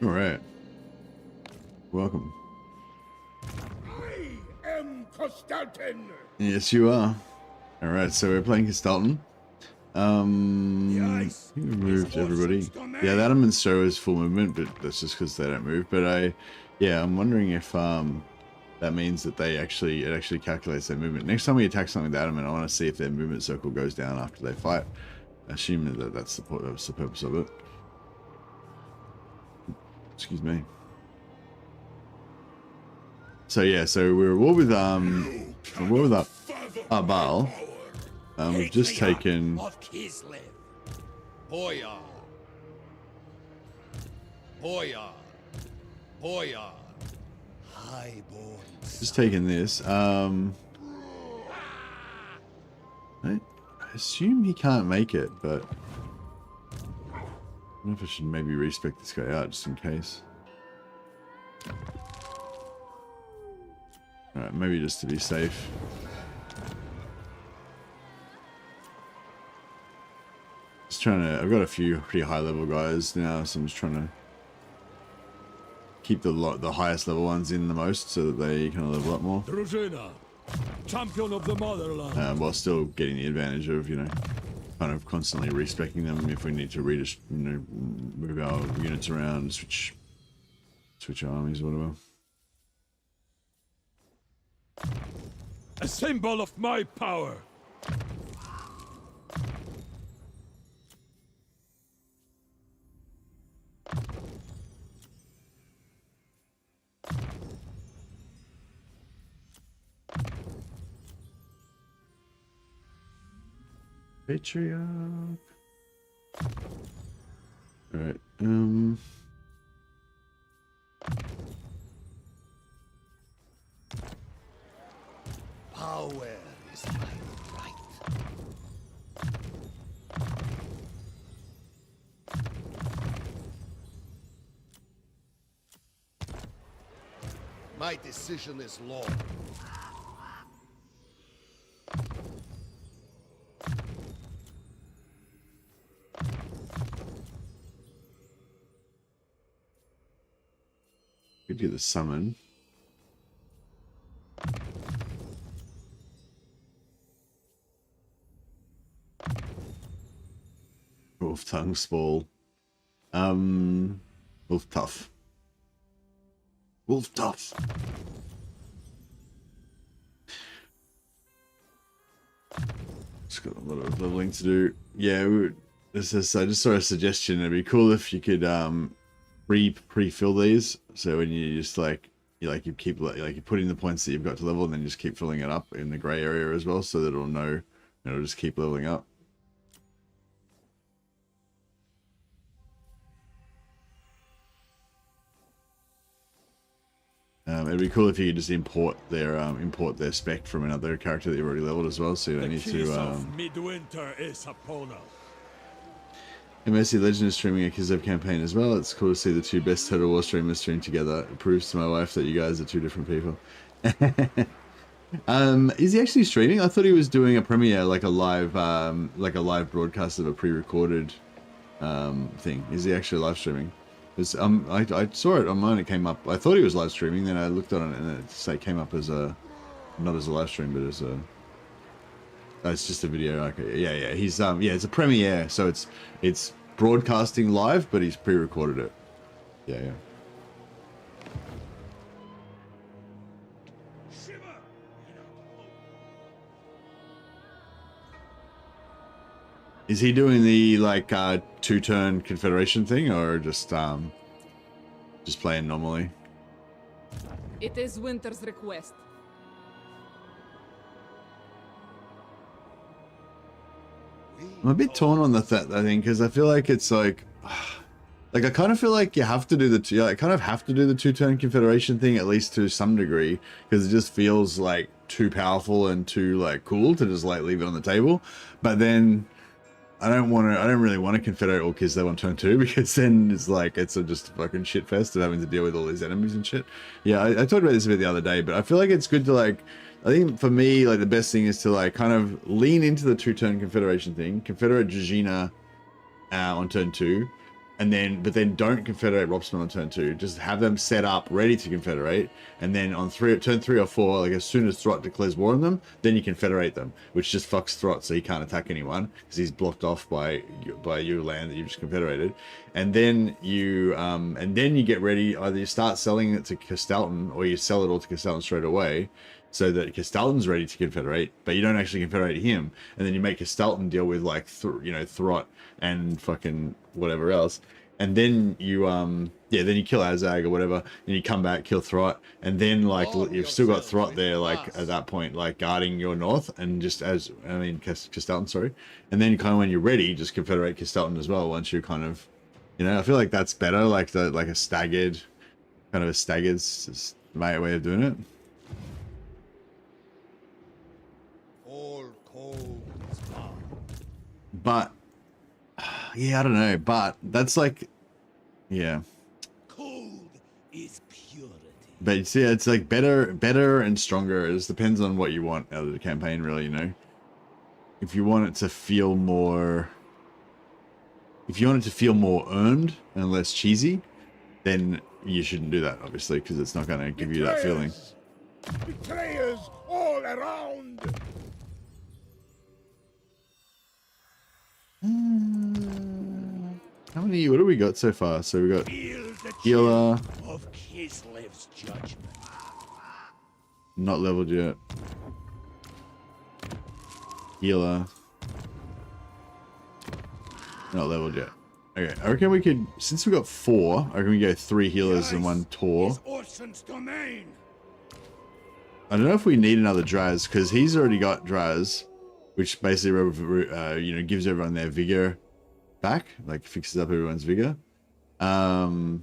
All right. Welcome. I am Kostaltyn. Yes, you are. All right, so we're playing Kostaltyn. We moved everybody. Yeah, the Adam and Stow is full movement, but that's just because they don't move. But I'm wondering if that means that it actually calculates their movement. Next time we attack something with Adam, I want to see if their movement circle goes down after they fight. Assuming that that's the purpose of it. Excuse me. So yeah, so we're at war with Baal. We've just taken Kislev. Boyar. Boyar. Boyar. Highborn. just taken this. I assume he can't make it, but I don't know if I should maybe respec this guy out just in case. Alright, maybe just to be safe. Just trying to, I've got a few pretty high level guys now, so I'm just trying to keep the highest level ones in the most so that they kind of level up more. Drużyna, champion of the motherland. While still getting the advantage of, you know, kind of constantly respecing them if we need to move our units around, switch armies, whatever. A symbol of my power. Patriarch. Alright, Power is my right. My decision is law. could do the summon. Wolf tongue spall. Wolf tough. Wolf tough. Just got a lot of leveling to do. Yeah, I just saw a suggestion. It'd be cool if you could pre-fill these. So when you just you keep you put in the points that you've got to level, and then just keep filling it up in the gray area as well, so that it'll just keep leveling up. It'd be cool if you could just import their spec from another character that you've already leveled as well, so you don't need to. Midwinter is upon us. MSC Legend is streaming a Kislev campaign as well. It's cool to see the two best Total War streamers stream together. It proves to my wife that you guys are two different people. Is he actually streaming? I thought he was doing a premiere, like a live broadcast of a pre-recorded thing. Is he actually live streaming? I saw it online. It came up. I thought he was live streaming. Then I looked on it and it came up as not as a live stream, but as a. It's just a video. Okay, yeah. He's it's a premiere, so it's broadcasting live, but he's pre-recorded it. Yeah. Is he doing the two-turn Confederation thing, or just playing normally? It is Winter's request. I'm a bit torn on that thing, because I feel like it's I kind of feel like you have to do the two-turn Confederation thing, at least to some degree, because it just feels like too powerful and too cool to just leave it on the table. But then I don't really want to Confederate all Kislev on turn 2, because then it's just a fucking shit fest of having to deal with all these enemies and shit. Yeah, I talked about this a bit the other day, but I feel like it's good to I think for me, the best thing is to kind of lean into the two-turn Confederation thing, Confederate Dragina on turn 2, and then but then don't confederate Ropsman on turn 2. Just have them set up ready to confederate, and then on turn 3 or 4, like as soon as Throt declares war on them, then you confederate them, which just fucks Throt so he can't attack anyone because he's blocked off by your land that you just confederated. And then you get ready. Either you start selling it to Kostaltyn, or you sell it all to Kostaltyn straight away, so that Kostaltyn's ready to confederate, but you don't actually confederate him, and then you make Kostaltyn deal with like Throt and fucking whatever else, and then you then you kill Azag or whatever, and you come back, kill Throt, and then like you've still got Throt there, like at that point, like guarding your north, and just Kostaltyn, sorry, and then kind of when you're ready, just confederate Kostaltyn as well. Once you're kind of, I feel like that's better, like a staggered way of doing it. But yeah, I don't know. But that's like, yeah. Cold is purity. But see, it's like better and stronger. It just depends on what you want out of the campaign, really. If you want it to feel more, earned and less cheesy, then you shouldn't do that, obviously, because it's not going to give you that feeling. Betrayers all around. How many? What do we got so far? So we got healer. Of Kislev's judgment. Not leveled yet. Healer. Not leveled yet. Okay, I reckon we could, since we got 4, I reckon we go 3 healers and 1 Tor. I don't know if we need another Draz, because he's already got Draz, which basically gives everyone their vigor back, like fixes up everyone's vigor. So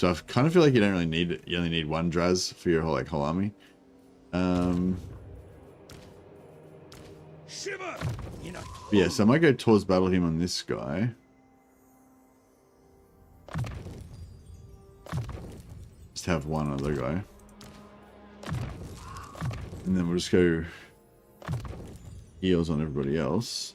I kind of feel like you don't really need it. You only need 1 Draz for your whole army. Yeah, so I might go towards battle him on this guy. Just have one other guy. And then we'll just go heals on everybody else.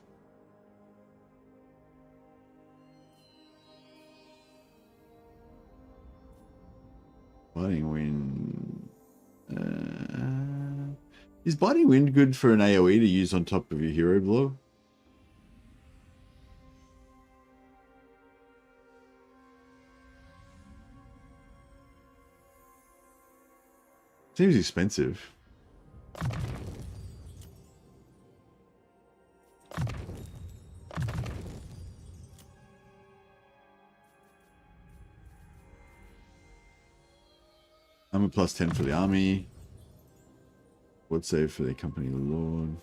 Biting Wind. Is Biting Wind good for an AoE to use on top of your hero blow? Seems expensive. I'm a +10 for the army. Would save for the company lord.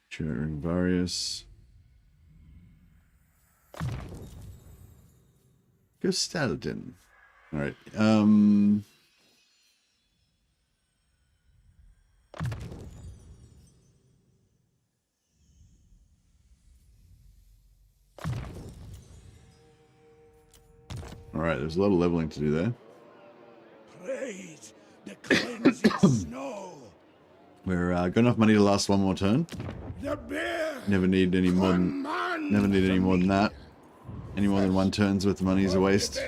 Sharing various. Kostaltyn. All right. Alright, there's a lot of leveling to do there. Praise the cleansing snow. We're got enough money to last 1 more turn. The bear. Never need any more than that. Any more than 1 turn's worth of money is a waste.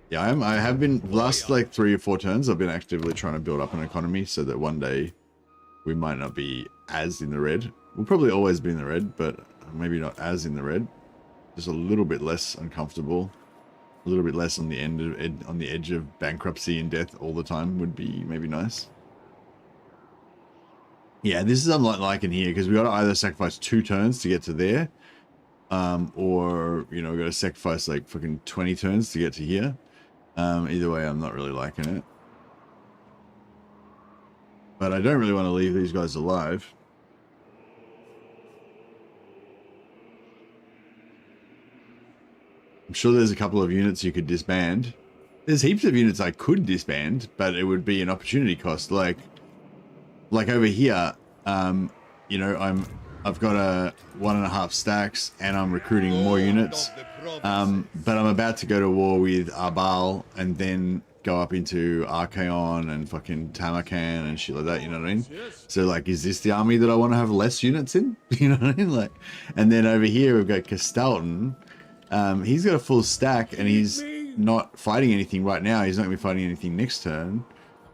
Yeah, I have been last like 3 or 4 turns. I've been actively trying to build up an economy so that one day we might not be as in the red. We'll probably always be in the red, but maybe not as in the red. Just a little bit less uncomfortable, a little bit less on the edge of bankruptcy and death all the time would be maybe nice. Yeah, this is unlike in here because we got to either sacrifice 2 turns to get to there, or we got to sacrifice like fucking 20 turns to get to here. Either way, I'm not really liking it. But I don't really want to leave these guys alive. I'm sure there's a couple of units you could disband. There's heaps of units I could disband, but it would be an opportunity cost. Like over here, I'm I've got a 1.5 stacks, and I'm recruiting more units. But I'm about to go to war with Arbal, and then go up into Archaon and fucking Tamarkan and shit like that, you know what I mean? So like, is this the army that I want to have less units in? You know what I mean? Like, and then over here we've got Kostaltyn. He's got a full stack, and he's not fighting anything right now. He's not going to be fighting anything next turn.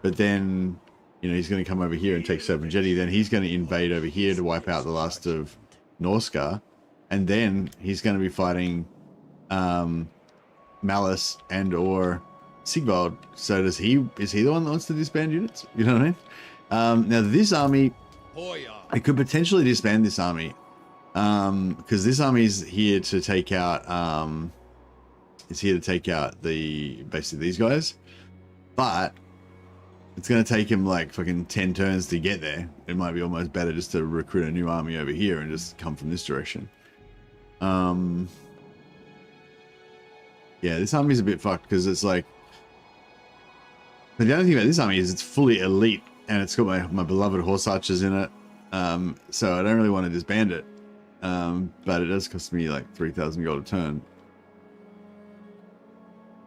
But then, you know, he's going to come over here and take Serpentjetti. Then he's going to invade over here to wipe out the last of Norska. And then he's going to be fighting Malice and or Sigvald. So is he the one that wants to disband units? You know what I mean? Now this army, I could potentially disband this army. Because this army is here to take out basically these guys. But it's going to take him like fucking 10 turns to get there. It might be almost better just to recruit a new army over here and just come from this direction. Yeah, this army's a bit fucked because it's like... But the only thing about this army is it's fully elite, and it's got my beloved horse archers in it. So I don't really want to disband it. But it does cost me like 3,000 gold a turn.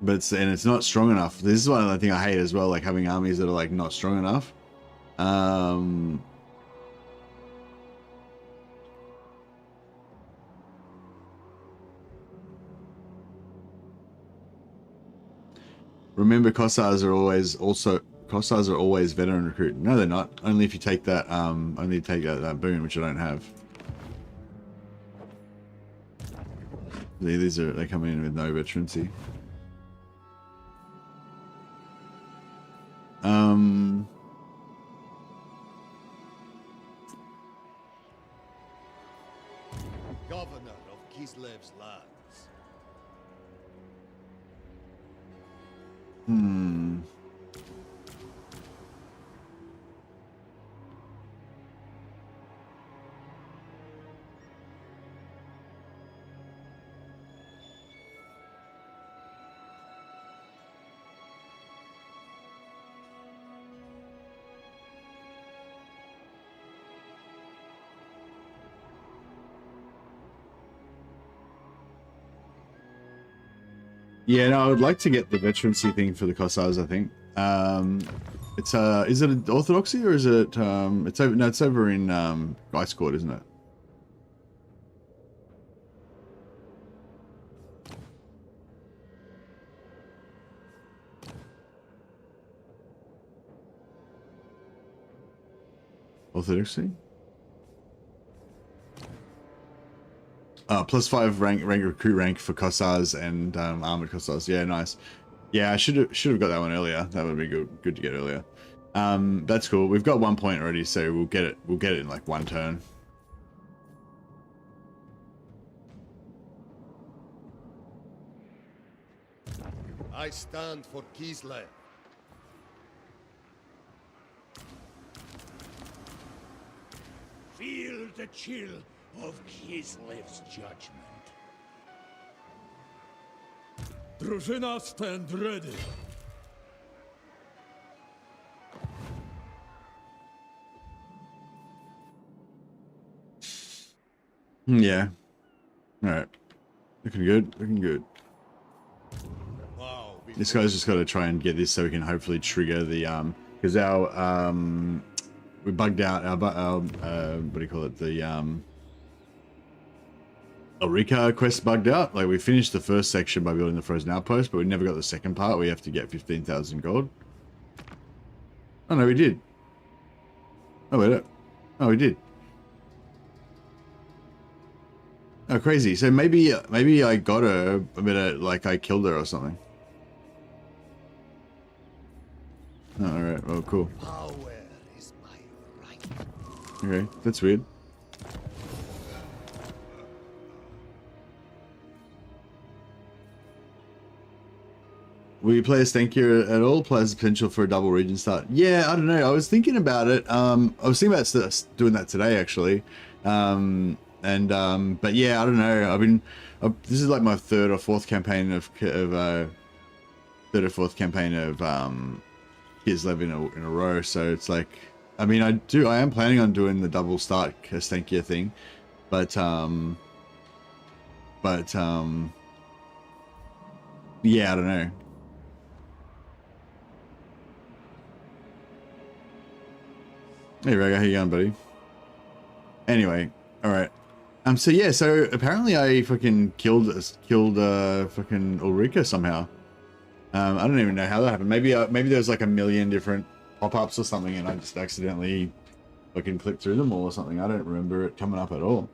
But it's not strong enough. This is one other thing I hate as well, like having armies that are like not strong enough. Remember, Kossars are always veteran recruit. No, they're not. Only if you take that that boon, which I don't have. They come in with no veterancy. Governor of Kislev's lands. Yeah, no, I would like to get the veterancy thing for the Kossars, I think. It's is it an Orthodoxy or is it it's over in Ice Court, isn't it? Orthodoxy? +5 rank recruit rank for Kossars and armored Kossars. Yeah, nice. Yeah, I should have got that one earlier. That would be good to get earlier. That's cool. We've got 1 point already, so we'll get it in like 1 turn. I stand for Kislev. Feel the chill of Kislev's judgment. Drużyna, stand ready. Yeah. All right. Looking good. Wow, This guy's just got to try and get this so we can hopefully trigger the because our we bugged out our what do you call it, the Ulrika quest bugged out. Like, we finished the first section by building the frozen outpost, but we never got the second part. We have to get 15,000 gold. Oh no, we did. Oh wait, oh we did. Oh, crazy. So maybe I got her, but like I killed her or something. Oh, all right. Oh, cool. power is my right. Okay, that's weird. Will you play a Stankier at all? Plays potential for a double region start. Yeah, I don't know. I was thinking about it. I was thinking about doing that today, actually. But yeah, I don't know. This is like my third or fourth campaign of Kislev in a row. So it's like, I mean, I am planning on doing the double start Stankier thing. But yeah, I don't know. Hey Rega, how you going, buddy? Anyway, all right. So yeah, so apparently I fucking killed fucking Ulrika somehow. I don't even know how that happened. Maybe there's like a million different pop-ups or something, and I just accidentally fucking clicked through them all or something. I don't remember it coming up at all.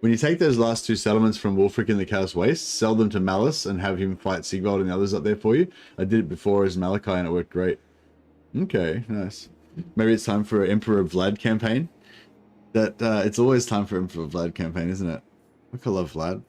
When you take those last two settlements from Wulfric in the Chaos Waste, sell them to Malice and have him fight Sigvald and the others up there for you. I did it before as Malachi and it worked great. Okay, nice. Maybe it's time for an Emperor Vlad campaign. That it's always time for Emperor Vlad campaign, isn't it? I love Vlad.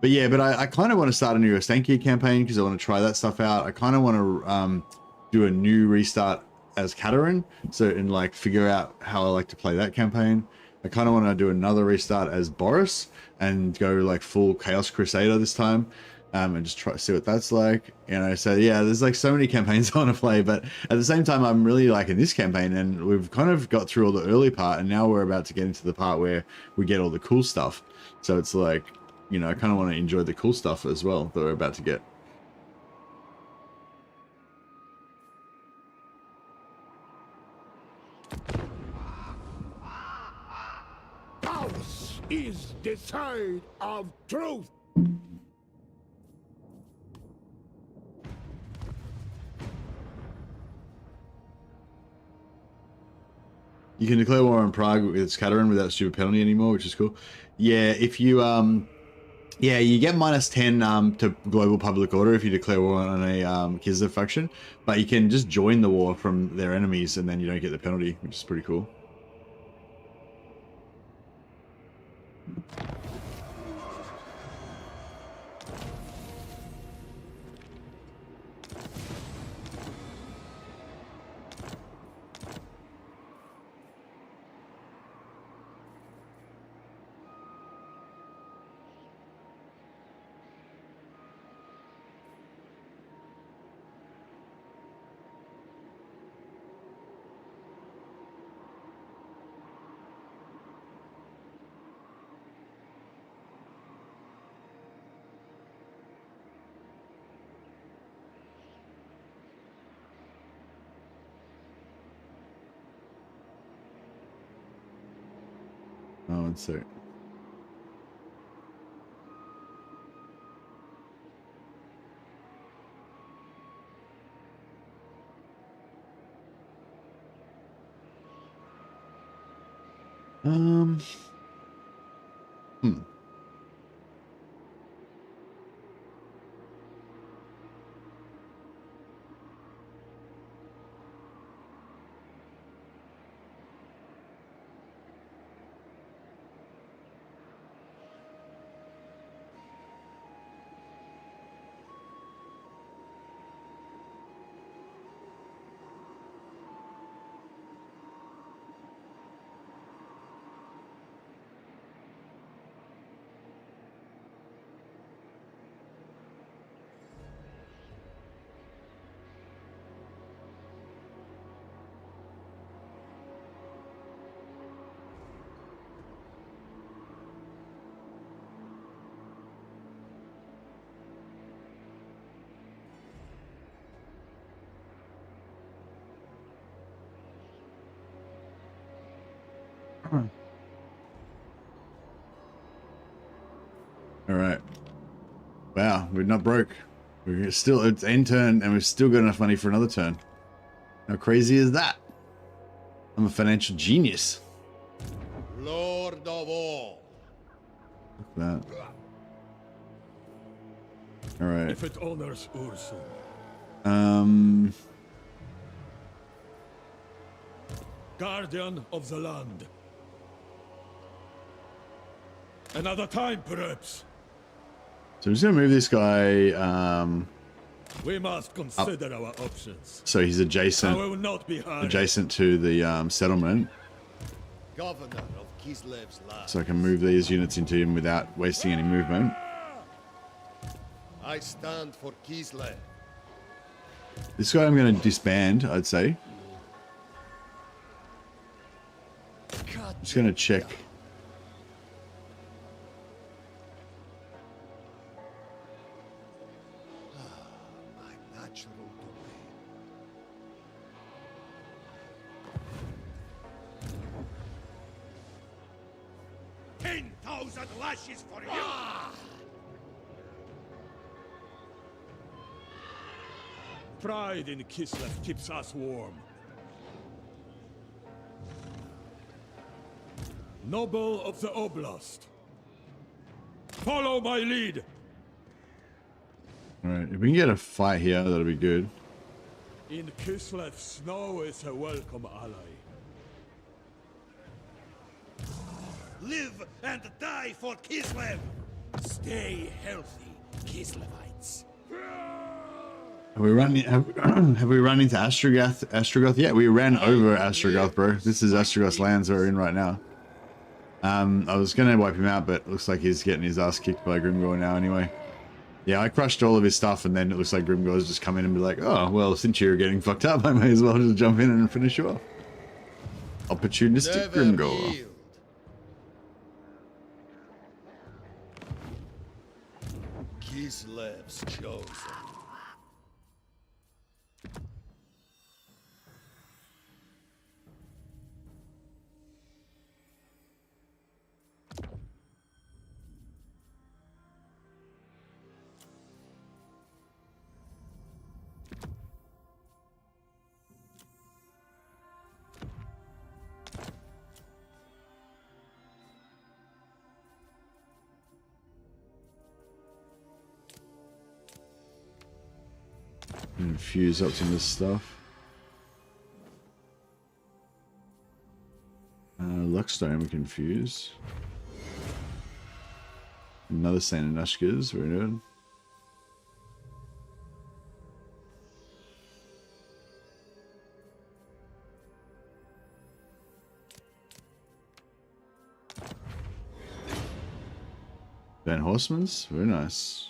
But yeah, but I kind of want to start a new Ostankia campaign because I want to try that stuff out. I kind of want to do a new restart as Katerin, so and like figure out how I like to play that campaign. I kind of want to do another restart as Boris and go like full Chaos Crusader this time, and just try to see what that's like. You know, so yeah, there's like so many campaigns I want to play, but at the same time, I'm really liking this campaign, and we've kind of got through all the early part, and now we're about to get into the part where we get all the cool stuff. So it's like, you know, I kind of want to enjoy the cool stuff as well that we're about to get. Chaos is the side of truth. You can declare war on Prague with Katerin without stupid penalty anymore, which is cool. Yeah, if you yeah, you get -10 to global public order if you declare war on a Kislev faction, but you can just join the war from their enemies and then you don't get the penalty, which is pretty cool. Oh, one sec. All right. Wow, we're not broke. We're still, it's end turn and we've still got enough money for another turn. How crazy is that? I'm a financial genius. Lord of all. Look at that. All right. If it honors Ursul. Guardian of the land. Another time, perhaps. So I'm just gonna move this guy. We must consider our options. So he's I adjacent, will not be hurried. adjacent to the settlement. Governor of Kislev's land. So I can move these units into him without wasting any movement. I stand for Kislev. This guy I'm going to disband, I'd say. Just going to check. My natural domain. 10,000 lashes for you! Pride in Kislev keeps us warm. Noble of the Oblast, follow my lead. Alright, if we can get a fight here, that'll be good. In Kislev, snow is a welcome ally. Live and die for Kislev! Stay healthy, Kislevites. Have we run have we run into Astrogoth yet? We ran over Astrogoth, bro. This is Astrogoth's lands we're in right now. I was gonna wipe him out, but it looks like he's getting his ass kicked by Grimgor now anyway. Yeah, I crushed all of his stuff, and then it looks like Grimgor's just come in and be like, oh, well, since you're getting fucked up, I may as well just jump in and finish you off. Opportunistic Grimgor. Yield. Kislev's chosen. Infuse up some of this stuff. Luckstone we can fuse. Another Saint and Ashkas, very good. Van Horseman's, very nice.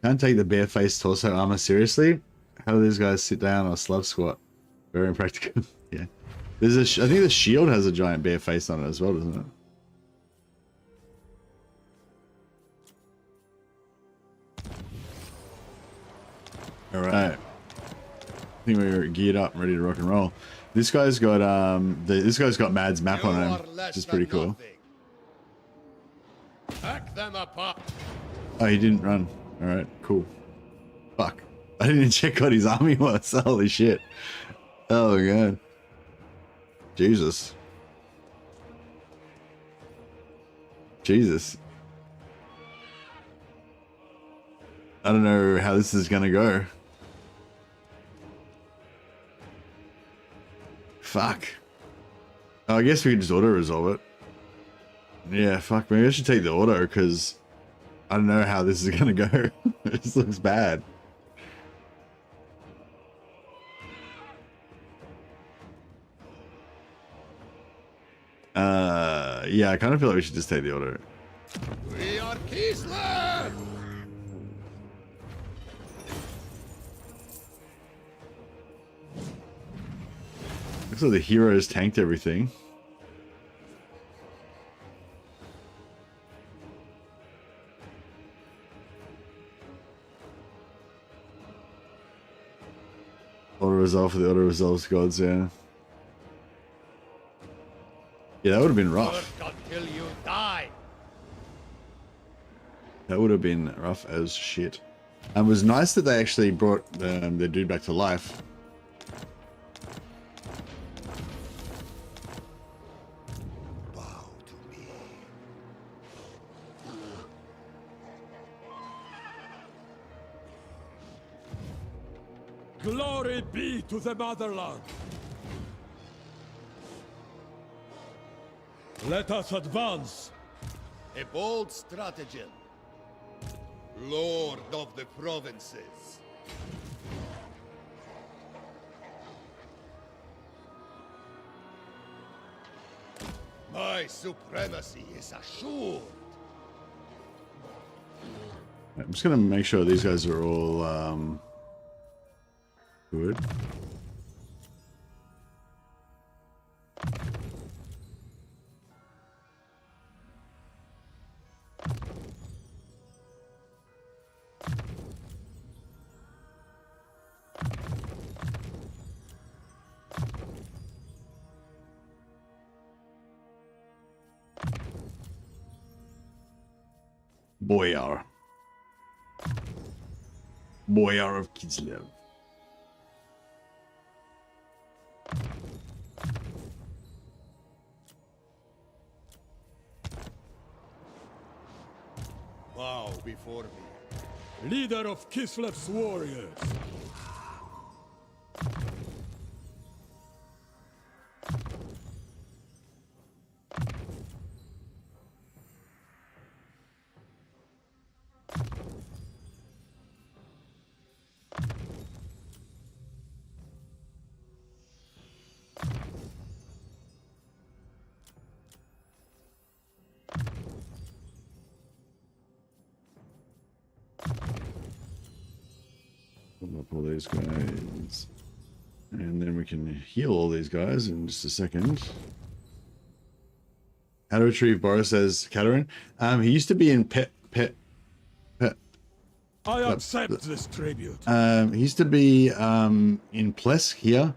Can't take the bare-faced torso armor seriously. How do these guys sit down or slug squat? Very impractical. Yeah. There's a. I think the shield has a giant bare face on it as well, doesn't it? All right. I think we're geared up, ready to rock and roll. This guy's got this guy's got Mad's map on him, which is pretty cool. Pack them apart. Oh, he didn't run. All right, cool. Fuck. I didn't check what his army was. Holy shit. Oh my god. Jesus. Jesus. I don't know how this is gonna go. Fuck. Oh, I guess we can just auto-resolve it. Yeah, fuck. Maybe I should take the auto, because I don't know how this is gonna go. This looks bad. Yeah, I kind of feel like we should just take the auto. We are Kislev! Looks like the heroes tanked everything. Auto-resolve for the auto-resolve gods, yeah. Yeah, that would have been rough. First got That would have been rough as shit. And it was nice that they actually brought the dude back to life. Bow to me. Glory be to the motherland. Let us advance. A bold stratagem. Lord of the provinces. My supremacy is assured. I'm just gonna make sure these guys are all good. Boyar. Boyar of Kislev. Bow before me. Leader of Kislev's warriors. Pull up all these guys. And then we can heal all these guys in just a second. How to retrieve Boris as Katerin. He used to be in Pet. I accept this tribute. He used to be in Plesk here.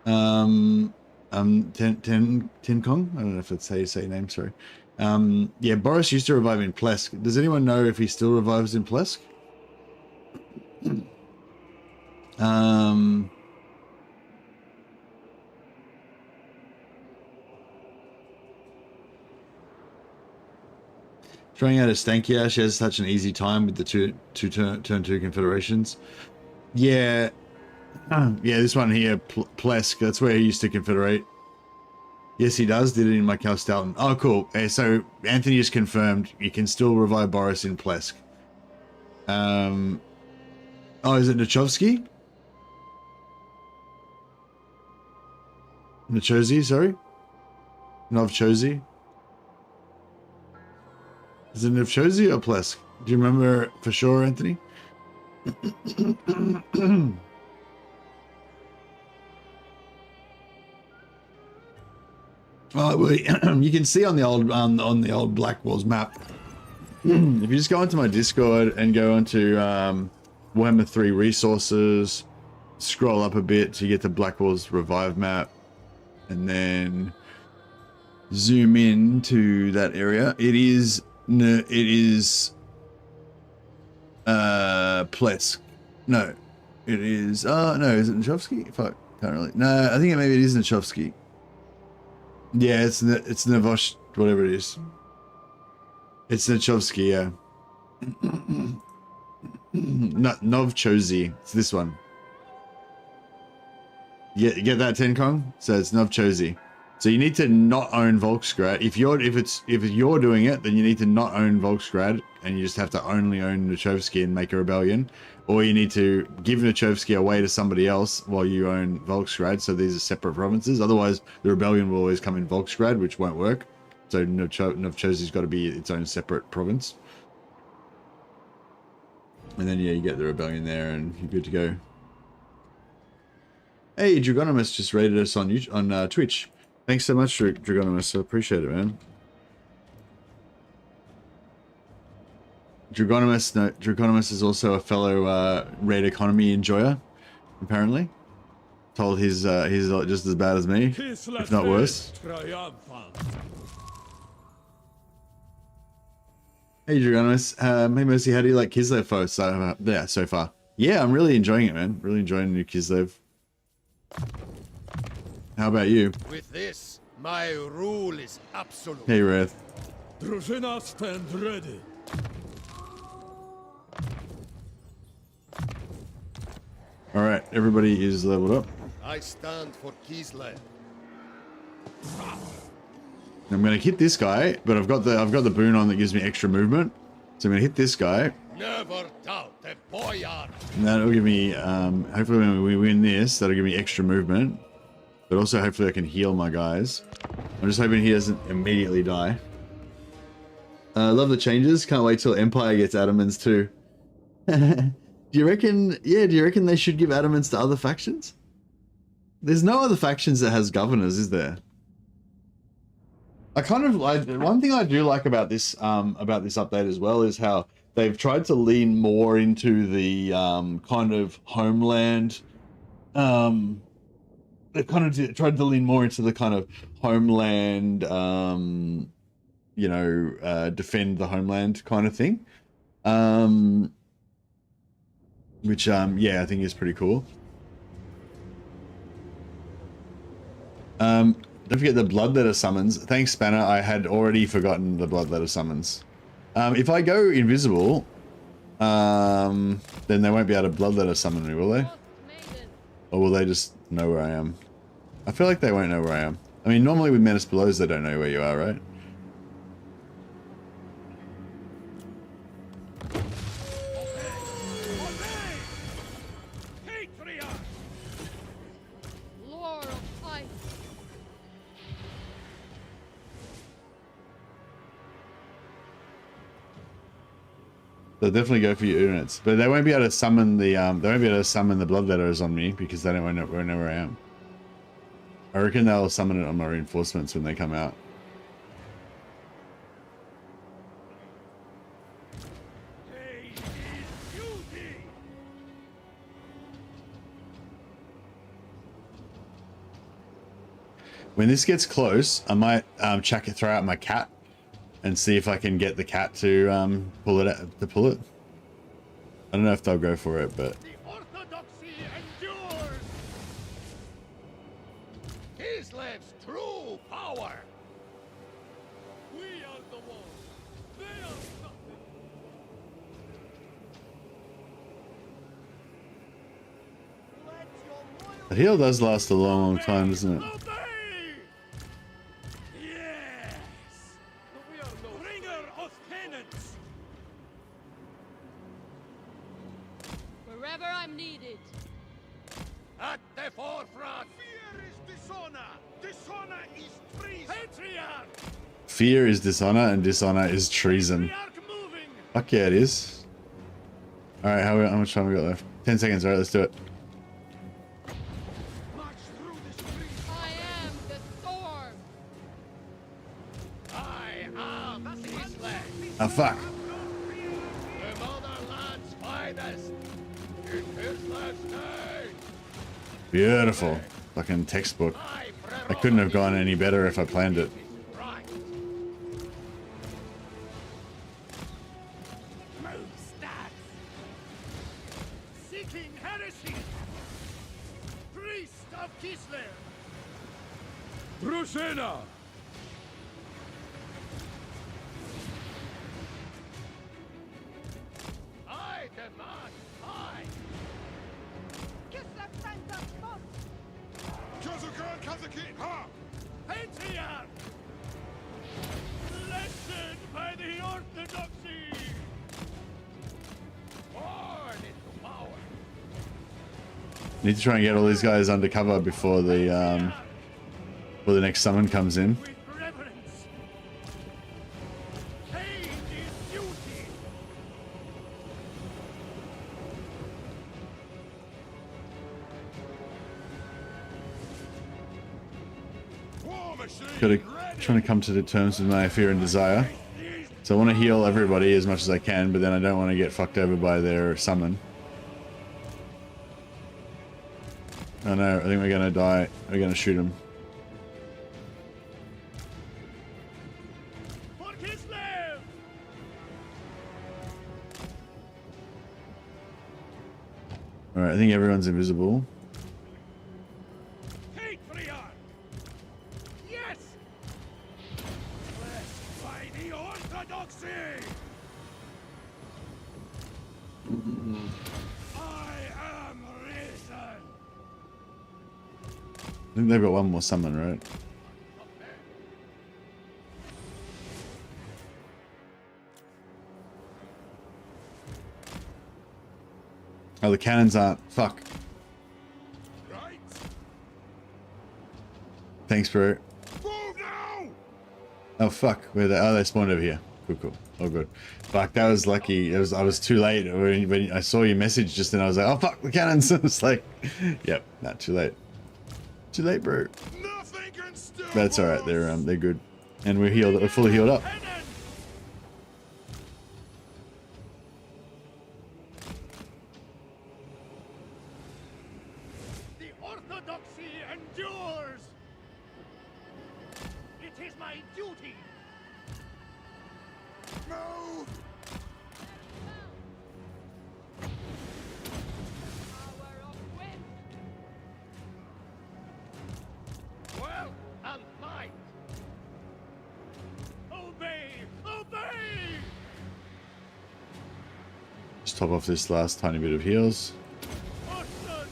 Ten Kong. I don't know if that's how you say your name. Sorry. Yeah, Boris used to revive in Plesk. Does anyone know if he still revives in Plesk? Trying out a Stanky She has such an easy time with the turn two confederations. Yeah, yeah. This one here, Plesk. That's where he used to confederate. Yes, he does. Did it in my Kostaltyn. Oh, cool. So Anthony just confirmed you can still revive Boris in Plesk. Oh, is it Nachovsky? Nachosi, sorry. Novchosi. Is it Novchosi or Plesk? Do you remember for sure, Anthony? Oh, well, you can see on the old on the old Black Walls map. If you just go into my Discord and go into Warhammer 3 resources, scroll up a bit to get the Black Walls revive map, and then zoom in to that area. It is Plesk. No, it is no, is it Nachovsky? Fuck, can't really. No, I think maybe it is Nachovsky. Yeah, it's Novosh, whatever it is. It's Nachovsky, yeah. Not Novchosi. It's this one. You get that, Tenkong? So it's Novchosi. So you need to not own Volksgrad. If you're doing it, then you need to not own Volksgrad, and you just have to only own Nachovsky and make a rebellion. Or you need to give Nachovsky away to somebody else while you own Volksgrad. So these are separate provinces. Otherwise, the rebellion will always come in Volksgrad, which won't work. So Novchosi's got to be its own separate province. And then yeah, you get the rebellion there, and you're good to go. Hey, Dragonimus just rated us on Twitch. Thanks so much, Dragonimus. I appreciate it, man. Dragonimus is also a fellow raid economy enjoyer, apparently. Told he's just as bad as me, if not worse. Hey, Dragonis. Hey, Mercy, how do you like Kislev so far? Yeah, I'm really enjoying it, man. Really enjoying new Kislev. How about you? With this, my rule is absolute. Hey, Wrath. Drużyna stand ready. All right, everybody is leveled up. I stand for Kislev. I'm gonna hit this guy, but I've got the boon on that gives me extra movement. So I'm gonna hit this guy. Never doubt the boyar. And that'll give me, hopefully when we win this, that'll give me extra movement. But also hopefully I can heal my guys. I'm just hoping he doesn't immediately die. Love the changes. Can't wait till Empire gets adamants too. Do you reckon they should give adamants to other factions? There's no other factions that has governors, is there? I kind of like, one thing I do like about this update as well is how they've tried to lean more into the kind of homeland. They've kind of tried to lean more into the kind of homeland, you know, defend the homeland kind of thing. Which, yeah, I think is pretty cool. Don't forget the bloodletter summons. Thanks, Spanner. I had already forgotten the bloodletter summons. If I go invisible, then they won't be able to bloodletter summon me, will they? Or will they just know where I am? I feel like they won't know where I am. I mean, normally with Menace Belows, they don't know where you are, right? They'll definitely go for your units, but they won't be able to summon the bloodletters on me because they won't know where I am. I reckon they'll summon it on my reinforcements when they come out. When this gets close, I might throw out my cat and see if I can get the cat to pull it. I don't know if they'll go for it, but The Orthodoxy endures. Kislev's true power. We are the ones. They are nothing. the heal does last a long time, doesn't it? Yes. We are no Bringer of penance. Wherever I'm needed. At the forefront. Fear is dishonor. Dishonor is treason. Patriarch. Fear is dishonor, and dishonor is treason. Patriarch moving. Fuck yeah, it is. All right, how much time we got left? 10 seconds. All right, let's do it. March through the streets. I am the storm. I am Kislev. Ah, fuck. The motherland's finest. In Kislev's name. Beautiful. Fucking textbook. I couldn't have gone any better if I planned it. Right. Move stats. Seeking heresy. Priest of Kislev. Drużyna. I demand I. Patriarch. Blessed by the Orthodoxy. Born into power. Need to try and get all these guys undercover before the next summon comes in. With reverence. Pain is duty. War machine. Trying to come to the terms with my fear and desire. So I want to heal everybody as much as I can, but then I don't want to get fucked over by their summon. Oh no, I think we're gonna die. We're gonna shoot him. For Kislev. Alright, I think everyone's invisible. Patriarch! Yes! Blessed by the Orthodoxy! I am risen! I think they've got one more summon, right? Oh, the cannons aren't. Fuck. Right? Thanks, bro. Move now! Oh, fuck. Where they? Oh, they spawned over here. Cool, cool. Oh, good. Fuck, that was lucky. I was too late. When I saw your message just then, I was like, oh, fuck, the cannons. It's like, yep, not too late. Too late, bro. Nothing can stop That's alright. They're good. And we're healed. We're fully healed up. The Orthodoxy endures! It is my duty! Move! Power of wind. Well, and might! Obey! Obey! Just top off this last tiny bit of heals. Austin!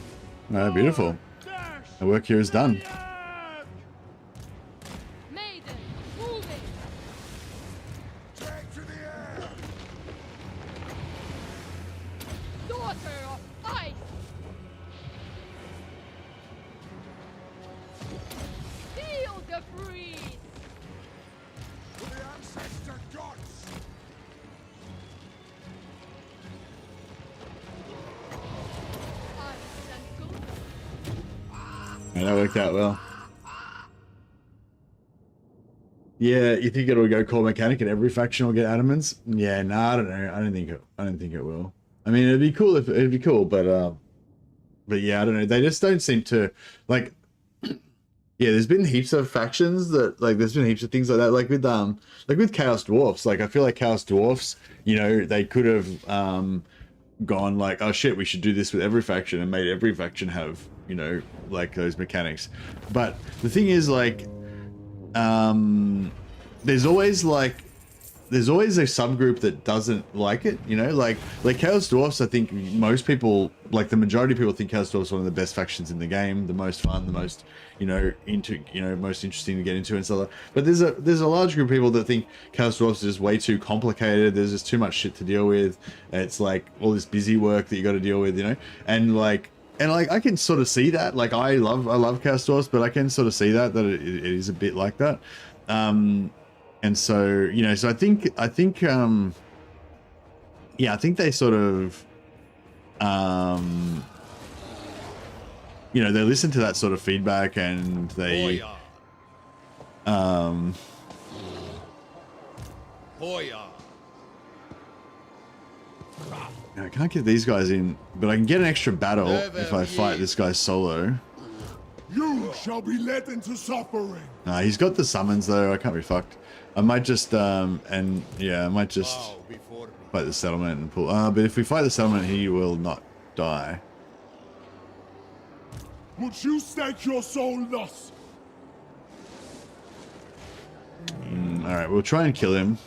Alright, beautiful. Dash! The work here is done. Attack! Maiden, moving. Take to the air! Daughter of ice. Feel the breeze. To the ancestor gods! Ice and good. Yeah, that worked out well. Yeah, you think it'll go core mechanic and every faction will get adamants? Yeah, nah, I don't know. I don't think it will. I mean, it'd be cool if it'd be cool, but yeah, I don't know. They just don't seem to like. Yeah, there's been heaps of factions that like. There's been heaps of things like that, like with Chaos Dwarfs. Like I feel like Chaos Dwarfs, you know, they could have gone like, oh shit, we should do this with every faction and made every faction have, you know, like those mechanics. But the thing is, like, there's always a subgroup that doesn't like it, you know, like Chaos Dwarfs. I think most people, like the majority of people, think Chaos Dwarfs is one of the best factions in the game, the most fun, the most, you know, most interesting to get into and stuff. But there's a large group of people that think Chaos Dwarfs is just way too complicated. There's just too much shit to deal with. It's like all this busy work that you got to deal with, you know, and like I can sort of see that. Like I love Chaos Dwarfs, but I can sort of see that it is a bit like that. And so, you know, so I think yeah, I think they sort of, you know, they listen to that sort of feedback and they, I can't get these guys in, but I can get an extra battle if I fight this guy solo. You shall be led into suffering. Nah, he's got the summons though. I can't be fucked. I might just and yeah, I might just fight the settlement and pull. But if we fight the settlement, he will not die. Would you stake your soul thus? All right, we'll try and kill him.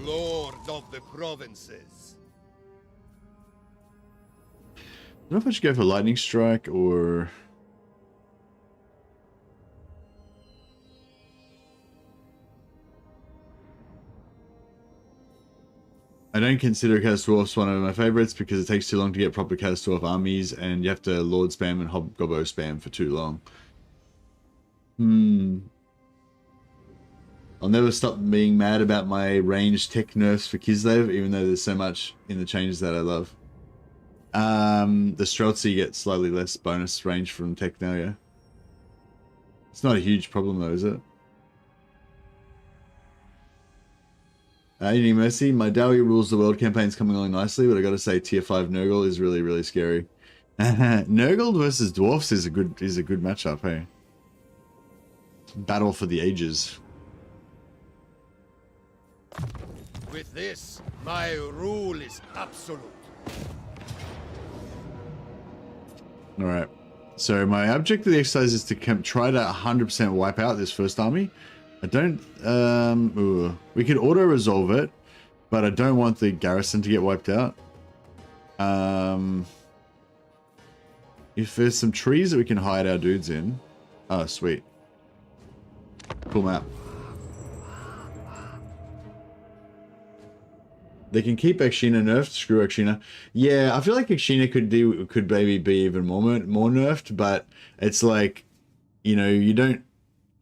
Lord of the provinces. I don't know if I should go for lightning strike or. I don't consider Chaos Dwarfs one of my favorites because it takes too long to get proper Chaos Dwarf armies and you have to Lord spam and Hobgobo spam for too long. I'll never stop being mad about my range tech nerfs for Kislev, even though there's so much in the changes that I love. The Streltsy gets slightly less bonus range from tech now, yeah. It's not a huge problem though, is it? Any mercy? My Dowie Rules the World campaign's coming along nicely, but I gotta say tier 5 Nurgle is really, really scary. Nurgle versus Dwarfs is a good matchup, hey. Battle for the ages. With this, my rule is absolute. All right. So my objective of the exercise is to try to 100% wipe out this first army. I don't... we could auto-resolve it, but I don't want the garrison to get wiped out. If there's some trees that we can hide our dudes in... Oh, sweet. Cool map. They can keep Akshina nerfed. Screw Akshina. Yeah, I feel like Akshina could maybe be even more nerfed, but it's like, you know, you don't.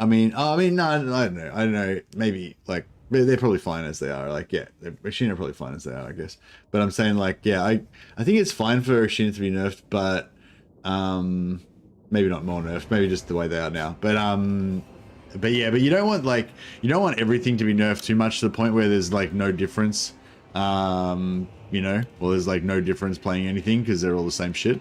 No, I don't know. Maybe like they're probably fine as they are. Like, yeah, Akshina are probably fine as they are, I guess. But I'm saying like, yeah, I think it's fine for Akshina to be nerfed, but maybe not more nerfed. Maybe just the way they are now. But yeah, but you don't want everything to be nerfed too much to the point where there's like no difference. You know, well, there's like no difference playing anything because they're all the same shit.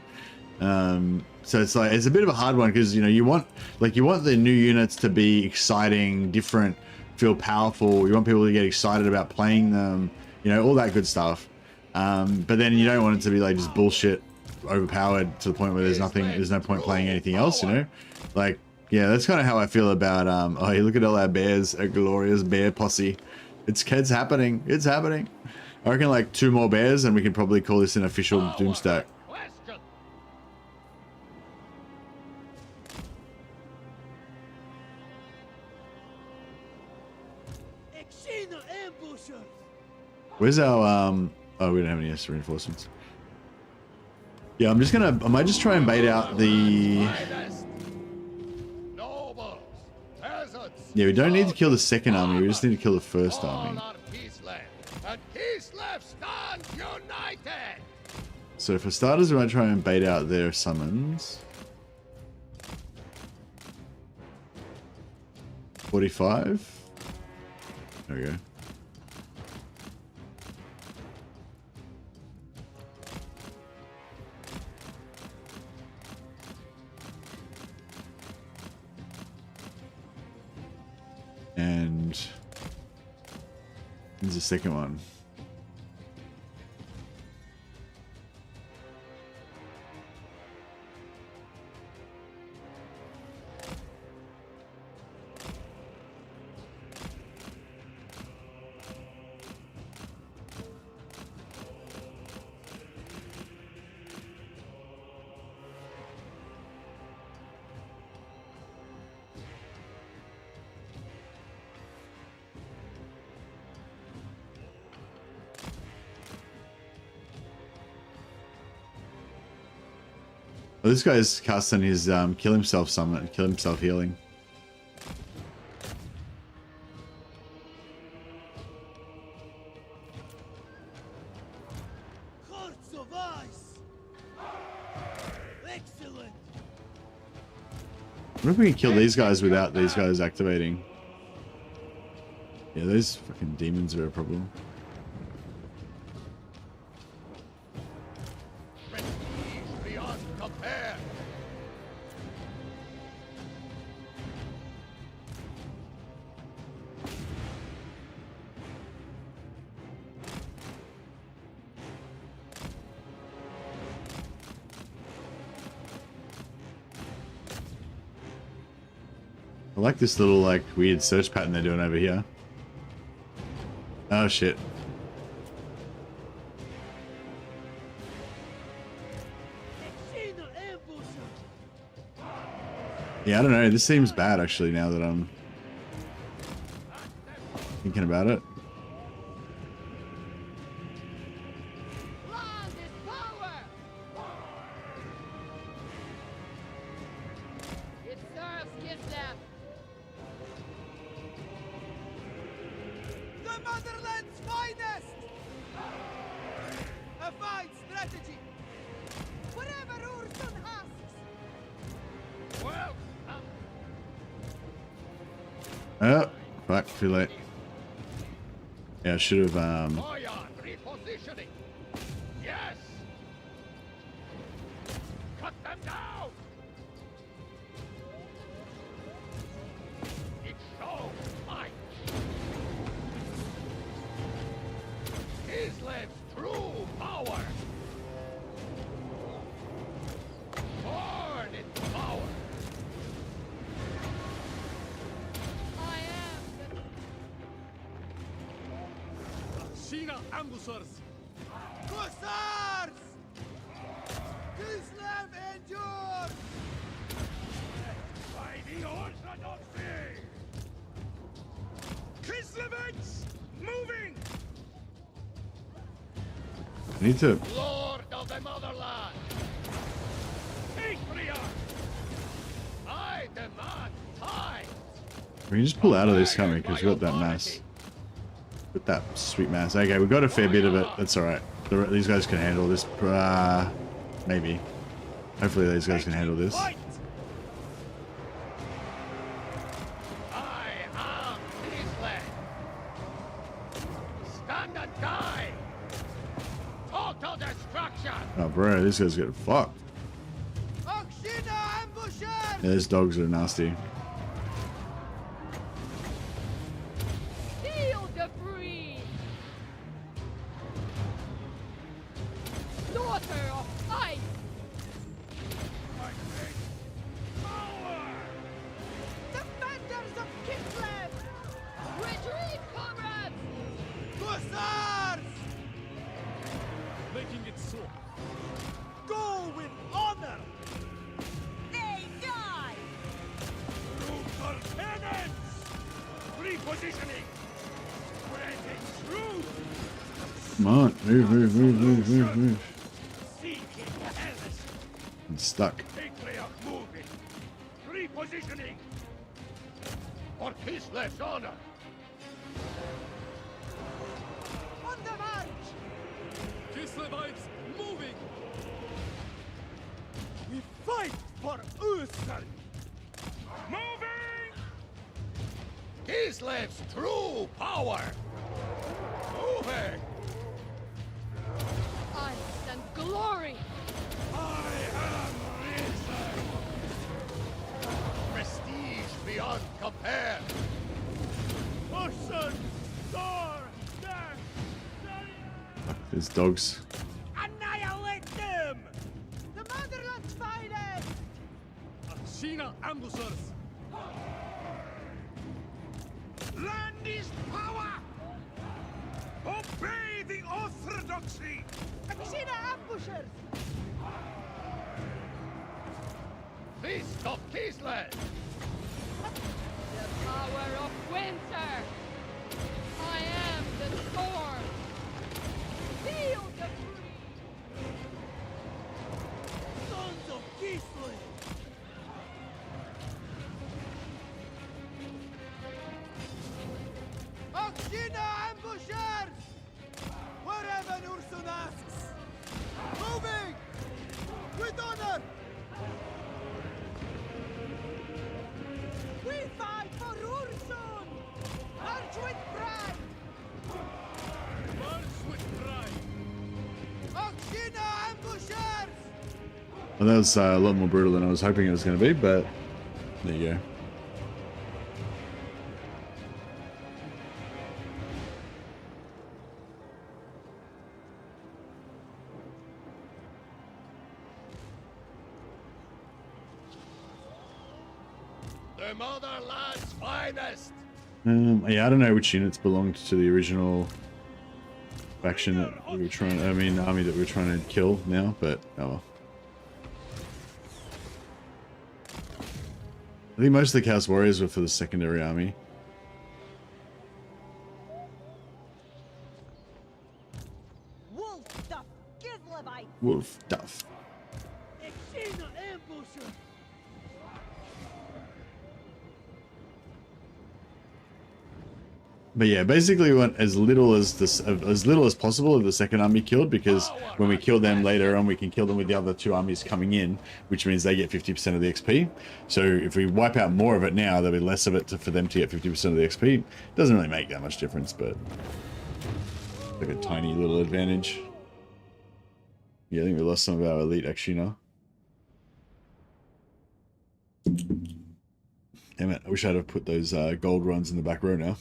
So it's like, it's a bit of a hard one because, you know, you want the new units to be exciting, different, feel powerful. You want people to get excited about playing them, you know, all that good stuff. But then you don't want it to be like just bullshit, overpowered to the point where there's no point playing anything else, you know? Like, yeah, that's kind of how I feel about, oh, you look at all our bears, a glorious bear posse. It's happening. It's happening. I reckon like 2 more bears and we can probably call this an official doomstack. Where's our oh, we don't have any extra reinforcements. Yeah, I might just try and bait out the... Yeah, we don't need to kill the second army, we just need to kill the first army. So for starters, we might try and bait out their summons. 45. There we go. And here's the second one. Well, this guy's casting his kill himself summon, kill himself healing. Hearts of ice. Excellent. I wonder if we can kill these guys without these guys activating. Yeah, those fucking demons are a problem. I like this little, like, weird search pattern they're doing over here. Oh, shit. Yeah, I don't know. This seems bad, actually, now that I'm thinking about it. Oh, fuck, too late. Yeah, I should have, Repositioning. Yes. Cut them down. It shows fight. ambushers! Hussars! Kislev endures! By the Orthodoxy! Kislevites! Moving! I need to. Lord of the motherland! Patriarch! I demand time! We can just pull out of this, can't we? Because we got that mass. With that sweet mass. Okay, we got a fair bit of it. That's alright. These guys can handle this. Maybe. Hopefully these guys can handle this. Fight! I am Kislev! Stand and die! Total destruction! Oh, bro, these guys get fucked. Oxina ambushers! Yeah, those dogs are nasty. Feel the free! Daughter of ice! Defenders of Kislev! Retreat, comrades! Hussars! Making it so. Go with honor! They die! Brutal tenants! Repositioning! Spreading truth! Come on. Move, move, move, move, move, move. Seeking heresy! I'm stuck. Patriarch moving! Repositioning! For Kislev's honor! On the march! Kislevites moving! We fight for Ursel! Moving! Kislev's true power! Moving! Ice and glory! I am risen! Prestige beyond compare! Ocean! Door! Death! There's dogs. Annihilate them! The motherland's finest! Sheena ambushers! Land is power! Obey the Orthodoxy! Oxina ambushers! Feast of Kislev! The power of winter! I am the storm! Feel the free! Sons of Kislev! Oxina ambushers! Wherever Ursun asks! Moving! With honor! We fight for Ursun! March with pride! March with pride! Oxina ambushers! Well, that was a lot more brutal than I was hoping it was going to be, but there you go. The motherland's finest! Yeah, I don't know which units belonged to the original faction that we were trying. I mean, army that we were trying to kill now, but oh well. I think most of the Chaos Warriors were for the secondary army. Wolf stuff! Kislevite! Wolf Duff. Oxina ambusher! But yeah, basically we want as little as possible of the second army killed, because when we kill them later on, we can kill them with the other two armies coming in, which means they get 50% of the XP. So if we wipe out more of it now, there'll be less of it for them to get 50% of the XP. Doesn't really make that much difference, but like a tiny little advantage. Yeah, I think we lost some of our elite actually now. Damn it, I wish I'd have put those gold runs in the back row now.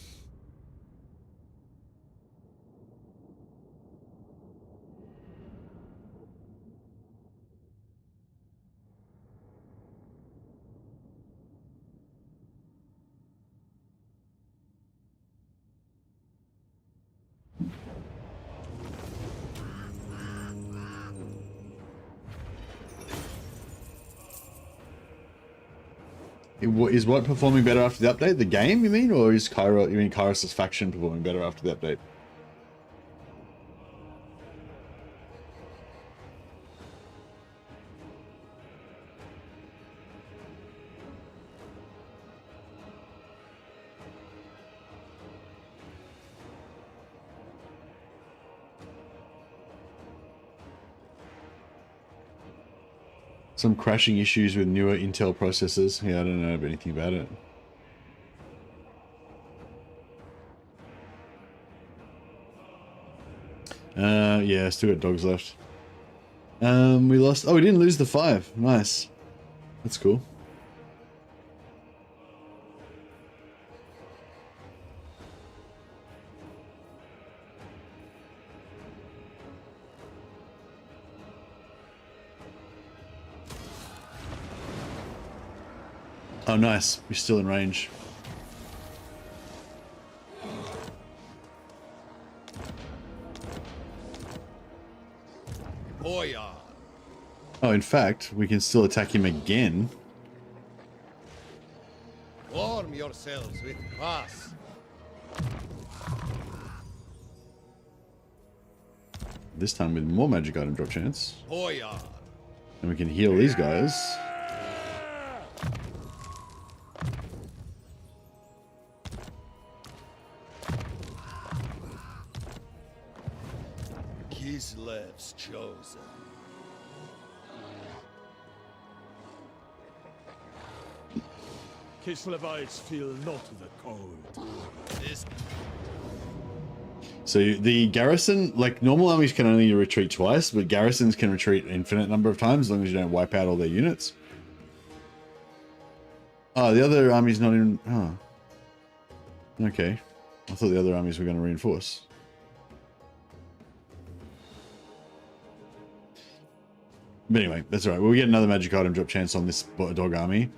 Is what performing better after the update? The game, you mean? Or is Kyra, you mean Kyros's faction performing better after the update? Some crashing issues with newer Intel processors. Yeah, I don't know anything about it. Yeah, still got dogs left. We lost. Oh, we didn't lose the 5. Nice. That's cool. Oh, nice. We're still in range. Boyar. Oh, in fact, we can still attack him again. Warm yourselves with kvass. This time with more magic item drop chance. Boyar. And we can heal these guys. Kislev's chosen. Kislevites feel not the cold. This So the garrison, like normal armies can only retreat twice, but garrisons can retreat an infinite number of times as long as you don't wipe out all their units. Oh, the other army's not even... Oh. Okay. I thought the other armies were going to reinforce. But anyway, that's alright. We'll get another magic item drop chance on this dog army.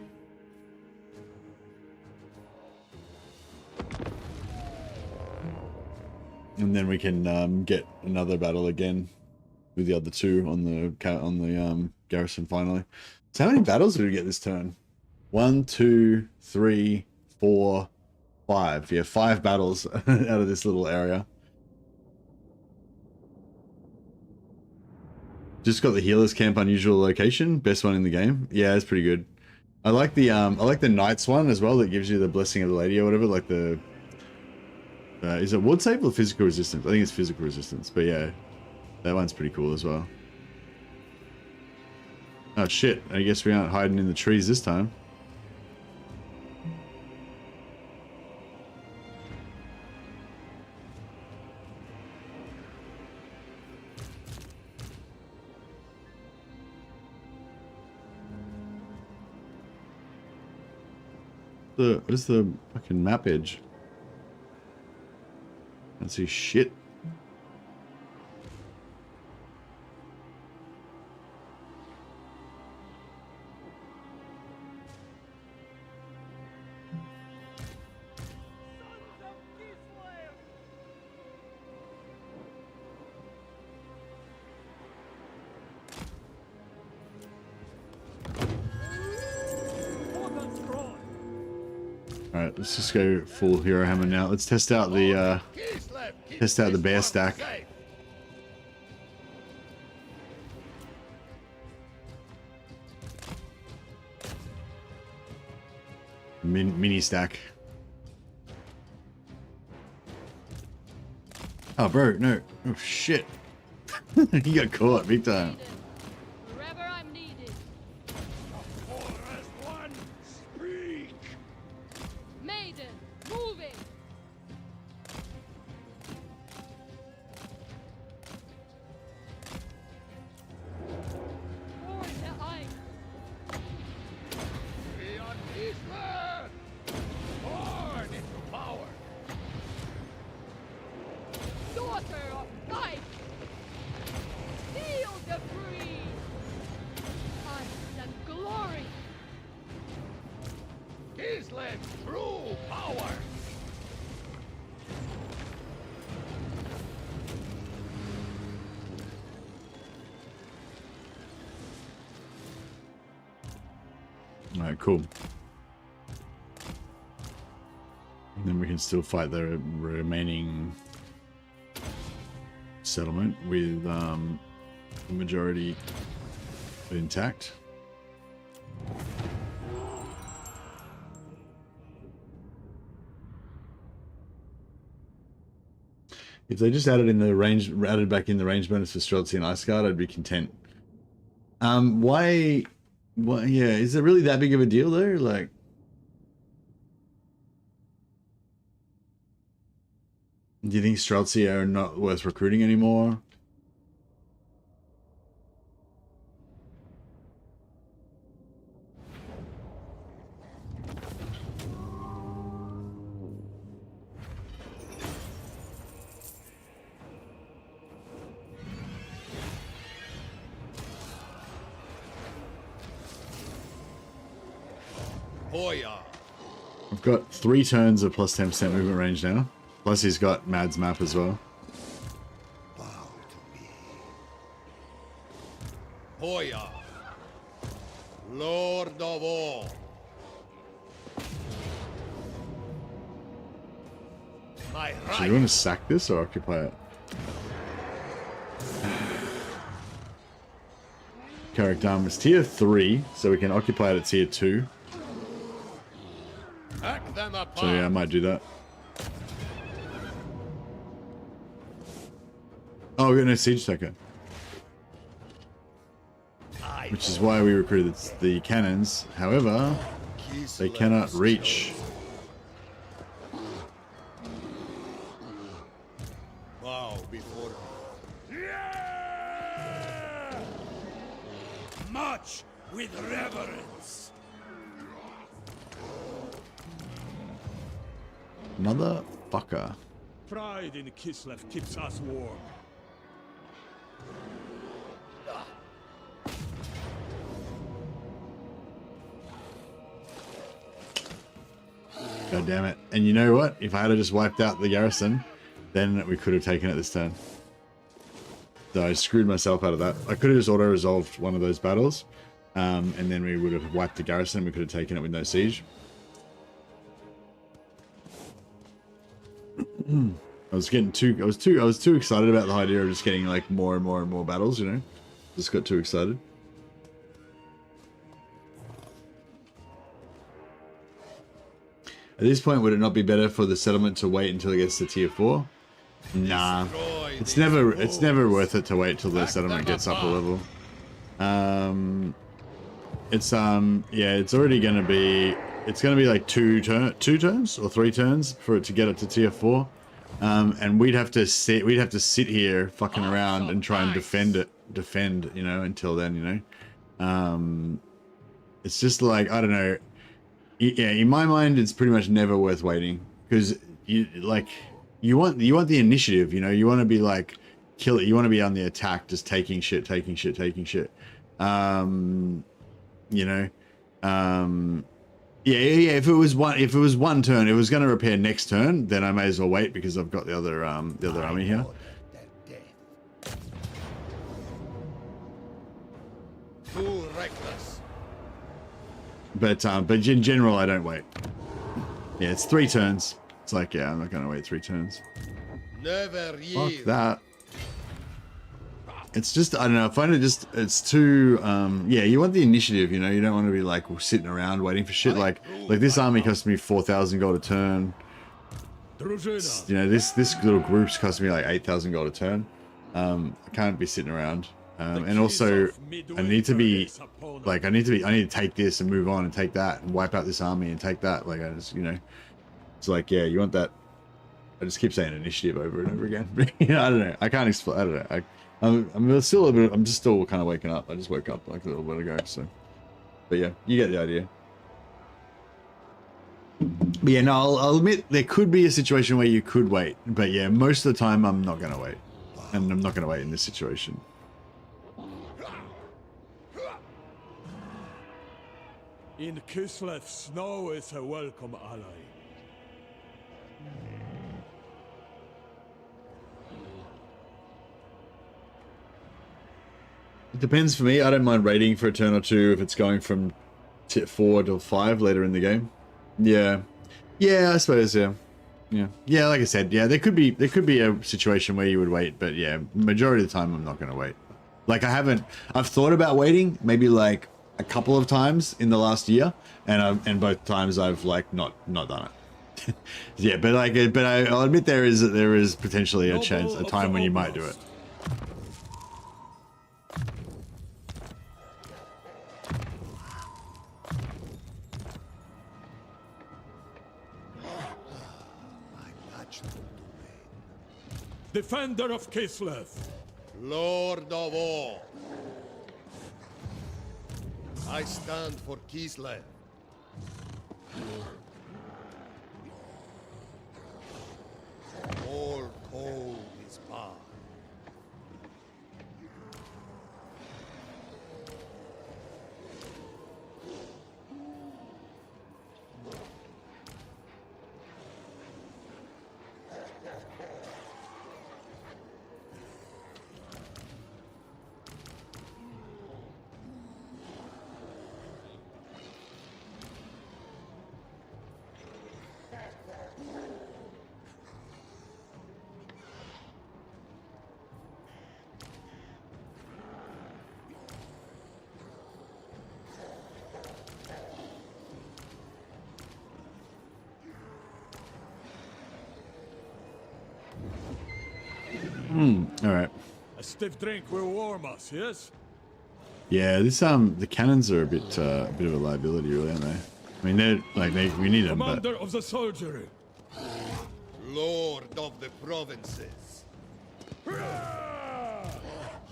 And then we can get another battle again with the other two on the garrison finally. So how many battles did we get this turn? 1, 2, 3, 4, 5. Yeah, 5 battles out of this little area. Just got the healers camp unusual location, best one in the game. Yeah, it's pretty good. I like the knights one as well that gives you the blessing of the lady or whatever, like the is it ward save or physical resistance? I think it's physical resistance, but yeah, that one's pretty cool as well. Oh shit, I guess we aren't hiding in the trees this time. Where's the fucking map edge? Can't see shit. Alright, let's just go full hero hammer now. Let's test out the bear stack. Mini stack. Oh bro, no. Oh shit. He got caught big time. Wherever I'm needed. Maiden, moving. Forward to ice. Beyond Kislev! Born into power! Daughter of life. Feel the breeze. Ice and glory. Kislev's true power! Alright, cool. And we can still fight the remaining settlement with the majority intact. If they just added back in the range bonus for Streltsy and Ice Guard, I'd be content. Why? Yeah, is it really that big of a deal though? Like, do you think Streltsy are not worth recruiting anymore? I've got 3 turns of plus 10% movement range now. Plus he's got Mad's map as well. Bow to me. Hoya, Lord of all. My So you want to sack this or occupy it? Character arm is tier 3, so we can occupy it at tier 2. So yeah, I might do that. Oh, we got no siege taker. Which is why we recruited the cannons. However, they cannot reach. Bow before me. March with reverence. Motherfucker. Pride in Kislev keeps us warm. God damn it. And you know what? If I had just wiped out the garrison, then we could have taken it this turn. So I screwed myself out of that. I could have just auto-resolved one of those battles, and then we would have wiped the garrison. We could have taken it with no siege. I was too excited about the idea of just getting like more and more and more battles, you know? Just got too excited. At this point, would it not be better for the settlement to wait until it gets to tier 4? Nah. It's never worth it to wait till the settlement gets up a level. Yeah, it's already gonna be like 2 turns or 3 turns for it to get up to tier 4. And we'd have to sit here fucking around and try and defend, you know, until then, you know. It's just like, I don't know. Yeah, in my mind, it's pretty much never worth waiting because you want the initiative, you know. You want to be like kill it. You want to be on the attack, just taking shit. You know. Yeah. If it was one turn, it was going to repair next turn. Then I may as well wait because I've got the other army here. Too reckless. But in general, I don't wait. Yeah, it's 3 turns. It's like, yeah, I'm not going to wait 3 turns. Never Fuck yield. that. It's just, I don't know, I find it's too, yeah, you want the initiative, you know, you don't want to be like sitting around waiting for shit. Like this army cost me 4,000 gold a turn. You know, this little group's cost me like 8,000 gold a turn. I can't be sitting around. And also, I need to take this and move on and take that and wipe out this army and take that. Like, I just, you know, it's like, yeah, you want that. I just keep saying initiative over and over again. You know, I don't know. I can't explain. I don't know. I'm still a bit. I'm just still kind of waking up. I just woke up like a little bit ago. So, but yeah, you get the idea. But yeah, no, I'll admit there could be a situation where you could wait. But yeah, most of the time I'm not gonna wait, and I'm not gonna wait in this situation. In Kislev, snow is a welcome ally. It depends for me. I don't mind raiding for a turn or two if it's going from 4 to 5 later in the game. Yeah. Yeah, I suppose, yeah. Yeah, like I said, yeah, there could be a situation where you would wait, but yeah, majority of the time I'm not going to wait. Like I've thought about waiting maybe like a couple of times in the last year, and both times I've like not done it. Yeah, but I'll admit there is potentially a time when you might do it. Defender of Kislev. Lord of all. I stand for Kislev. All cold is barred. All right. A stiff drink will warm us, yes? Yeah, this the cannons are a bit of a liability, really, aren't they? I mean, we need them, but Commander of the soldiery. Lord of the provinces.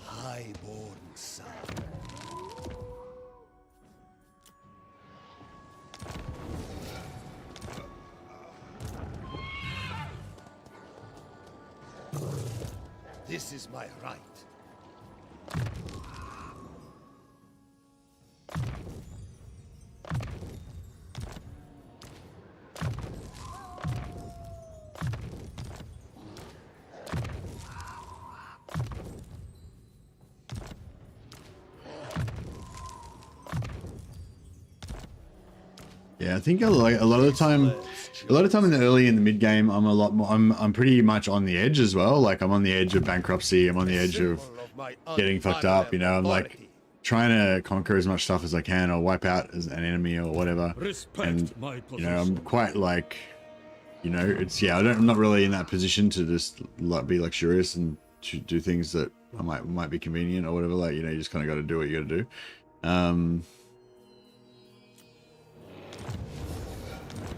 Highborn son. This is my right. yeah, I think a lot of the time in the early and the mid game, I'm a lot more. I'm pretty much on the edge as well. Like I'm on the edge of bankruptcy. I'm on the edge of getting fucked up. You know, I'm like trying to conquer as much stuff as I can, or wipe out as an enemy or whatever. And you know, I'm quite like, you know, it's I'm not really in that position to just like be luxurious and to do things that might be convenient or whatever. Like, you know, you just kind of got to do what you got to do.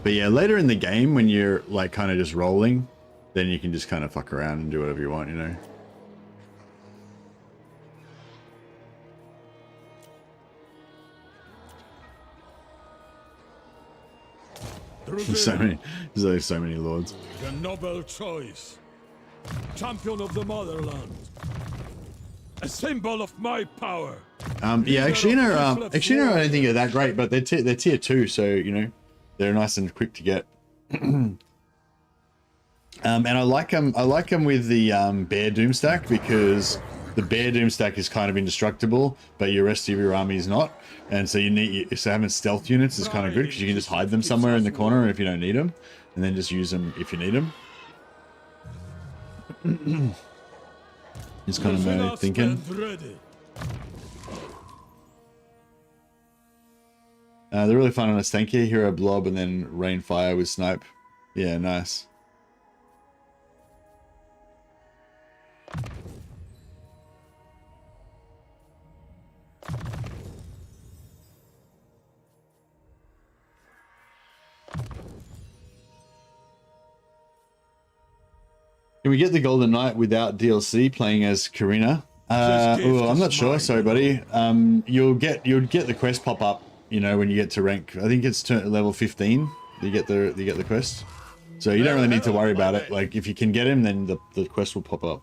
But yeah, later in the game when you're like kind of just rolling, then you can just kind of fuck around and do whatever you want, you know. There's so many lords. The noble choice. Champion of the motherland. A symbol of my power. Yeah, Akshina, I don't think are that great, but they're tier 2, so you know. They're nice and quick to get. And I like them with the Bear Doom stack, because the Bear Doom stack is kind of indestructible, but your rest of your army is not. And so so having stealth units is kind of good, because you can just hide them somewhere in the corner if you don't need them, and then just use them if you need them. It's kind of my thinking. They're really fun on a stanky, hero blob, and then rain fire with snipe. Yeah, nice. Can we get the Golden Knight without DLC playing as Karina? I'm not sure. Sorry, buddy. You'll get the quest pop up. You know, when you get to rank, I think it's level 15. You get the quest, so you don't really need to worry about it. Like if you can get him, then the quest will pop up.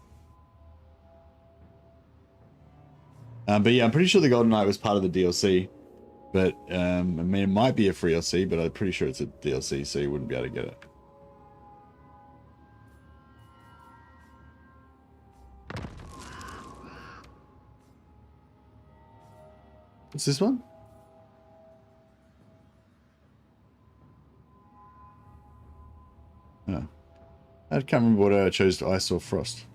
But yeah, I'm pretty sure the Golden Knight was part of the DLC. But I mean, it might be a free DLC, but I'm pretty sure it's a DLC, so you wouldn't be able to get it. What's this one? Oh. I can't remember what I chose, ice or frost.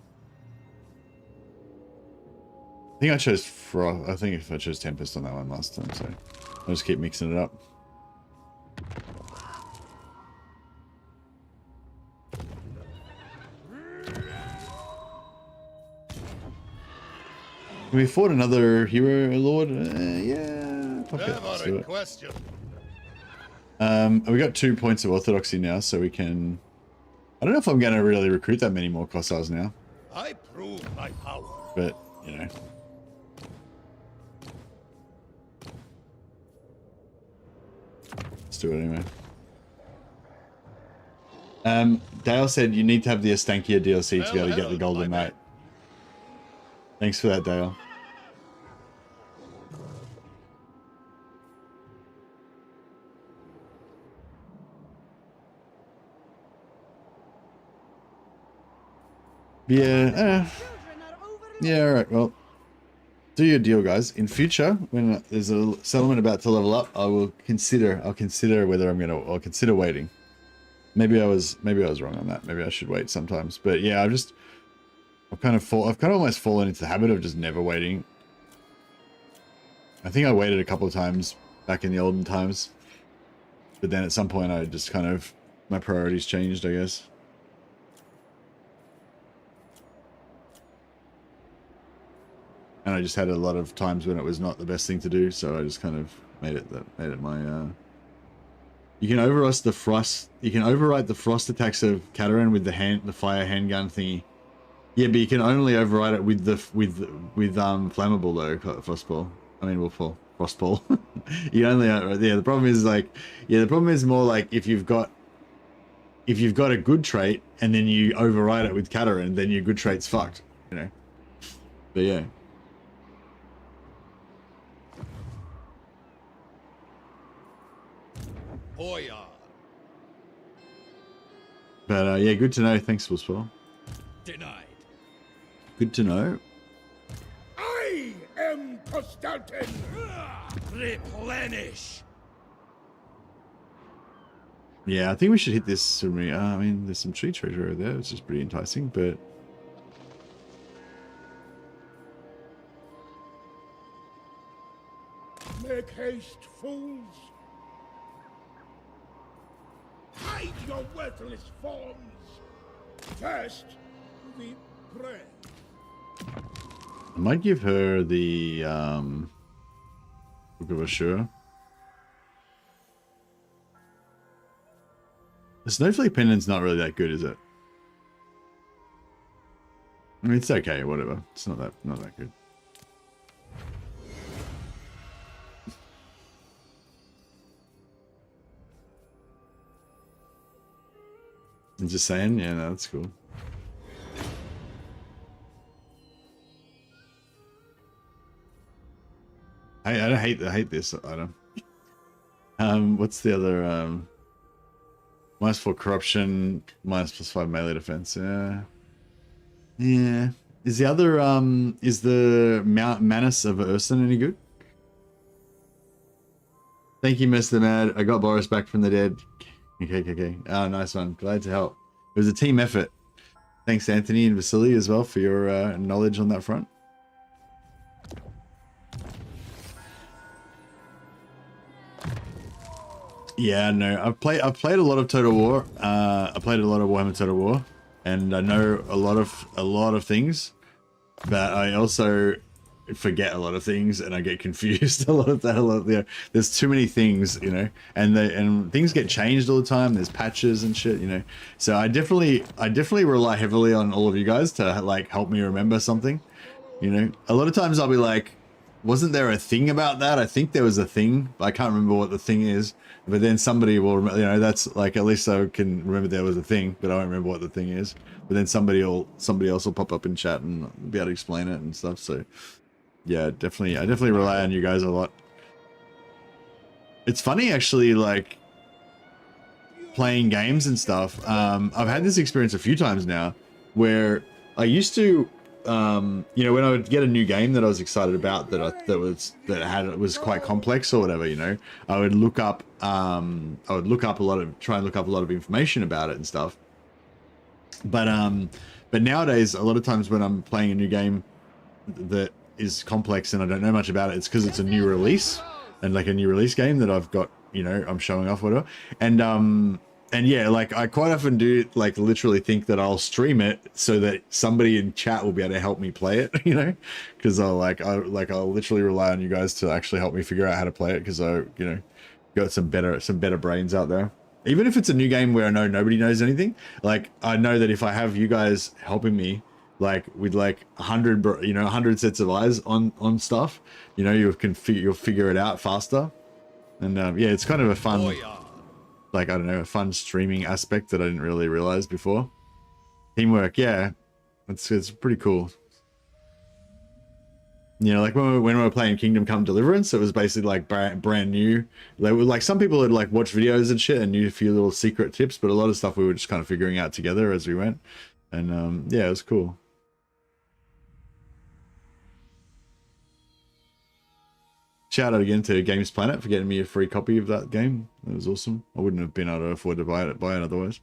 I think I chose frost. I think if I chose tempest on that one last time, so I'll just keep mixing it up. We fought another hero lord. Yeah. Okay, let's do it. Question. We got 2 points of orthodoxy now, so we can. I don't know if I'm going to really recruit that many more Kostals now, I prove my power. but you know. Let's do it anyway. Dale said you need to have the Estankia DLC to be able to get the Golden Knight. Thanks for that, Dale. Yeah, yeah, alright, well, do your deal, guys. In future, when there's a settlement about to level up, I'll consider whether I'll consider waiting. Maybe I was wrong on that. Maybe I should wait sometimes. But yeah, I've kind of almost fallen into the habit of just never waiting. I think I waited a couple of times back in the olden times, but then at some point I just kind of, my priorities changed, I guess. And I just had a lot of times when it was not the best thing to do, so I just kind of made it my. You can override the frost. You can override the frost attacks of Kataran with the fire handgun thingy. Yeah, but you can only override it with flammable though, frostball. I mean, well, frostball. You only yeah. The problem is like, yeah, the problem is more like if you've got a good trait and then you override it with Kataran, then your good trait's fucked, you know. But yeah. Hoya. But yeah, good to know. Thanks, Wolfswell. Denied. Good to know. I am Kostaltyn. Replenish. Yeah, I think we should hit this. I mean, there's some tree treasure over there, which is pretty enticing, but. Make haste, fools. Hide your worthless forms. First, we pray. I might give her the Book of Ashur. The Snowflake Pendant's not really that good, is it? I mean, it's okay, whatever. It's not that good. I'm just saying, yeah, no, that's cool. I hate this item. What's the other -4 corruption, -+5 melee defense? Yeah. Yeah. Is the other is the Manus of Urson any good? Thank you, Mr. Mad. I got Boris back from the dead. Okay. Oh, nice one. Glad to help. It was a team effort. Thanks, Anthony and Vasily, as well, for your knowledge on that front. Yeah, no, I've played a lot of Total War. I played a lot of Warhammer Total War, and I know a lot of things, but I also forget a lot of things and I get confused a lot of that. There's too many things, you know, and things get changed all the time. There's patches and shit, you know. So I definitely rely heavily on all of you guys to like help me remember something, you know. A lot of times I'll be like, wasn't there a thing about that? I think there was a thing, but I can't remember what the thing is. But then somebody will remember, you know, that's like, at least I can remember there was a thing, but I don't remember what the thing is. But then somebody else will pop up in chat and be able to explain it and stuff. So yeah, I definitely rely on you guys a lot. It's funny actually, like playing games and stuff. I've had this experience a few times now where I used to, you know, when I would get a new game that I was excited about, that was quite complex or whatever, you know, I would look up try and look up a lot of information about it and stuff. But nowadays, a lot of times when I'm playing a new game that is complex and I don't know much about it, it's because it's a new release and like a new release game that I've got, you know, I'm showing off whatever. And yeah, like I quite often do like literally think that I'll stream it so that somebody in chat will be able to help me play it, you know, because I'll literally rely on you guys to actually help me figure out how to play it, because I, you know, got some better brains out there. Even if it's a new game where I know nobody knows anything, like I know that if I have you guys helping me, like with like 100 sets of eyes on stuff, you know, you'll figure it out faster. And yeah, it's kind of a fun, like, I don't know, a fun streaming aspect that I didn't really realize before. Teamwork, yeah, it's pretty cool. You know, like when we were playing Kingdom Come Deliverance, it was basically like brand new. They were like, some people had like watched videos and shit and knew a few little secret tips, but a lot of stuff we were just kind of figuring out together as we went. And yeah, it was cool. Shout out again to Games Planet for getting me a free copy of that game. That was awesome. I wouldn't have been able to afford to buy it otherwise.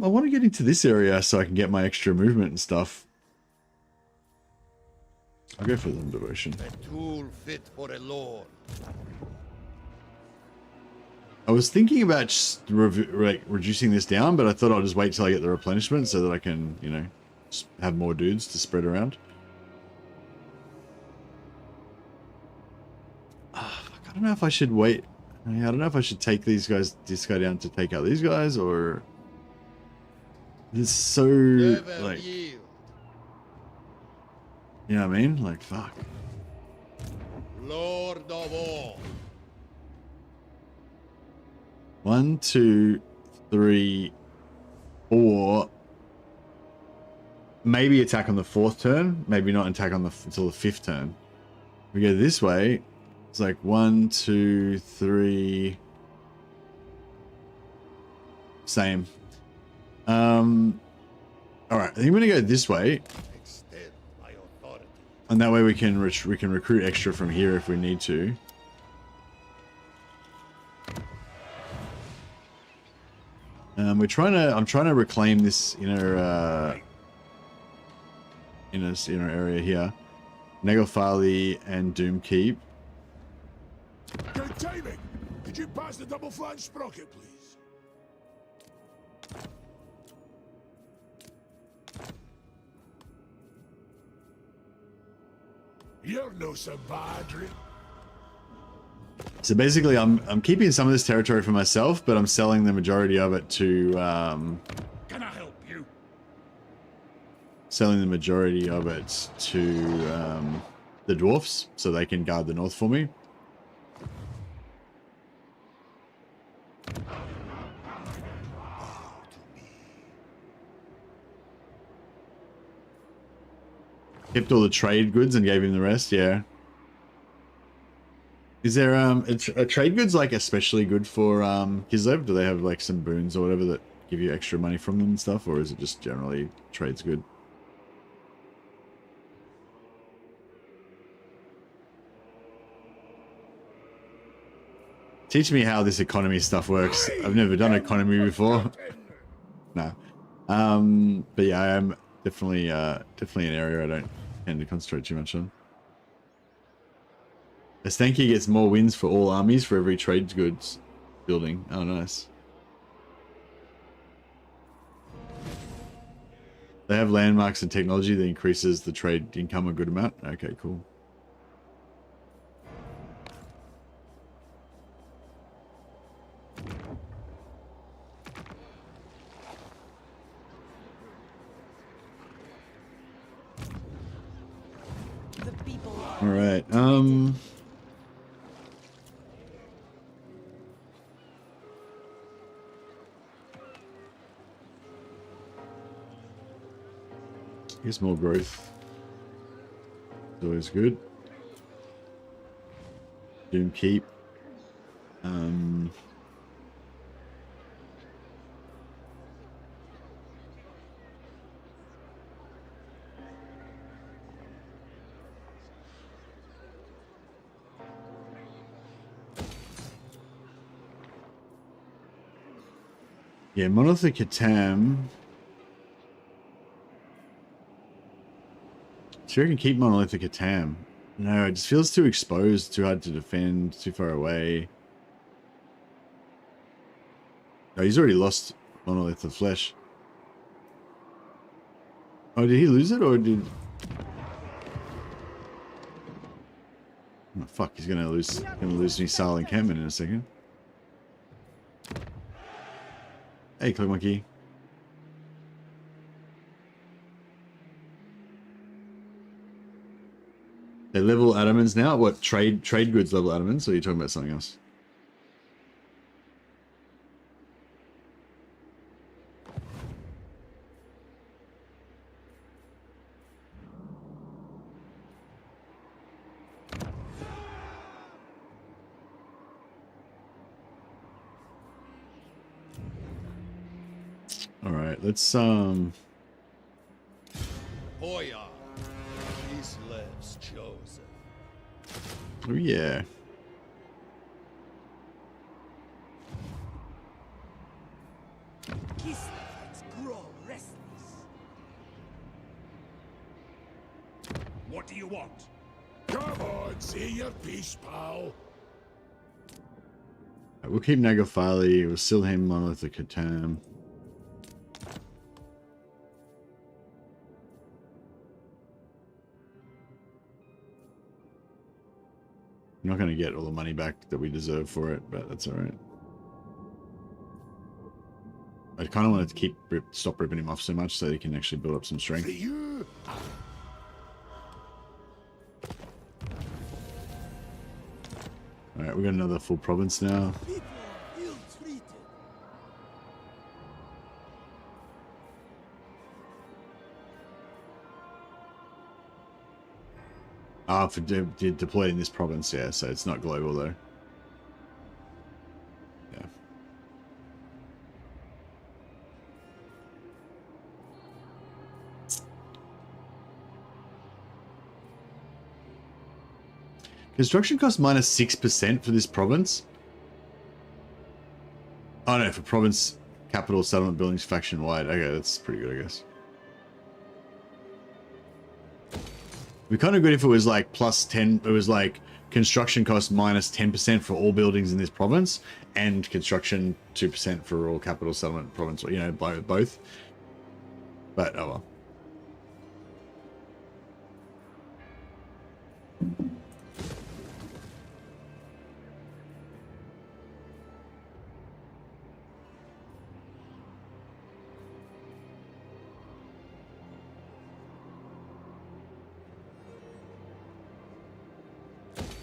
I want to get into this area so I can get my extra movement and stuff. I'll go for the devotion. A tool fit for a lord. I was thinking about just reducing this down, but I thought I'll just wait till I get the replenishment so that I can, you know, have more dudes to spread around. I don't know if I should wait. I don't know if I should take this guy down to take out these guys, or it's so like, you know what I mean? Like, fuck. Lord of all. 1, 2, 3, 4. Maybe attack on the 4th turn. Maybe not attack on until the 5th turn. We go this way. It's like 1, 2, 3. Same. All right. I think I'm gonna go this way, Extend my authority. and that way we can recruit extra from here if we need to. I'm trying to reclaim this inner area here. Negophali and Doomkeep. Good timing. Could you pass the double flange sprocket, please? You're no sabadri. So basically, I'm keeping some of this territory for myself, but I'm selling the majority of it to Can I help you? selling the majority of it to the dwarfs, so they can guard the north for me. Kept all the trade goods and gave him the rest, yeah. Is there a trade goods like especially good for Kislev? Do they have like some boons or whatever that give you extra money from them and stuff, or is it just generally trade's good? Teach me how this economy stuff works. I've never done economy before. No. But yeah, I am definitely an area I don't tend to concentrate too much on. Estanki gets more wins for all armies for every trade goods building. Oh, nice. They have landmarks and technology that increases the trade income a good amount. Okay, cool. All right. I guess more growth is always good. Doom keep. Yeah, Monolithic Catan. Sure, you can keep Monolithic Catan. No, it just feels too exposed, too hard to defend, too far away. Oh, he's already lost Monolith of Flesh. Oh, did he lose it or did... Oh, fuck, he's gonna lose me Sal and Cameron in a second. Hey, Cloak Monkey. They level Adamants now? What, trade goods level Adamants, or are you talking about something else? Alright, let's Hoya, Kislev's chosen. oh yeah. Kislevites grow restless. What do you want? Come on, say your piece, pal. We'll keep Nagafali, we'll still him Monolithic Catan. I'm not going to get all the money back that we deserve for it, but that's alright. I kind of wanted to stop ripping him off so much so he can actually build up some strength. For you. Alright, we got another full province now. People are ill-treated. Ah, for deployed in this province, yeah, so it's not global though. Yeah. Construction cost minus 6% for this province. Oh no, for province, capital, settlement, buildings, faction wide. Okay, that's pretty good, I guess. It'd be kind of good if it was like plus 10, it was like construction cost minus 10% for all buildings in this province and construction 2% for all capital, settlement, province, you know, both. But, oh well.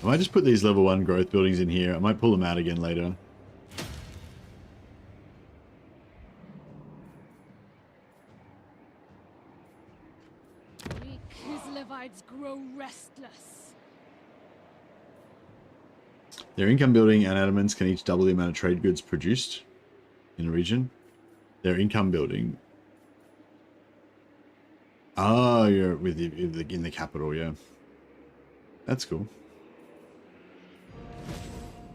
I might just put these level 1 growth buildings in here. I might pull them out again later. We Kislevites grow restless. Their income building and adamants can each double the amount of trade goods produced in a region. Their income building. Oh, you're with in the capital, yeah. That's cool.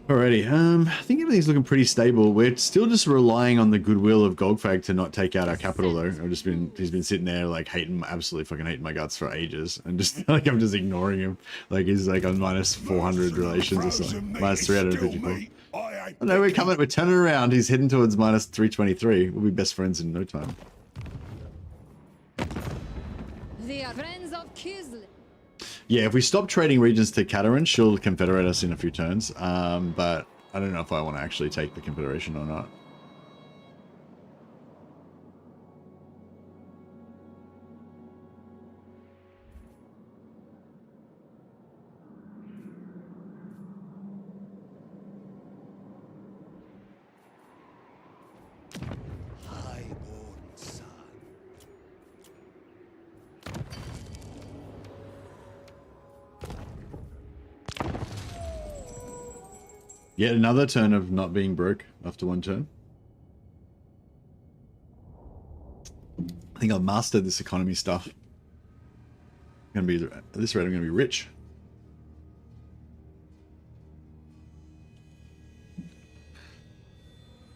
Alrighty, I think everything's looking pretty stable. We're still just relying on the goodwill of Goldfag to not take out our capital, though. He's been sitting there like absolutely fucking hating my guts for ages, and just like I'm just ignoring him. Like he's like on minus 400 relations or something, minus 354. Oh no, we're turning around. He's heading towards minus 323. We'll be best friends in no time. They are friends of Kislev. Yeah, if we stop trading regions to Katarin, she'll confederate us in a few turns. But I don't know if I want to actually take the Confederation or not. Highborn son. Yet another turn of not being broke after one turn. I think I've mastered this economy stuff. At this rate, I'm gonna be rich.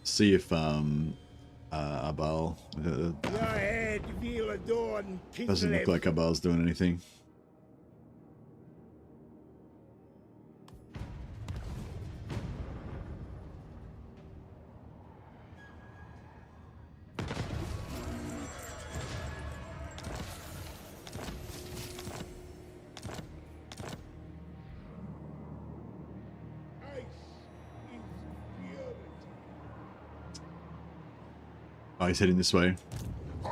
See if Abal. Your head will adorn Doesn't look Kislev. like Abal's doing anything. Oh, he's heading this way.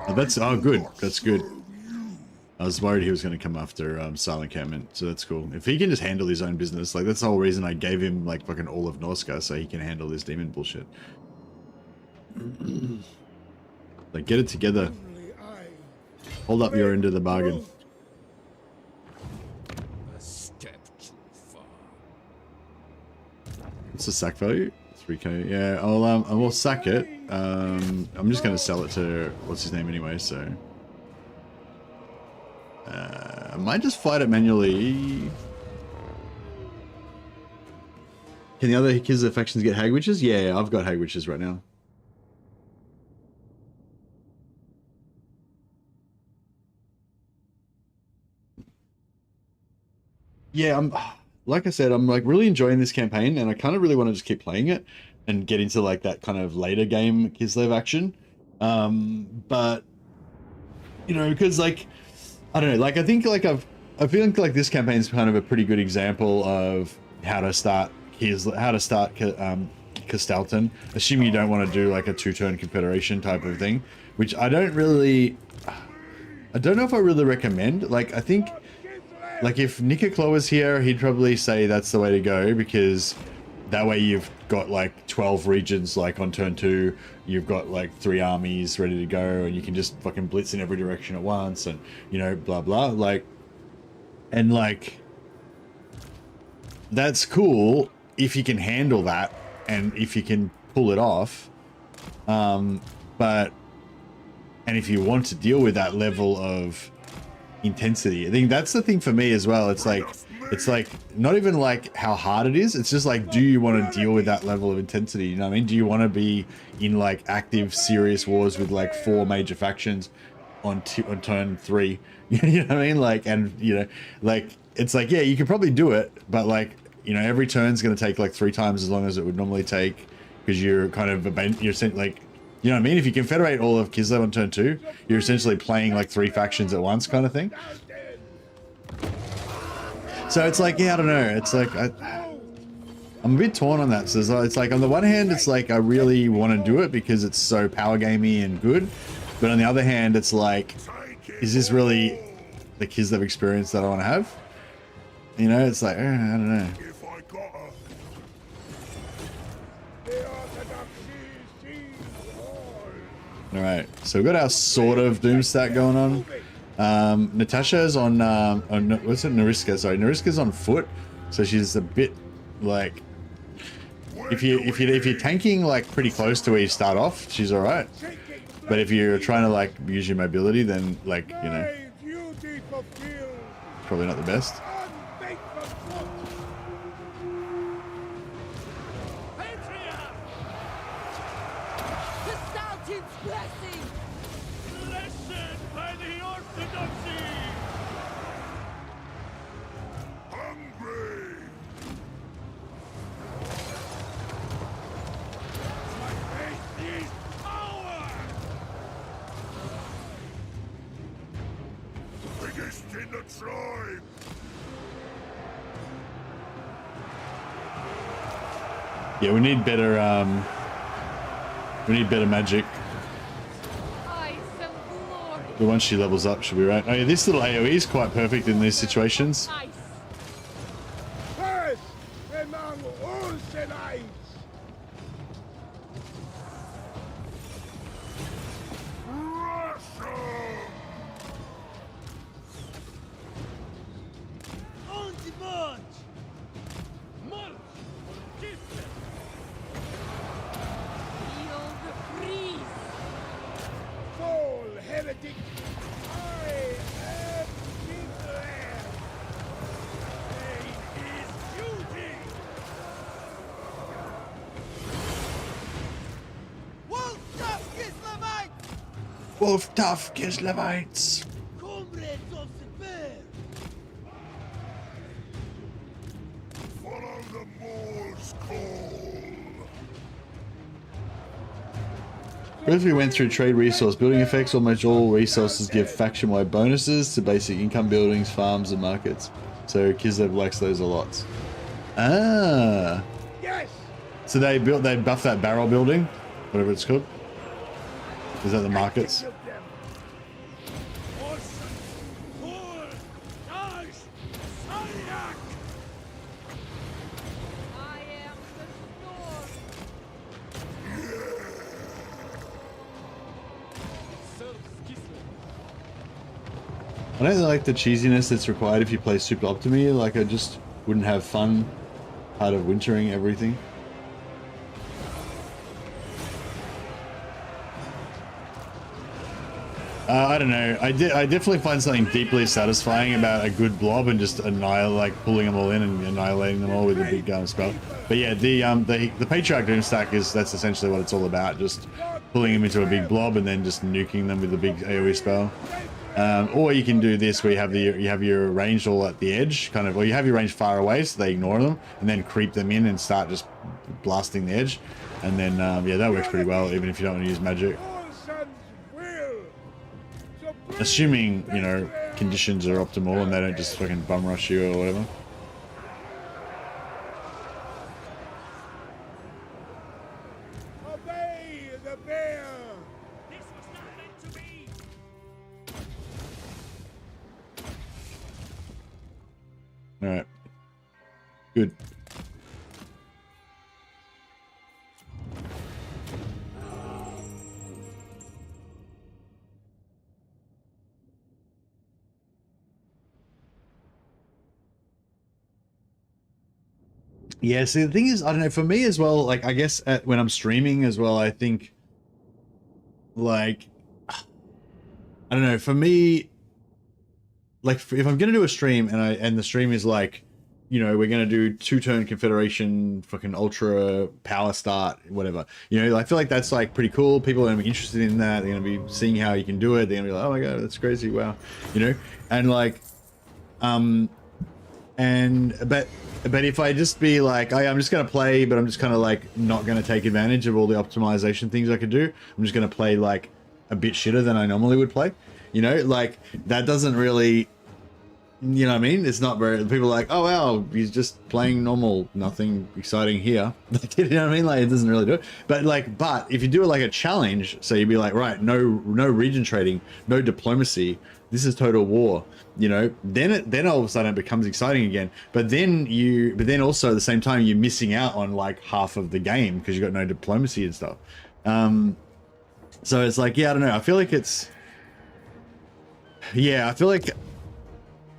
Oh, that's good. That's good. I was worried he was going to come after Silent Encampment, so that's cool. If he can just handle his own business, like that's the whole reason I gave him like fucking all of Norska, so he can handle this demon bullshit. Like, get it together. Hold up your end of the bargain. A step too far. What's the sack value? 3k. Yeah, I will sack it. I'm just gonna sell it to what's his name anyway. So I might just fight it manually. Can the other Kislev factions get hag witches? Yeah, I've got hag witches right now. Yeah, like I said, I'm like really enjoying this campaign, and I kind of really want to just keep playing it and get into like that kind of later game Kislev action. But you know, because like I don't know, like I think like I feel like this campaign is kind of a pretty good example of how to start Kostaltyn, assuming you don't want to do like a 2-turn Confederation type of thing, which I don't know if I really recommend. Like I think like if Nikaklo was here, he'd probably say that's the way to go, because that way you've got like 12 regions like on turn 2, you've got like 3 armies ready to go, and you can just fucking blitz in every direction at once, and you know, blah blah, like, and like that's cool if you can handle that and if you can pull it off, but and if you want to deal with that level of intensity, I think that's the thing for me as well. It's like not even like how hard it is, it's just like, do you want to deal with that level of intensity? You know what I mean? Do you want to be in like active serious wars with like 4 major factions on turn 3? You know what I mean? Like, and you know, like it's like, yeah, you could probably do it, but like, you know, every turn's going to take like 3 times as long as it would normally take, because you're kind of you're like, you know what I mean? If you confederate all of Kislev on turn 2, you're essentially playing like 3 factions at once kind of thing. So it's like, yeah, I don't know. It's like, I'm a bit torn on that. So it's like, on the one hand, it's like, I really want to do it because it's so power gamey and good. But on the other hand, it's like, is this really the Kislev experience that I want to have? You know, it's like, I don't know. Alright, so we've got our sort of doom stack going on. Natasha's on, what's it, Nariska? Sorry, Nariska's on foot, so she's a bit like, if you're tanking like pretty close to where you start off, she's all right. But if you're trying to like use your mobility, then like, you know, probably not the best. Kostaltyn's blessing! Blessed by the Orthodoxy! Hungry! My faith is power! Biggest in the tribe! Yeah, we need better magic. I some glory. But once she levels up, she'll be right. Oh yeah, this little AoE is quite perfect in these situations. Ice. First among Ulsenites! Russia! On the march! March for Kislev! Feel the breeze. Fall, heretic! I am Kislev! Wolf tough Kislevites. Comrades of the bear. Follow the Moor's call. As we went through trade resource building effects, almost all resources give faction-wide bonuses to basic income buildings, farms, and markets. So Kislev likes those a lot. Ah. Yes. So they buffed that barrel building, whatever it's called. Is that the markets? I am the storm. I don't like the cheesiness that's required if you play Super Optimy. Like, I just wouldn't have fun part of wintering everything. I don't know. I definitely find something deeply satisfying about a good blob and just like pulling them all in and annihilating them all with a big spell. But yeah, the Patriarch Doomstack that's essentially what it's all about. Just pulling them into a big blob and then just nuking them with a big AoE spell. Or you can do this where you have your range all at the edge, kind of, or you have your range far away so they ignore them, and then creep them in and start just blasting the edge. And then yeah, that works pretty well even if you don't want to use magic. Assuming, you know, conditions are optimal and they don't just fucking bum rush you or whatever. Obey the bear. This was not meant to be. Alright. Good. Yeah, see, the thing is, I don't know, for me as well, like, I guess when I'm streaming as well, I think, like, I don't know, for me, like, if I'm going to do a stream and the stream is like, you know, we're going to do 2-turn Confederation, fucking ultra power start, whatever, you know, I feel like that's, like, pretty cool. People are going to be interested in that. They're going to be seeing how you can do it. They're going to be like, oh my God, that's crazy. Wow. You know, and like, but if I just be like, oh, I'm just going to play, but I'm just kind of like not going to take advantage of all the optimization things I could do. I'm just going to play like a bit shitter than I normally would play. You know, like that doesn't really, you know what I mean? It's not very, people are like, oh, wow, he's just playing normal, nothing exciting here. You know what I mean? Like it doesn't really do it. But like, but if you do it like a challenge, so you'd be like, right, no region trading, no diplomacy. This is total war, you know, then all of a sudden it becomes exciting again. But then also at the same time, you're missing out on like half of the game because you got no diplomacy and stuff. So it's like, yeah, I don't know. I feel like I feel like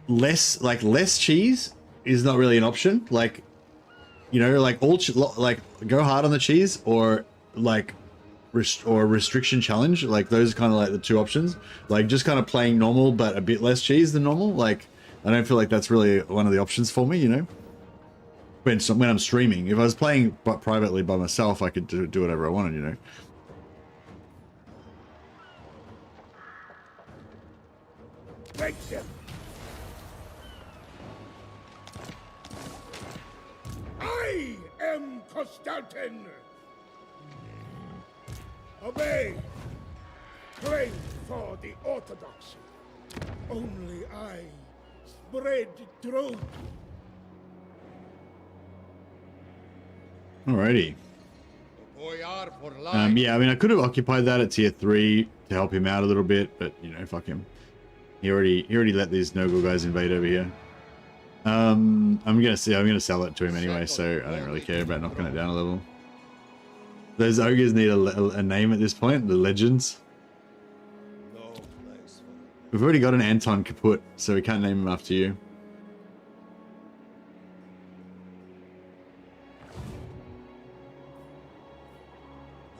less cheese is not really an option. Like, you know, like like go hard on the cheese or like, restriction challenge, like those are kind of like the two options. Like just kind of playing normal but a bit less cheese than normal. Like I don't feel like that's really one of the options for me, you know, when I'm streaming. If I was playing privately by myself, I could do whatever I wanted, you know. Break them. I am Kostaltyn. Obey. Claim for the Orthodoxy. Only I spread truth. Alrighty. Yeah, I mean, I could have occupied that at tier 3 to help him out a little bit, but you know, fuck him. He already let these Noggle guys invade over here. I'm gonna sell it to him anyway, so I don't really care about knocking it down a level. Those ogres need a name at this point, the legends. No place for We've already got an Anton Kaput, so we can't name him after you.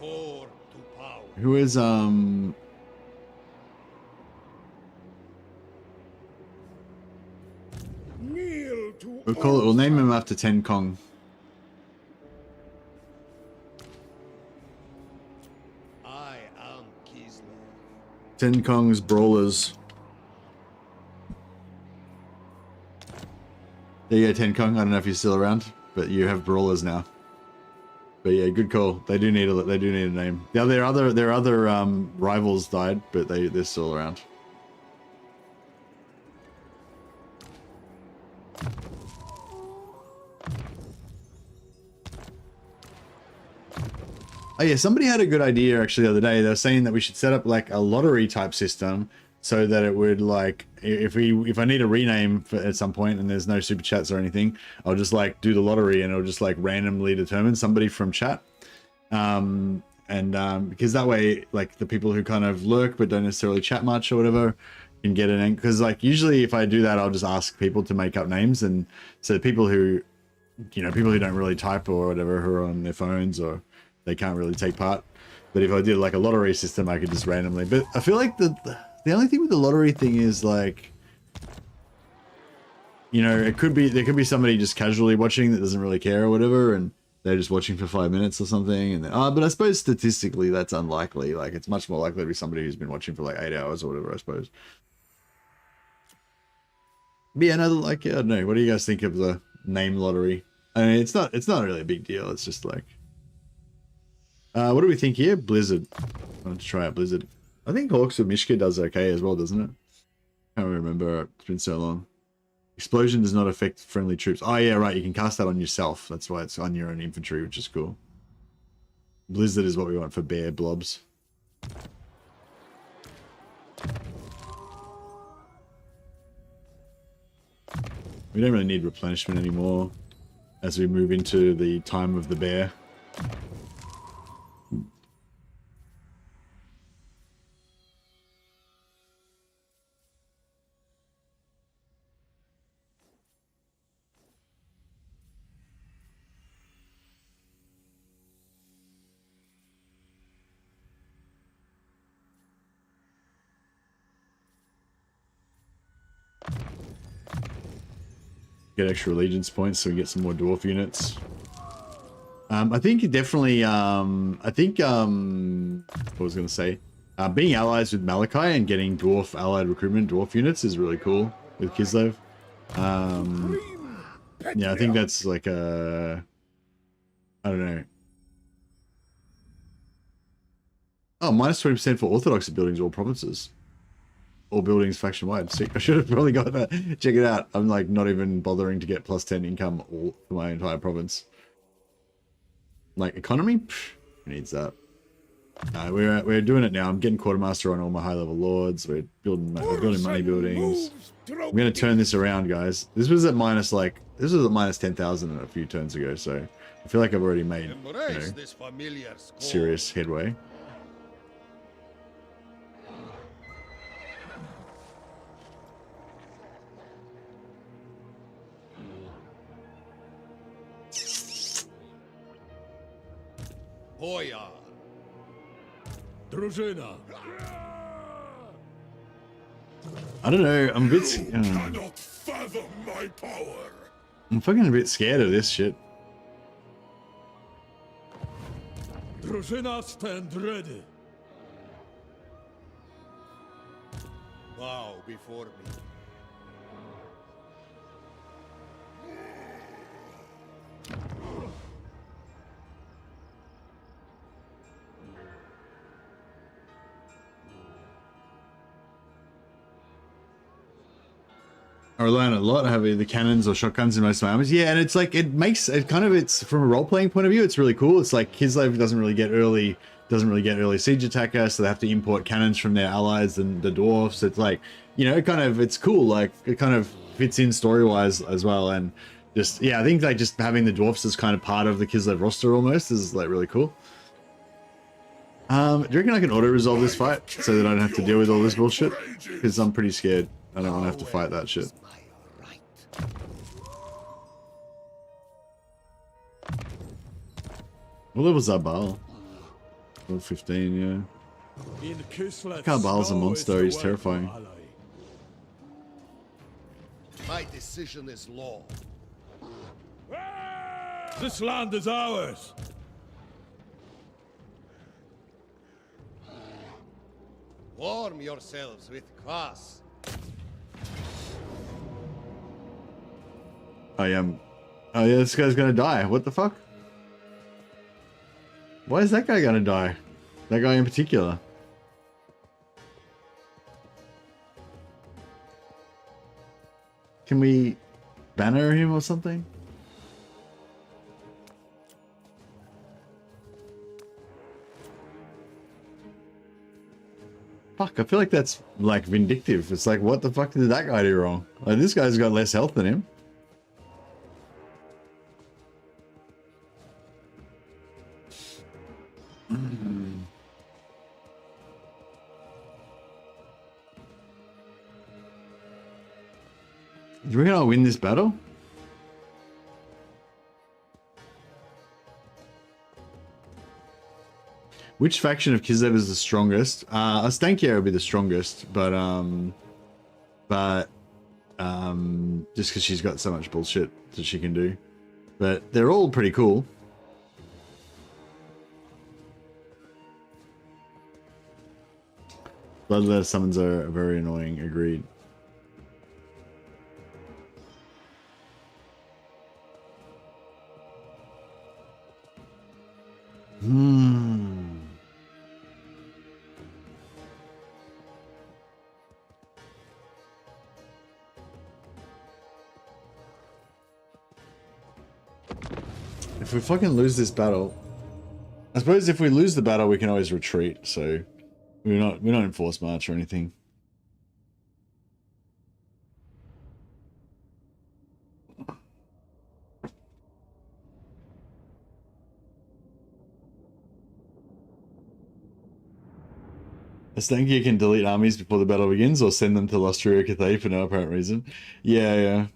poor to power. Who is Kneel to we'll name him after Ten Kong. I am Kislev. Ten Kong's Brawlers. There you go, Ten Kong. I don't know if you're still around, but you have Brawlers now. But yeah, good call. They do need a name. Yeah, their other rivals died, but they're still around. Oh yeah, somebody had a good idea actually the other day. They were saying that we should set up like a lottery type system so that it would like, if I need a rename at some point and there's no super chats or anything, I'll just like do the lottery and it'll just like randomly determine somebody from chat. Because that way, like the people who kind of lurk but don't necessarily chat much or whatever can get an, because like usually if I do that, I'll just ask people to make up names, and so people who, you know, people who don't really type or whatever, who are on their phones or they can't really take part. But if I did like a lottery system, I could just randomly. But I feel like the only thing with the lottery thing is like, you know, there could be somebody just casually watching that doesn't really care or whatever, and they're just watching for 5 minutes or something. And then, but I suppose statistically that's unlikely. Like it's much more likely to be somebody who's been watching for like 8 hours or whatever, I suppose. But yeah, no, like, I don't know. What do you guys think of the name lottery? I mean, it's not really a big deal. It's just like, what do we think here? Blizzard. I want to try out Blizzard. I think Hawks of Mishka does okay as well, doesn't it? I can't remember. It's been so long. Explosion does not affect friendly troops. Oh yeah, right. You can cast that on yourself. That's why it's on your own infantry, which is cool. Blizzard is what we want for bear blobs. We don't really need replenishment anymore as we move into the time of the bear. Get extra allegiance points so we get some more dwarf units. I think definitely, what was I going to say? Being allies with Malachi and getting dwarf allied recruitment dwarf units is really cool with Kislev. Yeah, I think that's like a, I don't know. Oh, minus 20% for Orthodoxy buildings, all provinces. All buildings faction wide. Sick. I should have probably got that. Check it out. I'm like not even bothering to get plus 10 income all for my entire province. Like economy? Psh, who needs that? We're doing it now. I'm getting quartermaster on all my high level lords. We're building money buildings. I'm gonna turn this around, guys. This was at minus 10,000 a few turns ago, so I feel like I've already made, you know, serious headway. Boya. Drużyna. I don't know. I'm a bit. Cannot fathom my power. I'm fucking a bit scared of this shit. Drużyna stand ready. Bow before me. I rely on it a lot. I have either cannons or shotguns in most of my armies. Yeah, and it's like it's from a role playing point of view, it's really cool. It's like Kislev doesn't really get early siege attacker, so they have to import cannons from their allies and the dwarfs. It's like, you know, it's cool. Like it kind of fits in story wise as well, and just yeah, I think like just having the dwarfs as kind of part of the Kislev roster almost is like really cool. Do you reckon I can auto resolve this fight so that I don't have to deal with all this bullshit? Because I'm pretty scared. I don't want to have to fight that shit. What level is Zabal? Level 15, yeah. Zabal's a monster, he's terrifying. My decision is law. This land is ours. Warm yourselves with kvass. I am. Oh yeah, this guy's gonna die. What the fuck? Why is that guy gonna die? That guy in particular. Can we banner him or something? Fuck, I feel like that's like vindictive. It's like, what the fuck did that guy do wrong? Like, this guy's got less health than him. Do you reckon I'll win this battle? Which faction of Kislev is the strongest? Stankia will be the strongest, but just because she's got so much bullshit that she can do. But they're all pretty cool. Bloodletter summons are very annoying, agreed. If we fucking lose this battle, I suppose if we lose the battle, we can always retreat. So we're not in force march or anything. Stankia can delete armies before the battle begins, or send them to Lustria Cathay for no apparent reason. Yeah, yeah.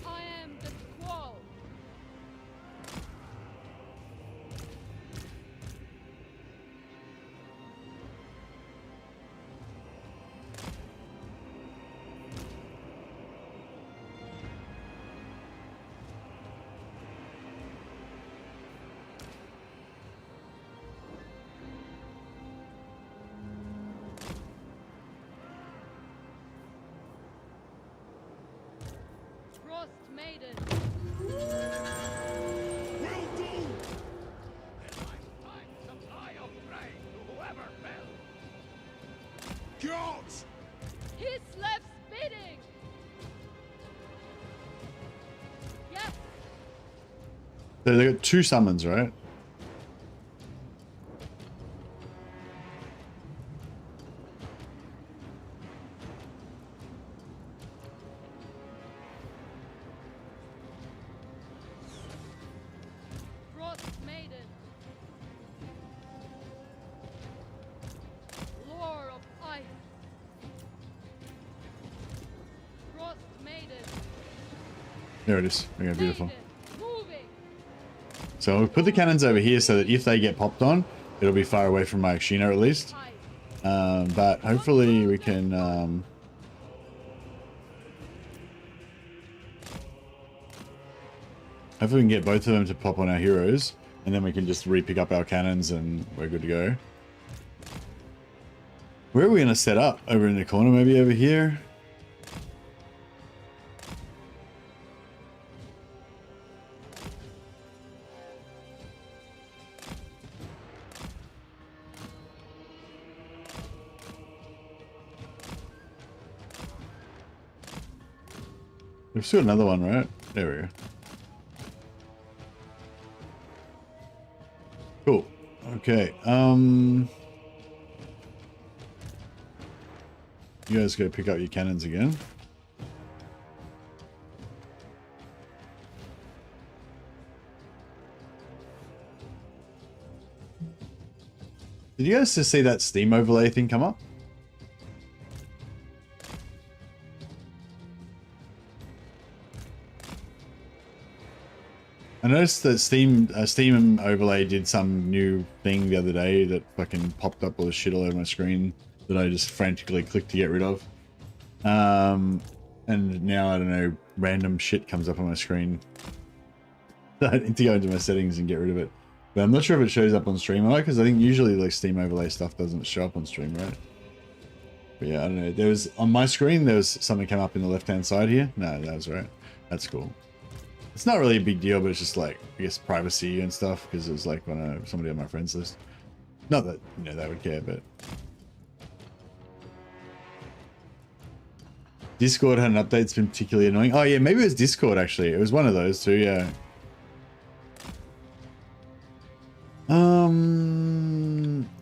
I am the squall. Frost Maiden. Will do! Supply of prey to whoever fell. Gods! Kislev's bidding. Yes. They got 2 summons, right? Frost Maiden. Lore of Ice. Frost Maiden. There it is. Okay, beautiful. Maiden. Moving. So we'll put the cannons over here so that if they get popped on, it'll be far away from my Akshina at least. Ice. But hopefully we can... hopefully we can get both of them to pop on our heroes, and then we can just re-pick up our cannons and we're good to go. Where are we going to set up? Over in the corner, maybe over here? We've still got another one, right? There we go. Cool. Okay. You guys go pick up your cannons again. Did you guys just see that Steam overlay thing come up? I noticed that Steam overlay did some new thing the other day that fucking popped up all the shit all over my screen that I just frantically clicked to get rid of. And now, I don't know, random shit comes up on my screen. I need to go into my settings and get rid of it. But I'm not sure if it shows up on stream or not, because I think usually like Steam overlay stuff doesn't show up on stream, right? But yeah, I don't know. There was, on my screen, there was something come up in the left-hand side here. No, that was right. That's cool. It's not really a big deal, but it's just like, I guess, privacy and stuff, because it was like on somebody on my friends list. Not that, you know, they would care, but... Discord had an update that's been particularly annoying. Oh yeah, maybe it was Discord actually. It was one of those too, yeah.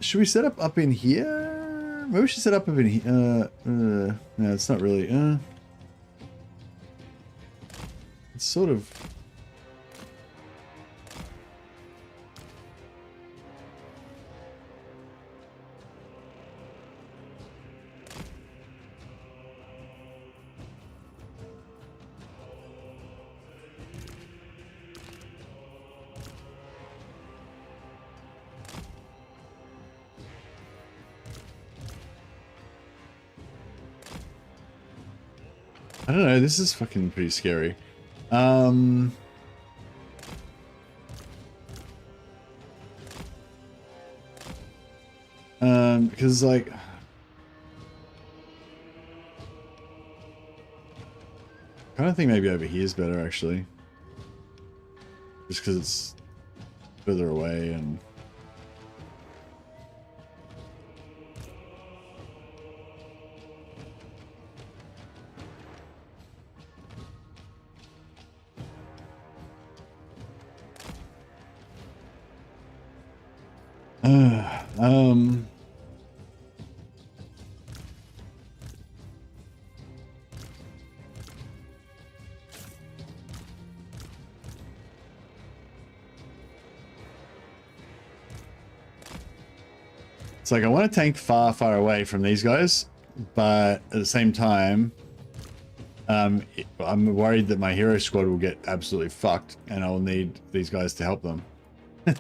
Should we set up in here? Maybe we should set up in here. No, it's not really. It's sort of. I don't know, this is fucking pretty scary. Because like... I kind of think maybe over here is better actually. Just because it's further away and... It's like I want to tank far, far away from these guys, but at the same time, I'm worried that my hero squad will get absolutely fucked, and I'll need these guys to help them.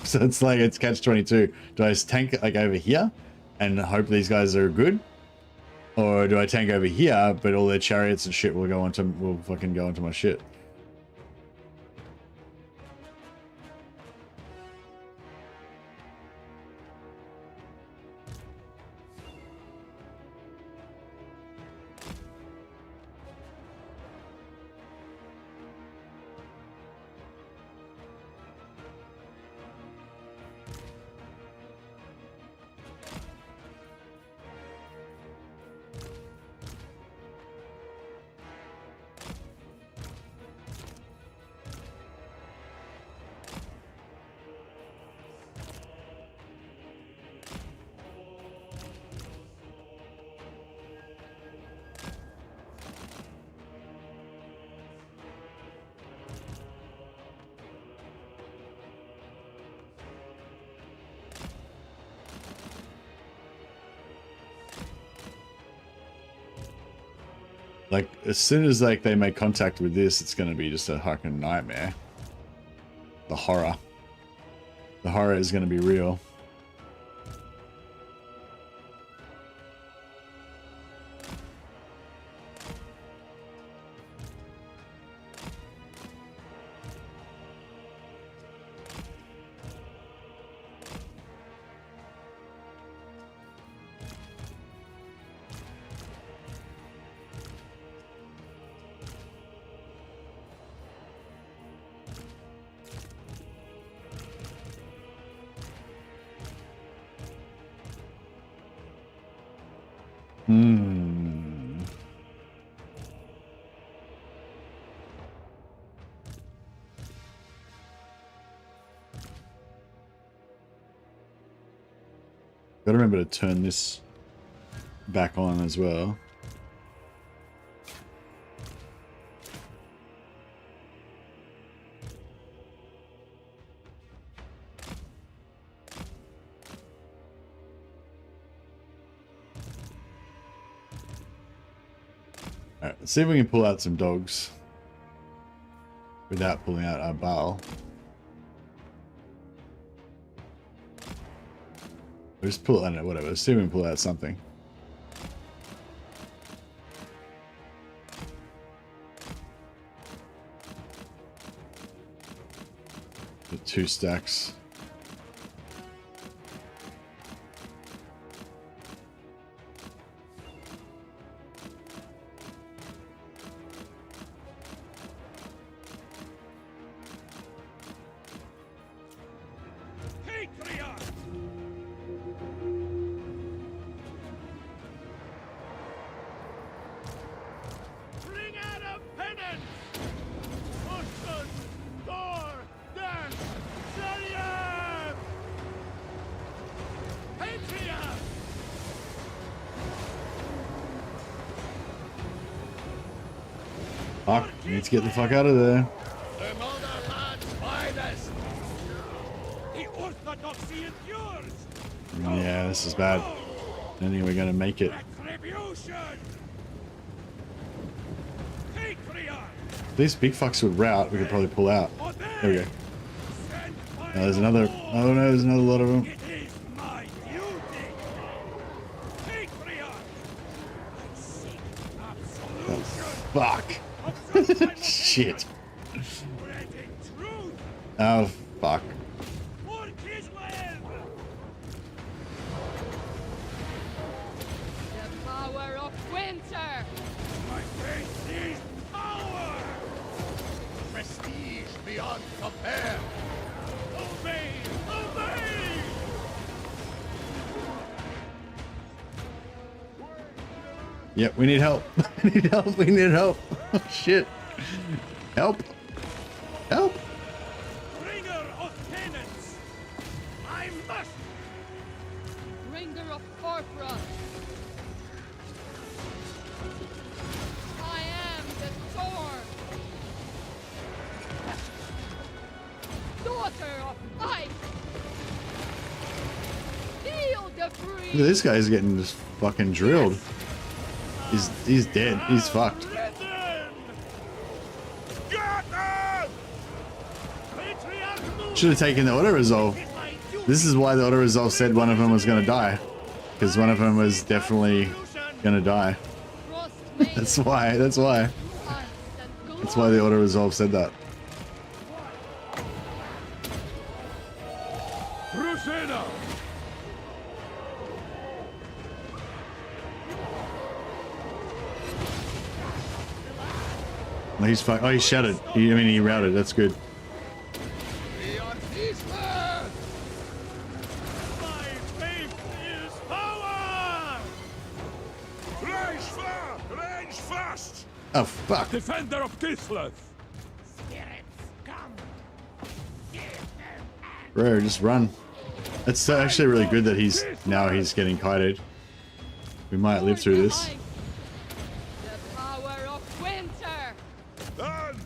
So it's like it's catch-22. Do I just tank like over here and hope these guys are good, or do I tank over here but all their chariots and shit will fucking go onto my shit? Like, as soon as, like, they make contact with this, it's going to be just a fucking nightmare. The horror. The horror is going to be real. Gotta remember to turn this back on as well. Alright, let's see if we can pull out some dogs without pulling out our bale. We'll just pull it, I don't know, whatever. Let's see if we can pull out something. The 2 stacks. Patriot! Bring out a penance! Ocean, Thor, Dash, Zodiac! Patriot! Fuck, we need to get the fuck out of there. The motherland's finest! The Orthodoxy endures! Yeah, this is bad. I don't think we're gonna make it. Retribution! Patriot! If these big fucks would rout, we could probably pull out. There we go. Send by There's another. Oh no, there's another lot of them. It is my duty! Patriot! I seek absolution! Fuck. Of some kind of Shit. spreading truth Oh fuck. for Kislev! The power of winter! My faith is power! Prestige beyond compare! Obey! Obey! Yep, we need help. We need help. We need help. Oh, shit. Help. Help. Bringer of penance! I must! Bringer of Orthodoxy! I am the storm! Daughter of ice! Feel the Look at breeze! this guy's getting just fucking drilled. He's dead. He's fucked. Risen! Got them! Patriarch move Should have taken the auto resolve. is my duty! This is why the auto resolve said one of them was gonna die, because one of them was definitely gonna die. Frost maiden, That's why. That's why. ice and That's why the auto resolve said that. Crusader! Oh, he's fuck. Oh, he shattered. I mean, he routed. That's good. We are Kislev! My faith is power! Range far! Range fast! Oh fuck. Defender of Kislev! Spirits, come! Give them an Bro, just run. It's actually really good that he's getting kited. We might live through this. The power of winter! Then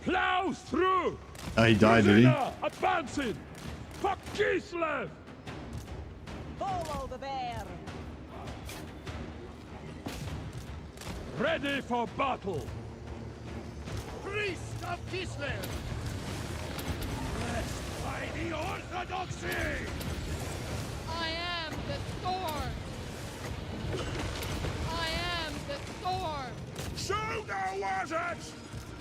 plow through! Oh, he died, did he? Crusader advancing! For Kislev! Follow the bear. Ready for battle! priest of Kislev! Blessed by the Orthodoxy! I am the storm! I am the storm! So thou was it!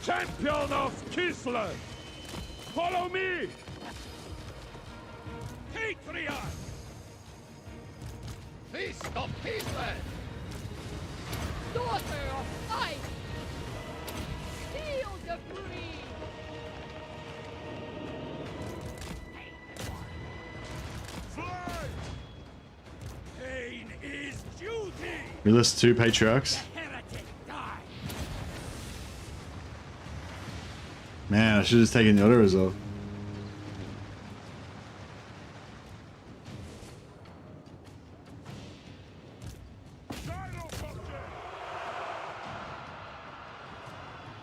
Champion of Kislev! Follow me! Patriot! Feast of Kislev! Daughter of ice! Feel the breeze! Fly! Pain is duty! We lost 2 patriarchs. Heretic die! Man, I should have just taken the auto resolve.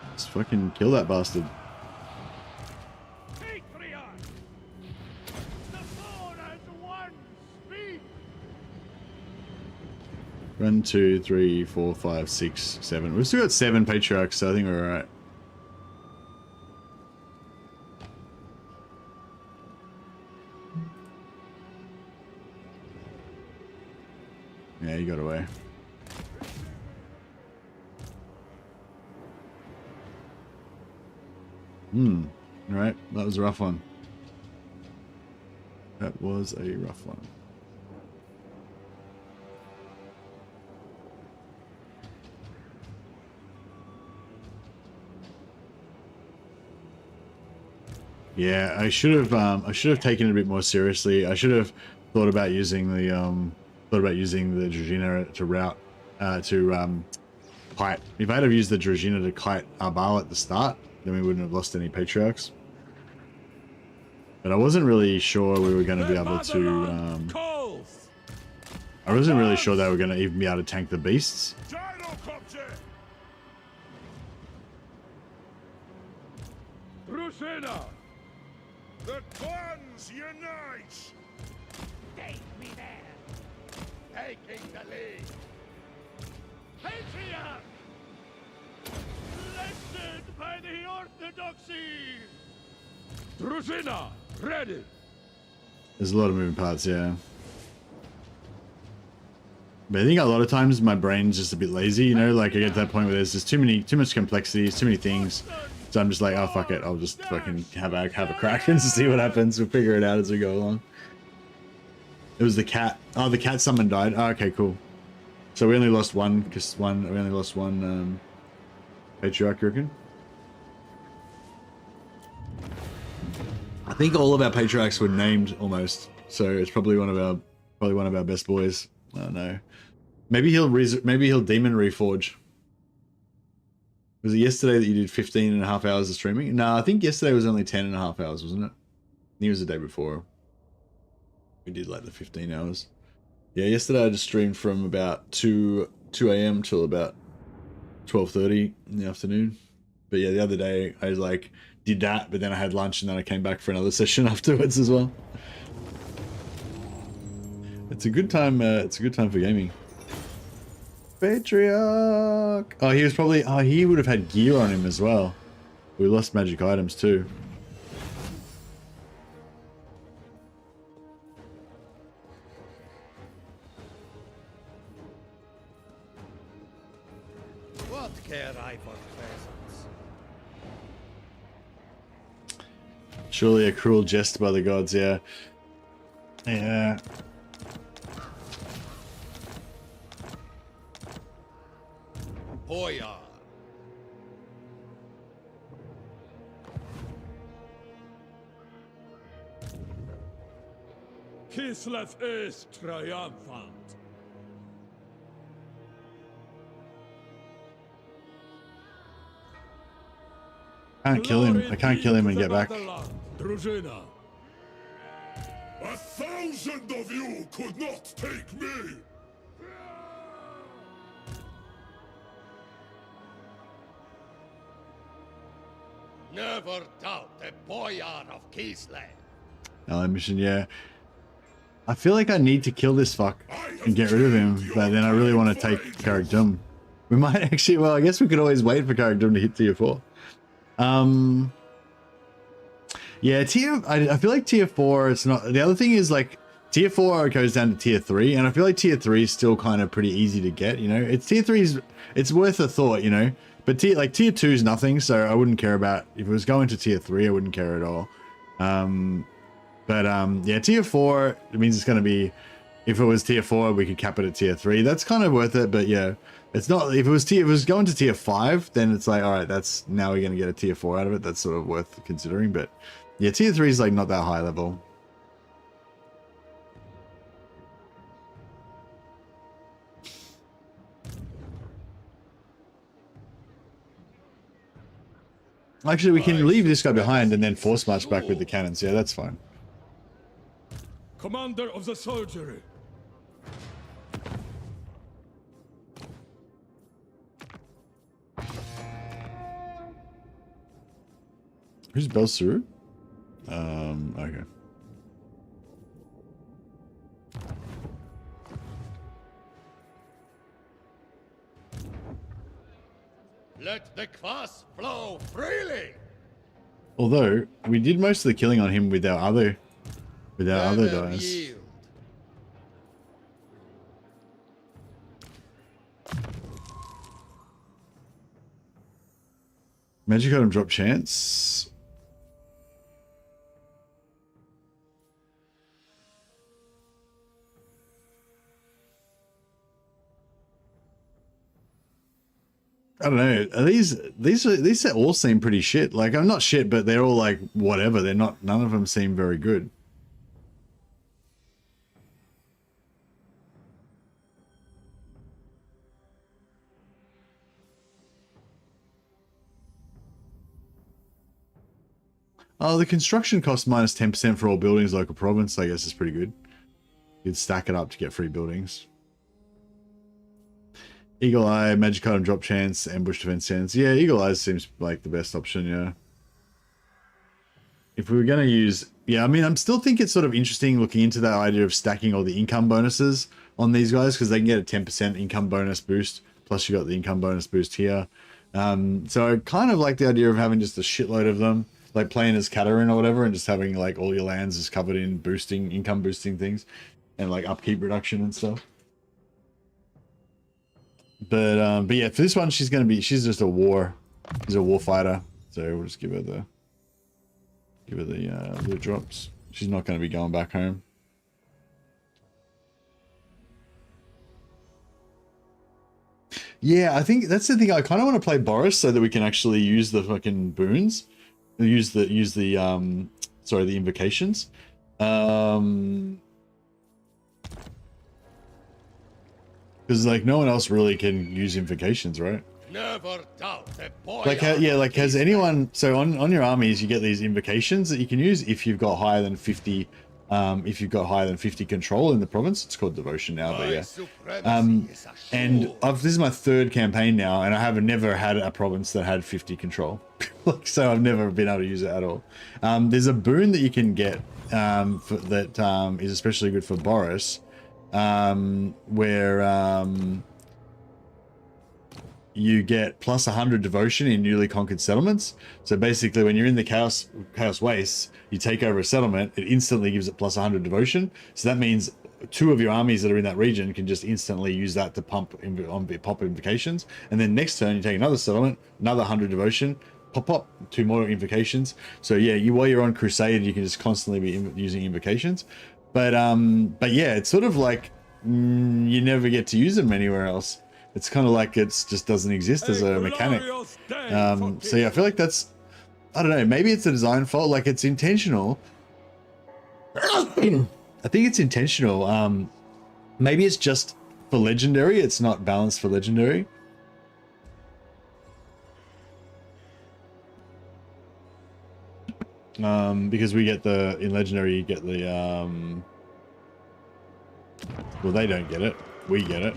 Let's fucking kill that bastard. Patriot! The four as one speak! 1, 2, 3, 4, 5, 6, 7. We've still got 7 patriarchs, so I think we're alright. Yeah, you got away. Alright, that was a rough one. That was a rough one. Yeah, I should have taken it a bit more seriously. I should have thought about using the Dragina to route kite. If I had have used the Dragina to kite Arbal at the start, then we wouldn't have lost any patriarchs. But I wasn't really sure we were going to be able to. I wasn't really sure they were going to even be able to tank the beasts. Rusena! The clans unite! Take me there! Taking the lead! Patriarch! Blessed by the Orthodoxy! Rusena! Ready! There's a lot of moving parts, yeah. But I think a lot of times my brain's just a bit lazy, you know, like I get to that point where there's just too much complexities, too many things. So I'm just like, oh fuck it, I'll just fucking have a crack and see what happens. We'll figure it out as we go along. It was the cat. Oh, the cat summon died. Oh, okay, cool. So we only lost one, we only lost one patriarch, you reckon? I think all of our patriarchs were named almost, so it's probably one of our best boys. I don't know. Maybe he'll demon reforge. Was it yesterday that you did 15.5 hours of streaming? No, I think yesterday was only 10.5 hours, wasn't it? I think it was the day before. We did like the 15 hours. Yeah, yesterday I just streamed from about 2 a.m. till about 12:30 in the afternoon. But yeah, the other day I like did that, but then I had lunch and then I came back for another session afterwards as well. It's a good time. It's a good time for gaming. Patriarch. Oh, he was probably. Oh, he would have had gear on him as well. We lost magic items too. What care I for presents? Surely a cruel jest by the gods. Yeah. Yeah. Boyar. Kislev is triumphant. Can't kill him. I can't kill him and get back. Druzina. 1,000 of you could not take me! Never doubt the Boyar of Kislev. Allied mission, yeah. I feel like I need to kill this fuck and get rid of him, but then I really want to take Karagdum. We might actually, well, I guess we could always wait for Karagdum to hit tier 4. Yeah, I feel like tier 4, it's not, the other thing is like, tier 4 goes down to tier 3, and I feel like tier 3 is still kind of pretty easy to get, you know? It's tier 3's, it's worth a thought, you know? But tier 2 is nothing, so I wouldn't care about, if it was going to tier 3, I wouldn't care at all. Yeah, tier 4, it means it's going to be, if it was tier 4, we could cap it at tier 3. That's kind of worth it, but yeah, it's not, if it was going to tier 5, then it's like, all right, that's, now we're going to get a tier 4 out of it. That's sort of worth considering, but yeah, tier 3 is like not that high level. Actually, we can leave this guy behind and then force march back with the cannons. Yeah, that's fine. Commander of the soldiery. Who's Belsaru? Okay. Let the kvass flow freely. Although we did most of the killing on him with our other guys. Yield. Magic item drop chance. I don't know. Are these all seem pretty shit. Like, I'm not shit, but they're all like whatever. They're not. None of them seem very good. Oh, the construction cost minus 10% for all buildings local province. I guess is pretty good. You'd stack it up to get free buildings. Eagle Eye, Magic Item Drop Chance, Ambush Defense Chance. Yeah, Eagle Eye seems like the best option, yeah. If we were going to use... Yeah, I mean, I'm still think it's sort of interesting looking into that idea of stacking all the income bonuses on these guys, because they can get a 10% income bonus boost, plus you got the income bonus boost here. So I kind of like the idea of having just a shitload of them, like playing as Katarina or whatever, and just having like all your lands is covered in boosting, income boosting things, and like upkeep reduction and stuff. But yeah, for this one, she's just a war fighter. So we'll just give her the loot drops. She's not going to be going back home. Yeah, I think that's the thing. I kind of want to play Boris so that we can actually use the fucking boons, use the invocations. Because like no one else really can use invocations, right? Never doubt a boy. Like has anyone? So on your armies, you get these invocations that you can use if you've got higher than 50. If you've got higher than 50 control in the province. It's called devotion now, but yeah. And this is my third campaign now, and I have never had a province that had 50 control. Like, so I've never been able to use it at all. There's a boon that you can get that is especially good for Boris. Where you get plus 100 devotion in newly conquered settlements. So basically, when you're in the chaos wastes, you take over a settlement, it instantly gives it plus 100 devotion. So that means 2 of your armies that are in that region can just instantly use that to pop invocations. And then next turn, you take another settlement, another 100 devotion, pop 2 more invocations. So yeah, while you're on crusade, you can just constantly be using invocations. But yeah, it's sort of like you never get to use them anywhere else. It's kind of like it just doesn't exist as a mechanic. So yeah, I feel like that's, I don't know, maybe it's a design fault. Like it's intentional. I think it's intentional. Maybe it's just for legendary. It's not balanced for legendary. Because we get in legendary, you get the, well, they don't get it. We get it.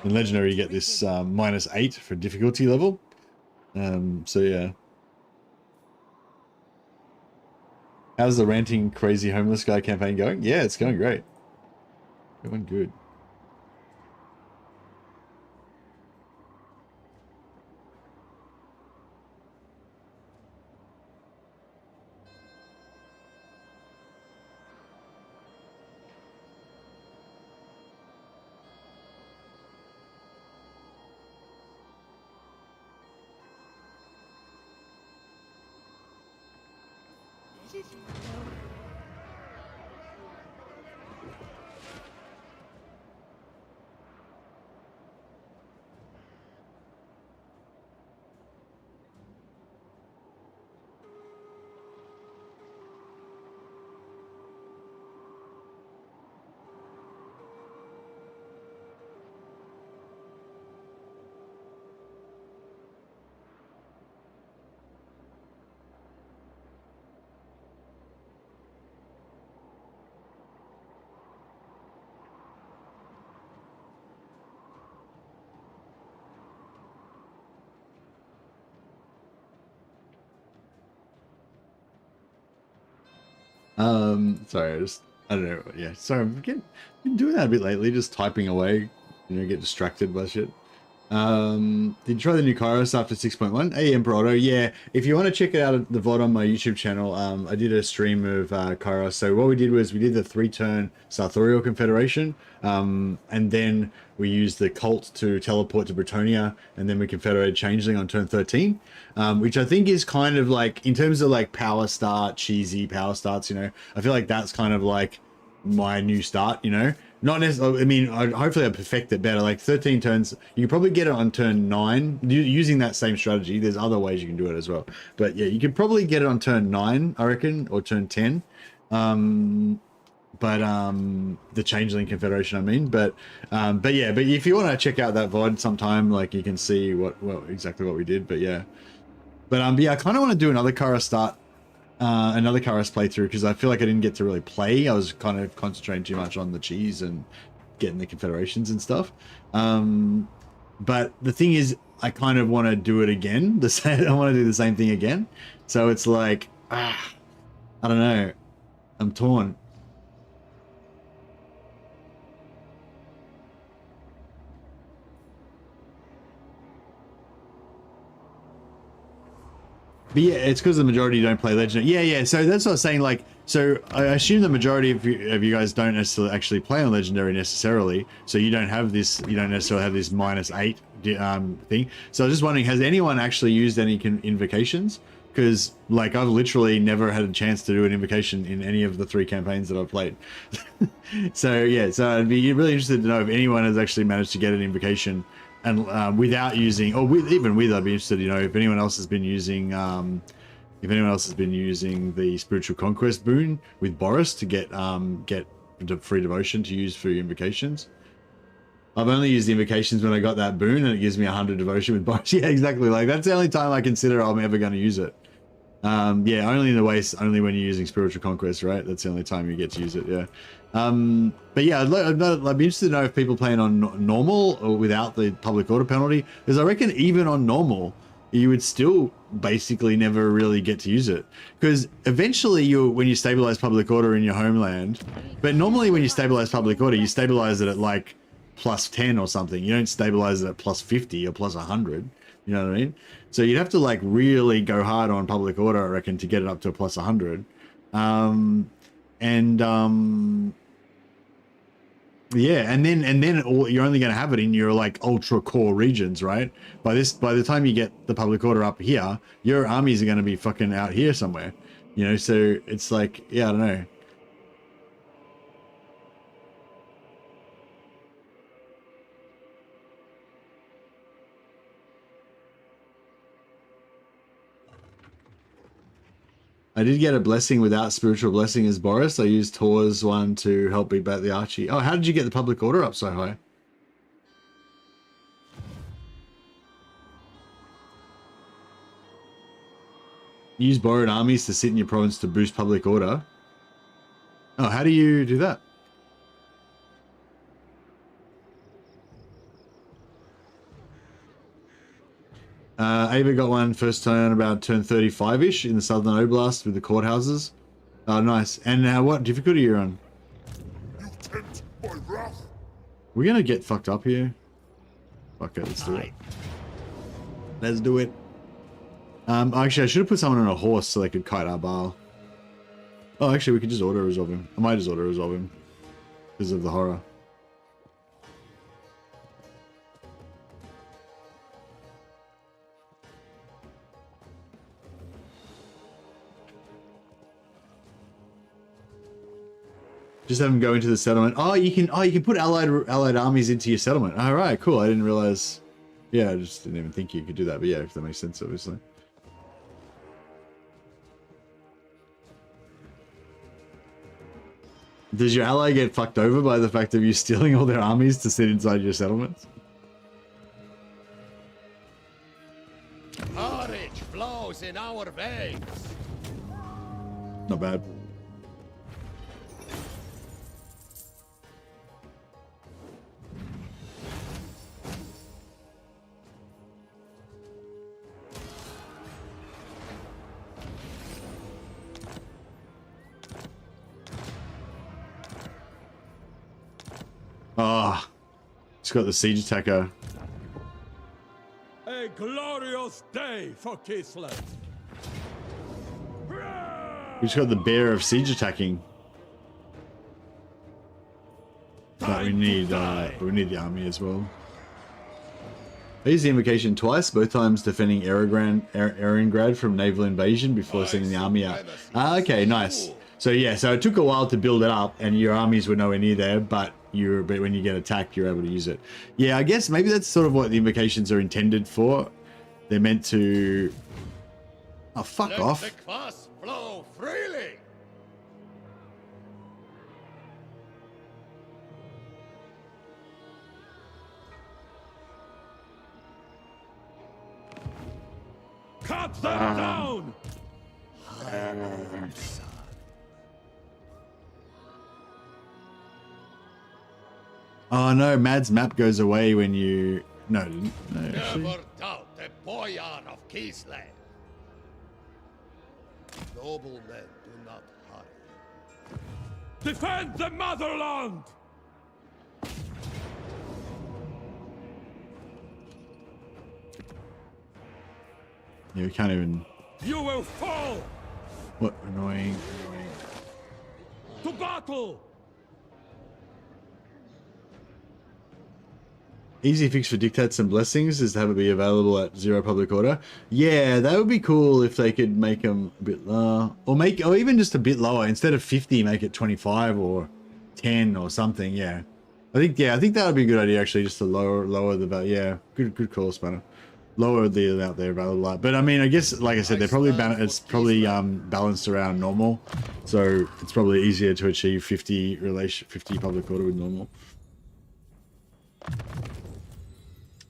In legendary, you get this -8 for difficulty level. So yeah. How's the ranting crazy homeless guy campaign going? Yeah, it's going great. Going good. Sorry, I don't know. Yeah, sorry, I've been doing that a bit lately, just typing away, get distracted by shit. Did you try the new Kairos after 6.1? Hey, Emperor Otto. Yeah, if you want to check it out at the VOD on my YouTube channel, I did a stream of Kairos. So what we did was we did the 3-turn Sartorial Confederation, and then we used the cult to teleport to Britonia, and then we confederated Changeling on turn 13, which I think is kind of like, in terms of like power start, cheesy power starts, I feel like that's kind of like my new start, Not necessarily. I mean, hopefully I perfect it better. Like 13 turns, you can probably get it on turn 9 using that same strategy. There's other ways you can do it as well. But yeah, you could probably get it on turn 9, I reckon, or turn 10. The Changeling Confederation, I mean. But yeah, but if you want to check out that VOD sometime, like you can see exactly what we did. But yeah. But yeah, I kind of want to do another Kara start. Another Karas playthrough because I feel like I didn't get to really play. I was kind of concentrating too much on the cheese and getting the confederations and stuff. But the thing is, I kind of want to do it again. I want to do the same thing again. So it's like, I don't know. I'm torn. But yeah, it's because the majority don't play Legendary. Yeah. So that's what I was saying. Like, so I assume the majority of you guys don't necessarily actually play on Legendary necessarily. So you don't have this. You don't necessarily have this -8 thing. So I was just wondering, has anyone actually used any invocations? Because like I've literally never had a chance to do an invocation in any of the 3 campaigns that I've played. So yeah, so I'd be really interested to know if anyone has actually managed to get an invocation. And without using, or even with, I'd be interested, you know, if anyone else has been using, the Spiritual Conquest boon with Boris to get free devotion to use for invocations. I've only used the invocations when I got that boon, and it gives me 100 devotion with Boris. Yeah, exactly. Like that's the only time I consider I'm ever going to use it. Yeah, only when you're using Spiritual Conquest, right? That's the only time you get to use it. Yeah. But yeah, I'd be interested to know if people playing on normal or without the public order penalty, because I reckon even on normal, you would still basically never really get to use it. Because eventually when you stabilize public order in your homeland, but normally when you stabilize public order, you stabilize it at like +10 or something. You don't stabilize it at +50 or +100. You know what I mean? So you'd have to like really go hard on public order, I reckon, to get it up to a +100. Yeah, and then you're only going to have it in your like ultra core regions, right? By the time you get the public order up here, your armies are going to be fucking out here somewhere, you know. So it's like, yeah, I don't know. I did get a blessing without spiritual blessing as Boris. I used Tor's one to help beat back the Archie. Oh, how did you get the public order up so high? Use borrowed armies to sit in your province to boost public order. Oh, how do you do that? Ava got one first turn about turn 35-ish in the Southern Oblast with the courthouses. Oh, nice. And what difficulty are you on? You tempt my wrath. We're gonna get fucked up here. Fuck it, let's do it. Let's do it. Actually, I should have put someone on a horse so they could kite our bar. Oh, actually, we could just auto-resolve him. I might just auto-resolve him because of the horror. Just have them go into the settlement. Oh, you can put allied armies into your settlement. All right, cool. I didn't realize. Yeah, I just didn't even think you could do that. But yeah, if that makes sense, obviously. Does your ally get fucked over by the fact of you stealing all their armies to sit inside your settlements? Courage flows in our veins. Not bad. Ah, oh, it's got the siege attacker. A glorious day for Kislev. We just got the bear of siege attacking. But we need the army as well. I used the invocation twice, both times defending Erengrad from naval invasion before sending the army out. Ah, okay, nice. So yeah, so it took a while to build it up, and your armies were nowhere near there, but when you get attacked, you're able to use it. Yeah, I guess maybe that's sort of what the invocations are intended for. They're meant to... Oh, fuck off. Let the kvass flow freely. Cut them down! Oh no, Mad's map goes away when you... No, it didn't. No, actually. Never doubt the boyar of Kislev. Noble men do not hurry. Defend the motherland! Yeah, we can't even... You will fall! What? Annoying. To battle! Easy fix for dictates and blessings is to have it be available at 0 public order. Yeah, that would be cool if they could make them a bit lower, or even just a bit lower. Instead of 50, make it 25 or 10 or something. Yeah, I think that would be a good idea actually, just to lower the value. Yeah, good call, Spanner. Lower the amount they're available at. But I mean, I guess like I said, they're probably balanced around normal, so it's probably easier to achieve 50 public order with normal.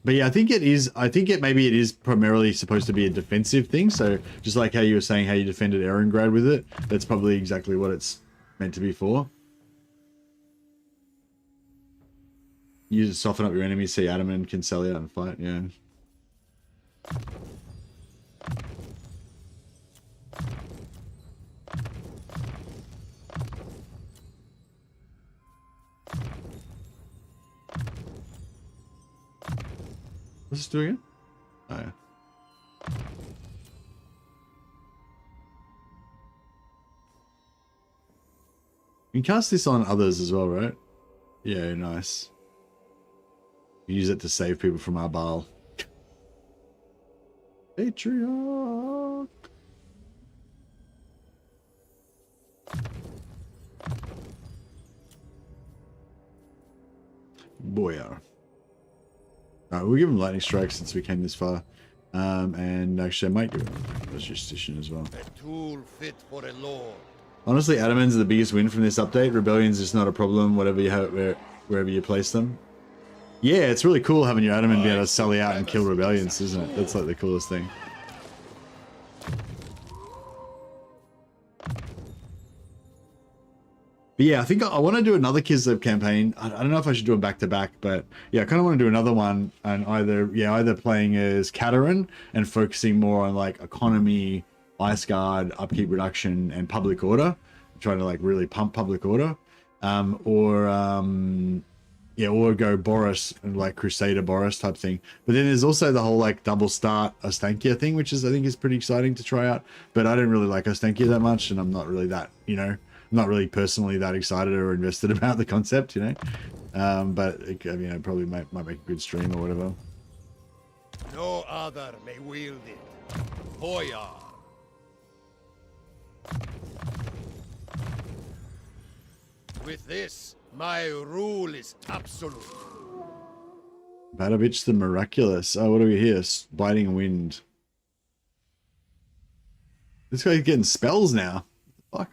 But yeah, I think it is. Maybe it is primarily supposed to be a defensive thing. So just like how you were saying how you defended Erengrad with it, that's probably exactly what it's meant to be for. Use it to soften up your enemies, see Adam and can sell out and fight. Yeah. What's this doing again? Oh, yeah. You can cast this on others as well, right? Yeah, nice. Use it to save people from our Baal. Patriarch. Boyar. Alright, we'll give him lightning strike since we came this far. And actually I might give him a Justician as well. A tool fit for a lord. Honestly, Adamans are the biggest win from this update. Rebellion's just not a problem, whatever you have, wherever you place them. Yeah, it's really cool having your Adaman be able to sally out and kill rebellions, isn't it? That's like the coolest thing. But yeah, I think I want to do another Kislev campaign. I don't know if I should do it back to back, but yeah, I kind of want to do another one and either playing as Katerin and focusing more on like economy, ice guard, upkeep reduction, and public order, trying to like really pump public order, or go Boris and like Crusader Boris type thing. But then there's also the whole like double start Ostankia thing, which is I think is pretty exciting to try out. But I don't really like Ostankia that much, and I'm not really that, I'm not really personally that excited or invested about the concept, but it probably might make a good stream or whatever. No other may wield it. Boyar. With this, my rule is absolute. Badovich the Miraculous. Oh, what do we hear? Biting Wind. This guy's getting spells now. Fuck.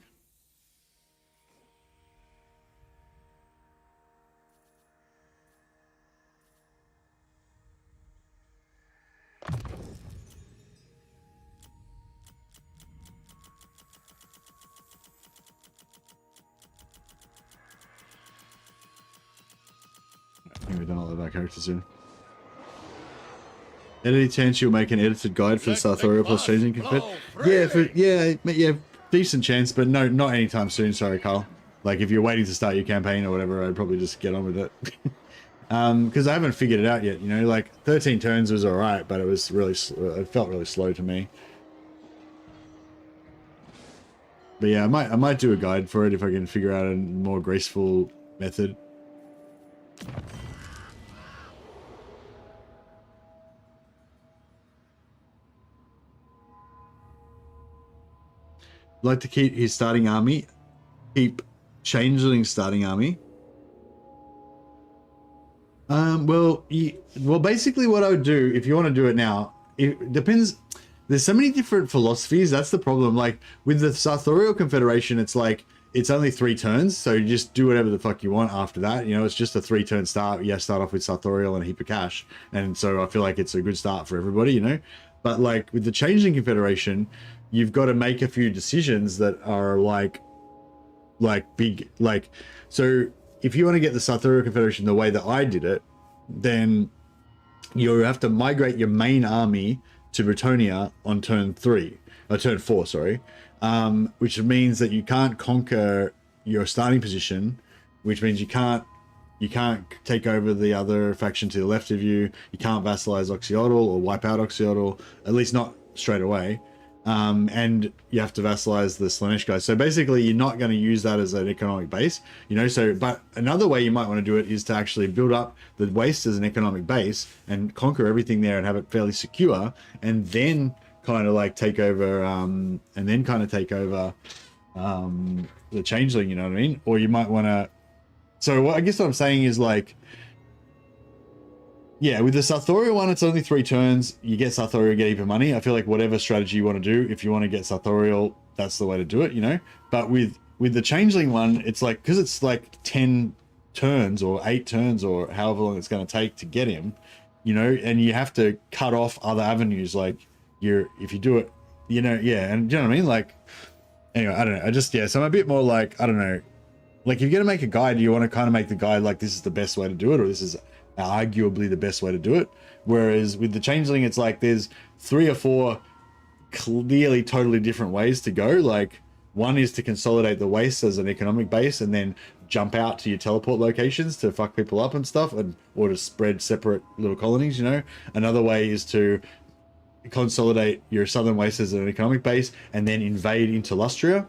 I think we've done all of our characters soon. At any chance you'll make an edited guide for the Sartorial plus changing confit? Yeah, decent chance, but no, not anytime soon. Sorry, Carl. Like if you're waiting to start your campaign or whatever, I'd probably just get on with it. Because I haven't figured it out yet. Like 13 turns was alright, but it was really, it felt really slow to me. But yeah, I might do a guide for it if I can figure out a more graceful method. Like to keep his starting army keep changeling starting army. Well, basically what I would do if you want to do it now, it depends. There's so many different philosophies. That's the problem. Like with the Sartorial Confederation, it's like, it's only 3 turns. So you just do whatever the fuck you want after that. You know, it's just a 3-turn start. You start off with Sartorial and a heap of cash. And so I feel like it's a good start for everybody, you know, but like with the Changeling Confederation, you've got to make a few decisions that are like big, like, so if you want to get the Sartorial Confederation the way that I did it, then you have to migrate your main army to Bretonia on turn 4, sorry, which means that you can't conquer your starting position, which means you can't take over the other faction to the left of you. You can't vassalize Oxyotl or wipe out Oxyotl, at least not straight away. And you have to vassalize the Slaanesh guys. So basically you're not going to use that as an economic base, you know. So, but another way you might want to do it is to actually build up the waste as an economic base and conquer everything there and have it fairly secure, and then kind of like take over, the Changeling, you know what I mean? Or you might want to, so I guess what I'm saying is like, yeah, with the Sartorial one, it's only 3 turns. You get Sartorial, get even money. I feel like whatever strategy you want to do, if you want to get Sartorial, that's the way to do it, you know? But with the Changeling one, it's like, because it's like 10 turns or 8 turns or however long it's going to take to get him, you know, and you have to cut off other avenues. Like if you do it, you know, yeah. And do you know what I mean? Like, anyway, I don't know. So I'm a bit more like, I don't know, like if you're going to make a guide, you want to kind of make the guide like this is the best way to do it, or this is arguably the best way to do it. Whereas with the Changeling, it's like there's 3 or 4 clearly totally different ways to go. Like one is to consolidate the waste as an economic base and then jump out to your teleport locations to fuck people up and stuff, or to spread separate little colonies, you know. Another way is to consolidate your southern waste as an economic base and then invade into Lustria.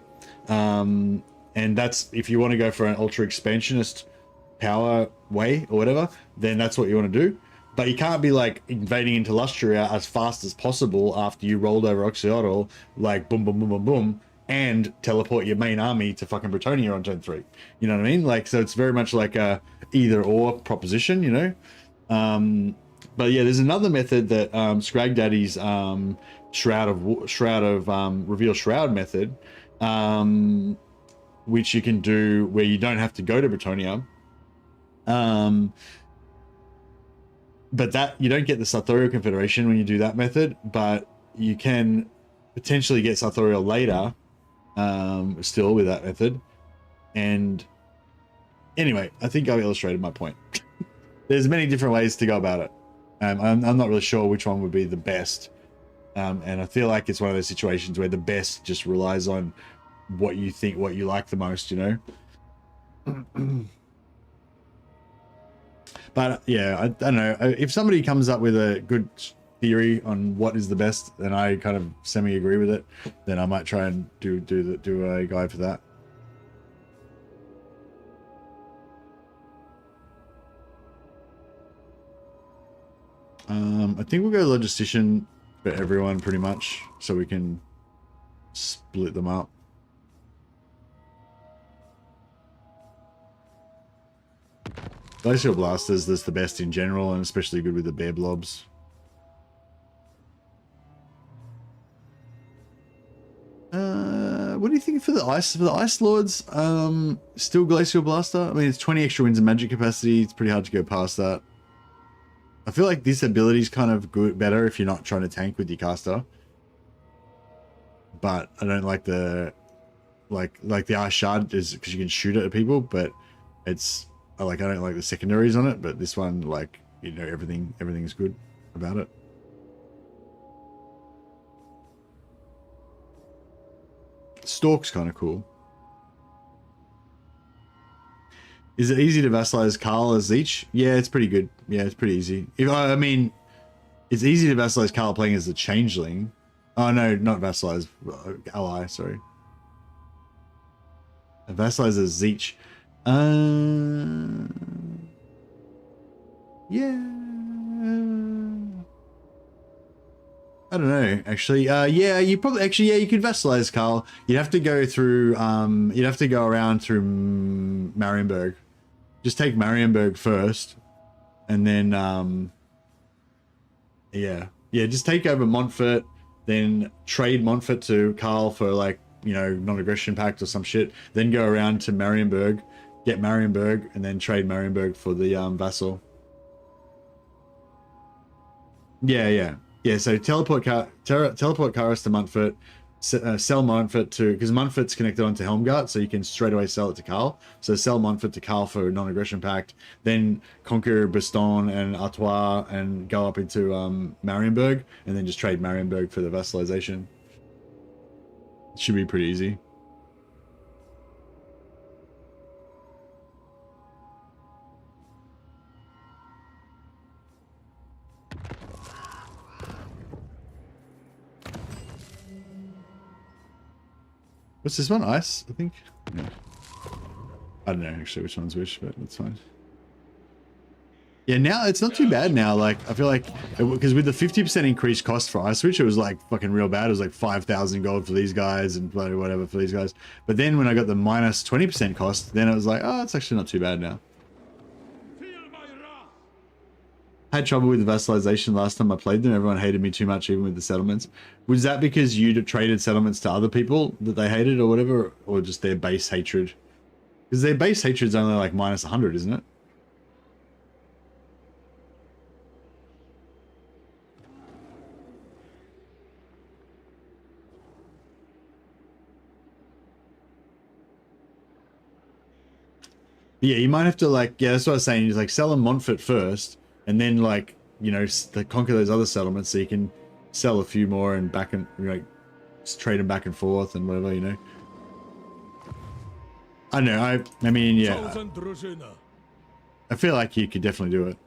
And that's, if you want to go for an ultra expansionist power way or whatever, then that's what you want to do. But you can't be like invading into Lustria as fast as possible after you rolled over Oxyotl, like boom, boom, boom, boom, boom, and teleport your main army to fucking Bretonia on turn 3. You know what I mean? Like, so it's very much like a either or proposition, you know? But yeah, there's another method that Scrag Daddy's Reveal Shroud method, which you can do where you don't have to go to Bretonia. But that you don't get the Sartorial Confederation when you do that method, but you can potentially get Sartorial later, still with that method. And anyway, I think I've illustrated my point. There's many different ways to go about it. I'm not really sure which one would be the best. And I feel like it's one of those situations where the best just relies on what you think, what you like the most, you know? But yeah, I don't know. If somebody comes up with a good theory on what is the best, and I kind of semi-agree with it, then I might try and do a guide for that. I think we'll go logistician for everyone pretty much, so we can split them up. Glacial Blasters is the best in general, and especially good with the bear blobs. What do you think for the Ice Lords? Still Glacial Blaster? I mean, it's 20 extra wins of magic capacity. It's pretty hard to go past that. I feel like this ability is kind of better if you're not trying to tank with your caster. But I don't like the like the Ice Shard is because you can shoot it at people, but it's I don't like the secondaries on it. But this one, like, you know, everything's good about it. Stalk's kind of cool. Is it easy to vassalize Karl as Zeech? Yeah, it's pretty good. Yeah, it's pretty easy. I mean, it's easy to vassalize Karl playing as the Changeling. Oh no, not vassalize, ally. Sorry, vassalize as Zeech. Yeah. I don't know, actually. Yeah, you probably actually, yeah, you could vassalize Karl. You'd have to go through you'd have to go around through Marienburg. Just take Marienburg first, and then yeah, just take over Montfort, then trade Montfort to Karl for, like, you know, non-aggression pact or some shit. Then go around to Marienburg, get Marienburg, and then trade Marienburg for the vassal. Yeah. So teleport Karas to Montfort, sell Montfort to, because Montfort's connected onto Helmgart, so you can straight away sell it to Karl. So sell Montfort to Karl for non-aggression pact, then conquer Bastogne and Artois and go up into Marienburg, and then just trade Marienburg for the vassalization. It should be pretty easy. What's this one? Ice, I think? Yeah. I don't know actually which one's which, but that's fine. Yeah, now it's not too bad now. Like, I feel like, because with the 50% increased cost for Ice Switch, it was like fucking real bad. It was like 5,000 gold for these guys and whatever for these guys. But then when I got the minus 20% cost, then it was like, oh, it's actually not too bad now. I had trouble with the vassalization last time I played them. Everyone hated me too much, even with the settlements. Was that because you traded settlements to other people that they hated or whatever, or just their base hatred? Because their base hatred's only like minus 100, isn't it? Yeah, you might have to, like, yeah, that's what I was saying. Is like sell a Montfort first, and then, like, you know, conquer those other settlements, so you can sell a few more and back and, like, trade them back and forth and whatever, you know. I don't know. I mean, yeah. I feel like you could definitely do it.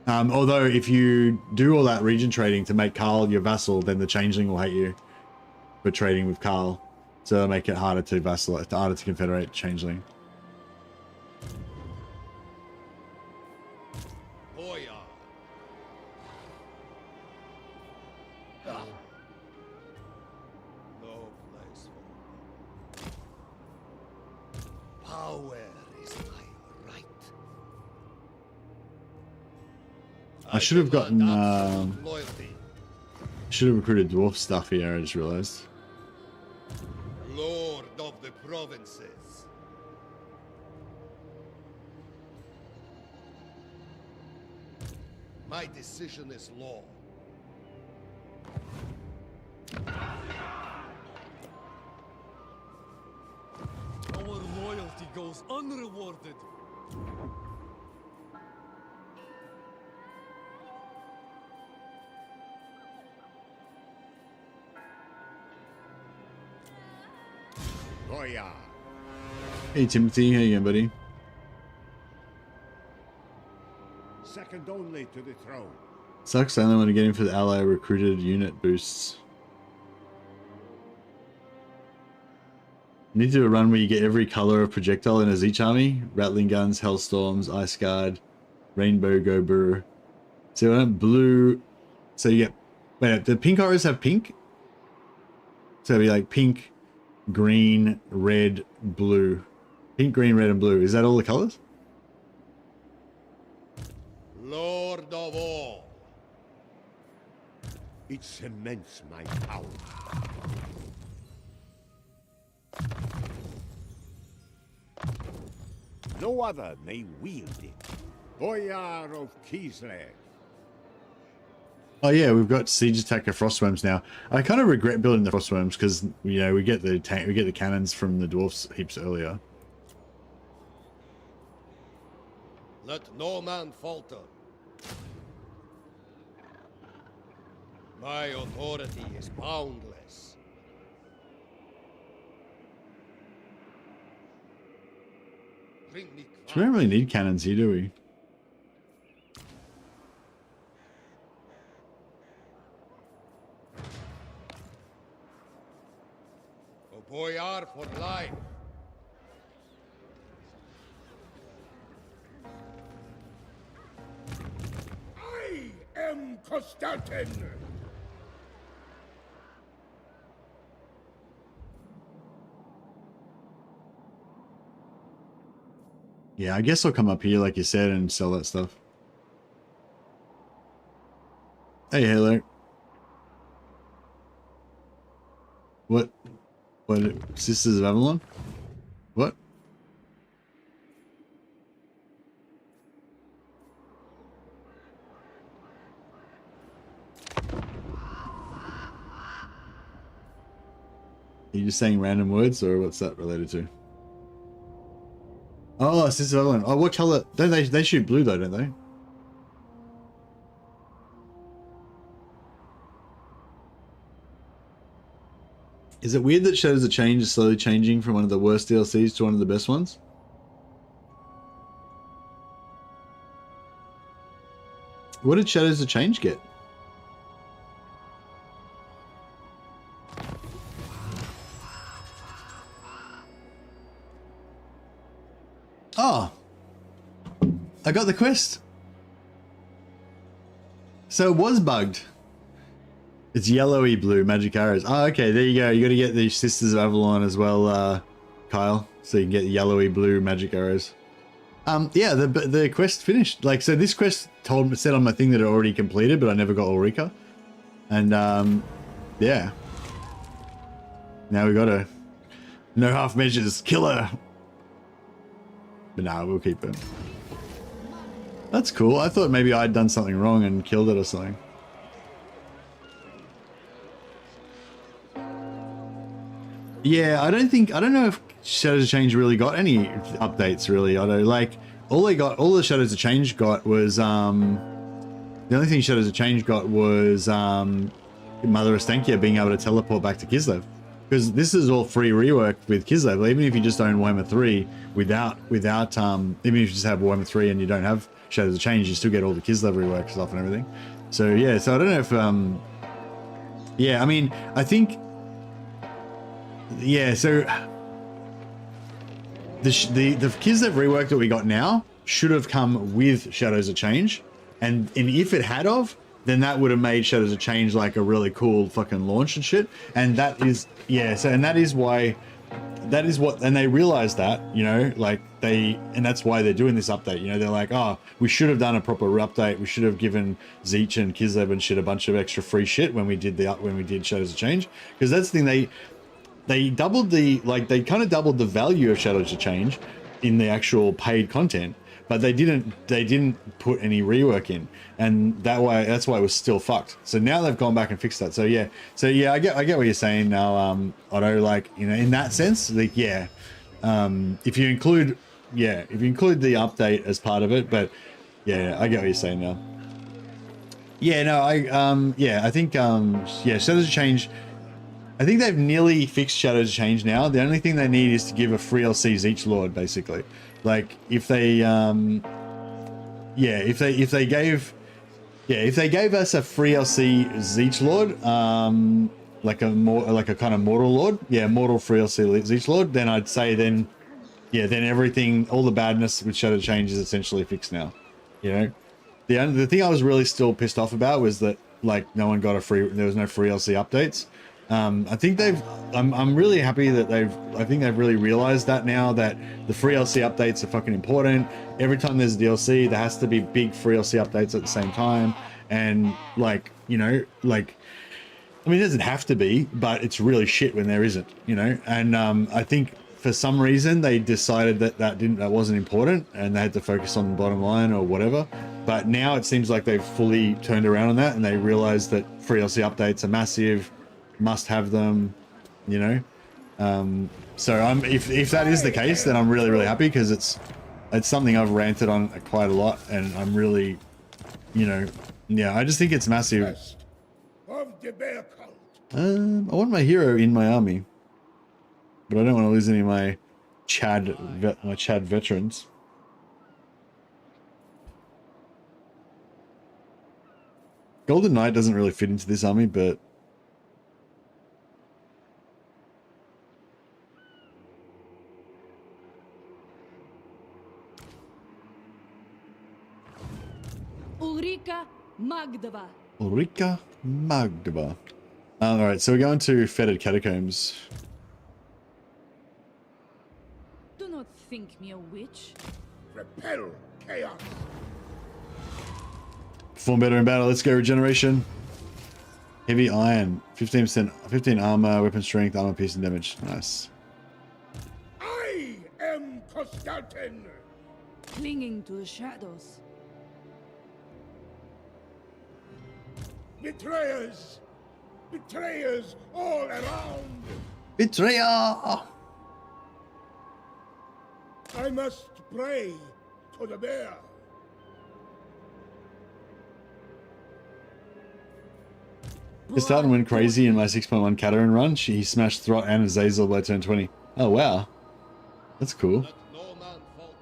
Although if you do all that region trading to make Karl your vassal, then the changeling will hate you for trading with Karl. So it'll make it harder to vassalize, harder to confederate changeling. No place for power is my right. I should have gotten should have recruited dwarf stuff here, I just realized. Lord of the provinces. My decision is law. Our loyalty goes unrewarded. Goya. Hey Timothy, how you going, buddy? Second only to the throne. Sucks, I only want to get in for the ally recruited unit boosts. Need to do a run where you get every color of projectile in a Zeech army. Rattling guns, hellstorms, ice guard, rainbow gober. So I went blue. So you get, wait, the pink horrors have pink? So it'd be like pink, green, red, blue. Pink, green, red, and blue. Is that all the colors? Lord of all. It cements my power. No other may wield it. Boyar of Kislev. Oh yeah, we've got siege attacker frostworms now. I kind of regret building the frostworms because, you know, we get the cannons from the dwarfs heaps earlier. Let no man falter. My authority is boundless. We don't really need cannons here, do we? O Boyar for life. Kostaltyn! Yeah, I guess I'll come up here, like you said, and sell that stuff. Hey, Halo. What? What? Sisters of Avalon? What? Are you just saying random words, or what's that related to? Oh, Sisters of Avalon. Oh, what color? Don't they shoot blue though, don't they? Is it weird that Shadows of Change is slowly changing from one of the worst DLCs to one of the best ones? What did Shadows of Change get? Oh, I got the quest. So it was bugged. It's yellowy blue magic arrows. Oh, okay, there you go. You got to get the Sisters of Avalon as well, Kyle, so you can get yellowy blue magic arrows. Yeah, the quest finished. Like, so this quest said on my thing that it already completed, but I never got Ulrika. And yeah. Now we got to no half measures, kill her. But nah, we'll keep it. That's cool. I thought maybe I'd done something wrong and killed it or something. Yeah, I don't know if Shadows of Change really got any updates really. I don't like all the Shadows of Change got was the only thing Shadows of Change got was Mother Ostankya being able to teleport back to Kislev. Because this is all free rework with Kislev. Even if you just own Warhammer 3 without even if you just have Warhammer 3 and you don't have Shadows of Change, you still get all the Kislev rework stuff and everything. So yeah, so I don't know if yeah, I mean, I think yeah, so the Kislev rework that we got now should have come with Shadows of Change, and if it had of, then that would have made Shadows of Change like a really cool fucking launch and shit. And that is, yeah, so, and that is why, that is what, and they realized that, you know, like and that's why they're doing this update, you know, they're like, oh, we should have done a proper update. We should have given Zeech and Kislev and shit a bunch of extra free shit when we did Shadows of Change. Because that's the thing, they doubled the, like, they kind of doubled the value of Shadows of Change in the actual paid content, but they didn't put any rework in, and that's why it was still fucked. So now they've gone back and fixed that. So yeah, I get what you're saying now, Otto. Like, you know, in that sense, like, yeah, if you include the update as part of it, but yeah, I get what you're saying now. Yeah, no, I think Shadows of Change. I think they've nearly fixed Shadows of Change now. The only thing they need is to give a free LC Zeech Lord, basically. Like, if they if they gave us a free LC Zeech Lord, like a kind of mortal lord, mortal free LC Zeech Lord, then I'd say then everything, all the badness with Shadow Change is essentially fixed now. You know, the thing I was really still pissed off about was that, like, there was no free LC updates. I think I'm really happy that I think they've really realized that now, that the free LC updates are fucking important. Every time there's a DLC, there has to be big free LC updates at the same time. And, like, you know, like, I mean, it doesn't have to be, but it's really shit when there isn't, you know? And, I think for some reason they decided that wasn't important and they had to focus on the bottom line or whatever. But now it seems like they've fully turned around on that, and they realize that free LC updates are massive. Must have them, you know. So if that is the case, then I'm really happy, because it's something I've ranted on quite a lot, and I'm really, you know, yeah, I just think it's massive. I want my hero in my army, but I don't want to lose any of my Chad veterans. Golden Knight doesn't really fit into this army, but Ulrika Magdava. Ulrika Magdaba. Alright, so we're going to fetid catacombs. Do not think me a witch. Repel chaos. Perform better in battle. Let's go. Regeneration. Heavy iron. 15%. 15 armor, weapon strength, armor piercing damage. Nice. I am Kostaltyn. Clinging to the shadows. Betrayers. Betrayers all around. Betrayer! I must pray to the bear. Kostaltyn went crazy in my 6.1 Kataryn run. He smashed Throt and Azazel by turn 20. Oh, wow. That's cool. Let no man falter.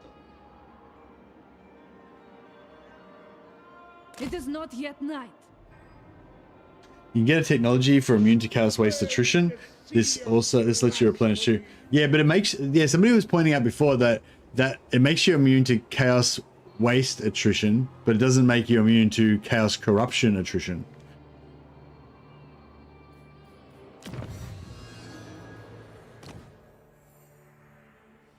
It is not yet night. You can get a technology for immune to chaos waste attrition. This lets you replenish too. Yeah, but it makes, yeah, somebody was pointing out before that it makes you immune to chaos waste attrition, but it doesn't make you immune to chaos corruption attrition.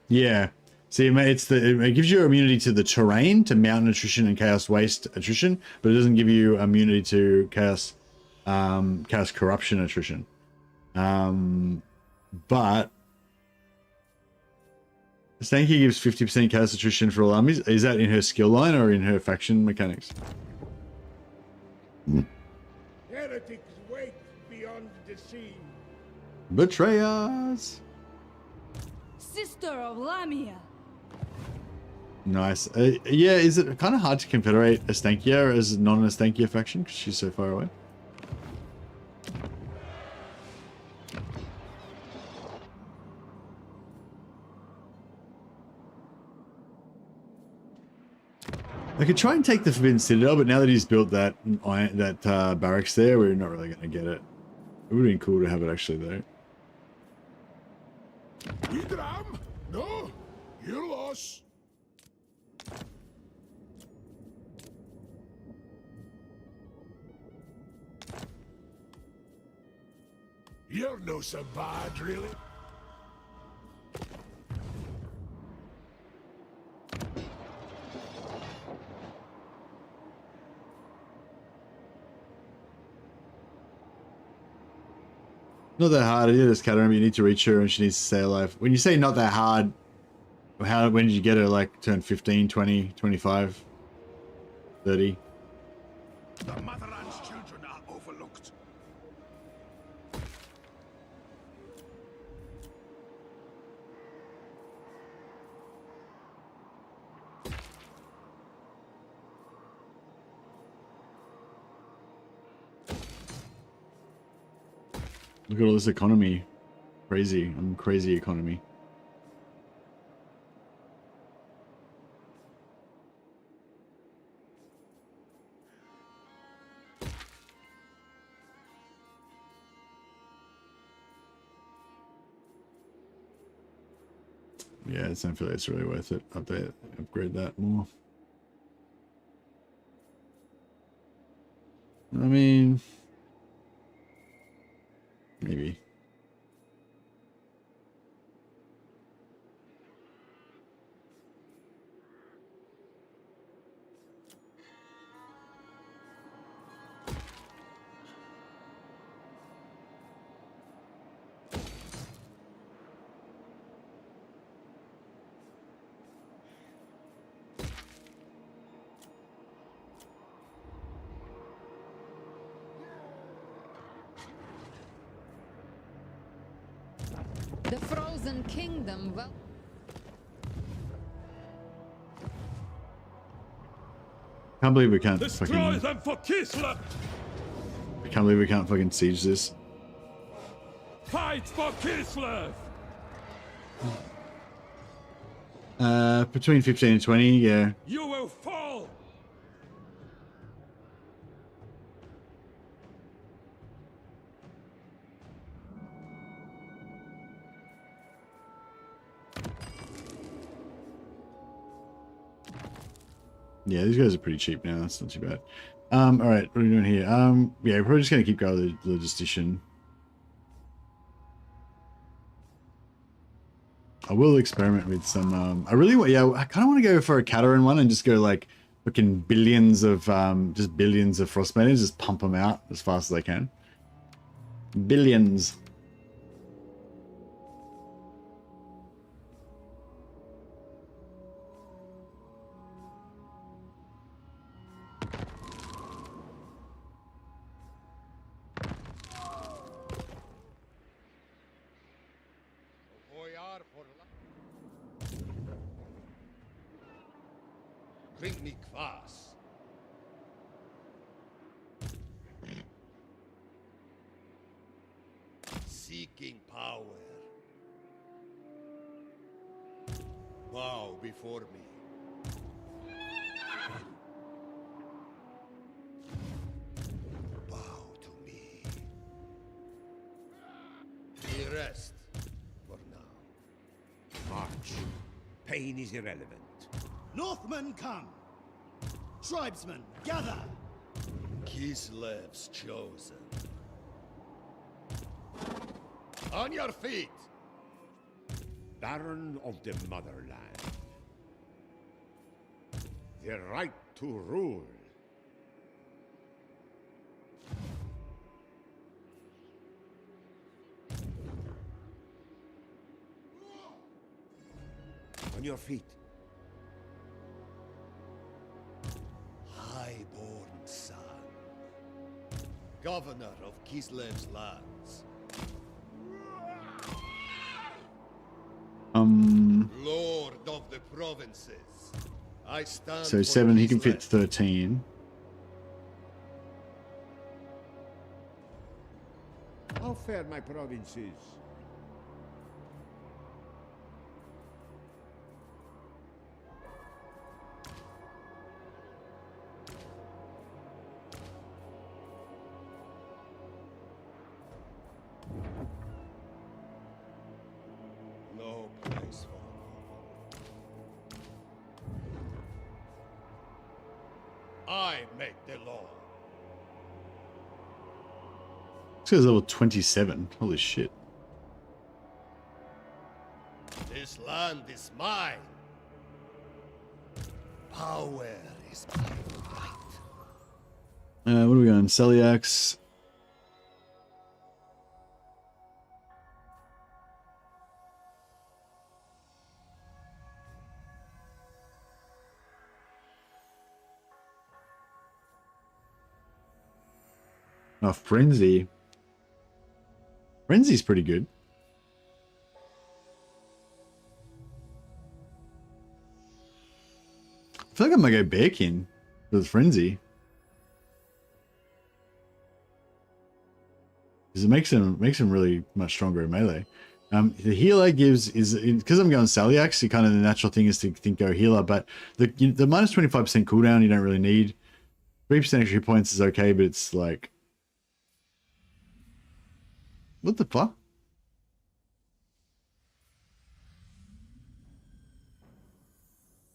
Yeah. See, it gives you immunity to the terrain, to mountain attrition and chaos waste attrition, but it doesn't give you immunity to chaos corruption attrition. But Stanky gives 50% chaos attrition for all armies. Is that in her skill line or in her faction mechanics? Heretics wait beyond the sea. Betrayers! Sister of Lamia. Nice. Yeah, is it kind of hard to confederate Estankia as non-Estankia faction because she's so far away? I could try and take the Forbidden Citadel, but now that he's built that barracks there, we're not really going to get it. It would have been cool to have it actually, though. Idram? No, you lost. You're no so bad, really. Not that hard. I did this Kataryn, you need to reach her and she needs to stay alive. When you say not that hard, when did you get her? Like turn 15, 20, 25, 30? The motherland's children are overlooked. Look at all this economy. Crazy. I'm crazy economy. Yeah, I don't feel like it's really worth it. Upgrade that more. I mean, maybe. The frozen kingdom. Well, Can't believe we can't Destroy fucking. them for Kislev! I can't believe we can't fucking siege this. Fight for Kislev! Between 15 and 20, yeah. You will fall! Yeah, these guys are pretty cheap now. That's not too bad. All right, what are we doing here? Yeah, we're probably just gonna keep going with the logistician. I will experiment with some. I really want. Yeah, I kind of want to go for a Cateran one and just go like fucking billions of just billions of frostmaidens, just pump them out as fast as I can. Billions. Bring me kvass. Seeking power. Bow before me. Bow to me. We rest for now. March. Pain is irrelevant. Northmen come! Tribesmen, gather! Kislev's chosen. On your feet! Baron of the motherland. The right to rule. On your feet. Highborn son. Governor of Kislev's lands. Lord of the provinces. I stand So for 7, he can fit Kislev. 13. How fare my provinces? No place for I make the law. This guy's level 27. Holy shit. This land is mine. Power is my right. What are we going? Celiacs. Oh, Frenzy. Frenzy's pretty good. I feel like I might go Bearkin with Frenzy. Because it makes him really much stronger in melee. The healer gives is because I'm going Celiacs, kind of the natural thing is to think go healer, but the minus 25% cooldown you don't really need. 3% extra points is okay, but it's like, what the fuck?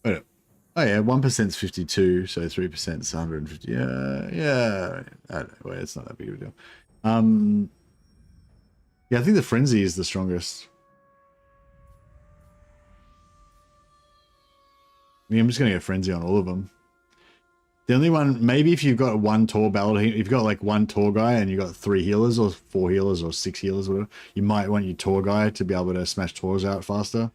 Wait up. Oh yeah, 1% is 52, so 3% is 150. Yeah. I don't know. Wait, it's not that big of a deal. Yeah, I think the Frenzy is the strongest. Yeah, I'm just gonna go Frenzy on all of them. The only one, maybe if you've got one Tor battle, if you've got like one Tor guy and you've got 3 healers or 4 healers or 6 healers, whatever, you might want your Tor guy to be able to smash Tors out faster.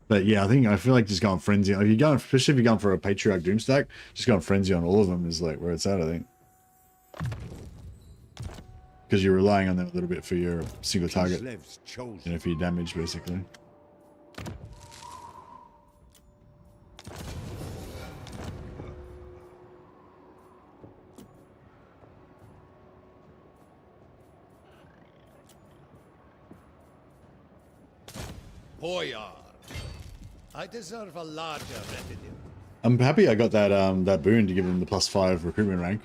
But yeah, I feel like just going Frenzy. If you're going, especially if you're going for a Patriarch Doomstack, just going Frenzy on all of them is like where it's at, I think. Because you're relying on them a little bit for your single target, Kislev's chosen. you know, for your damage, basically. Boyar, I deserve a larger retinue. I'm happy I got that that boon to give him the +5 recruitment rank.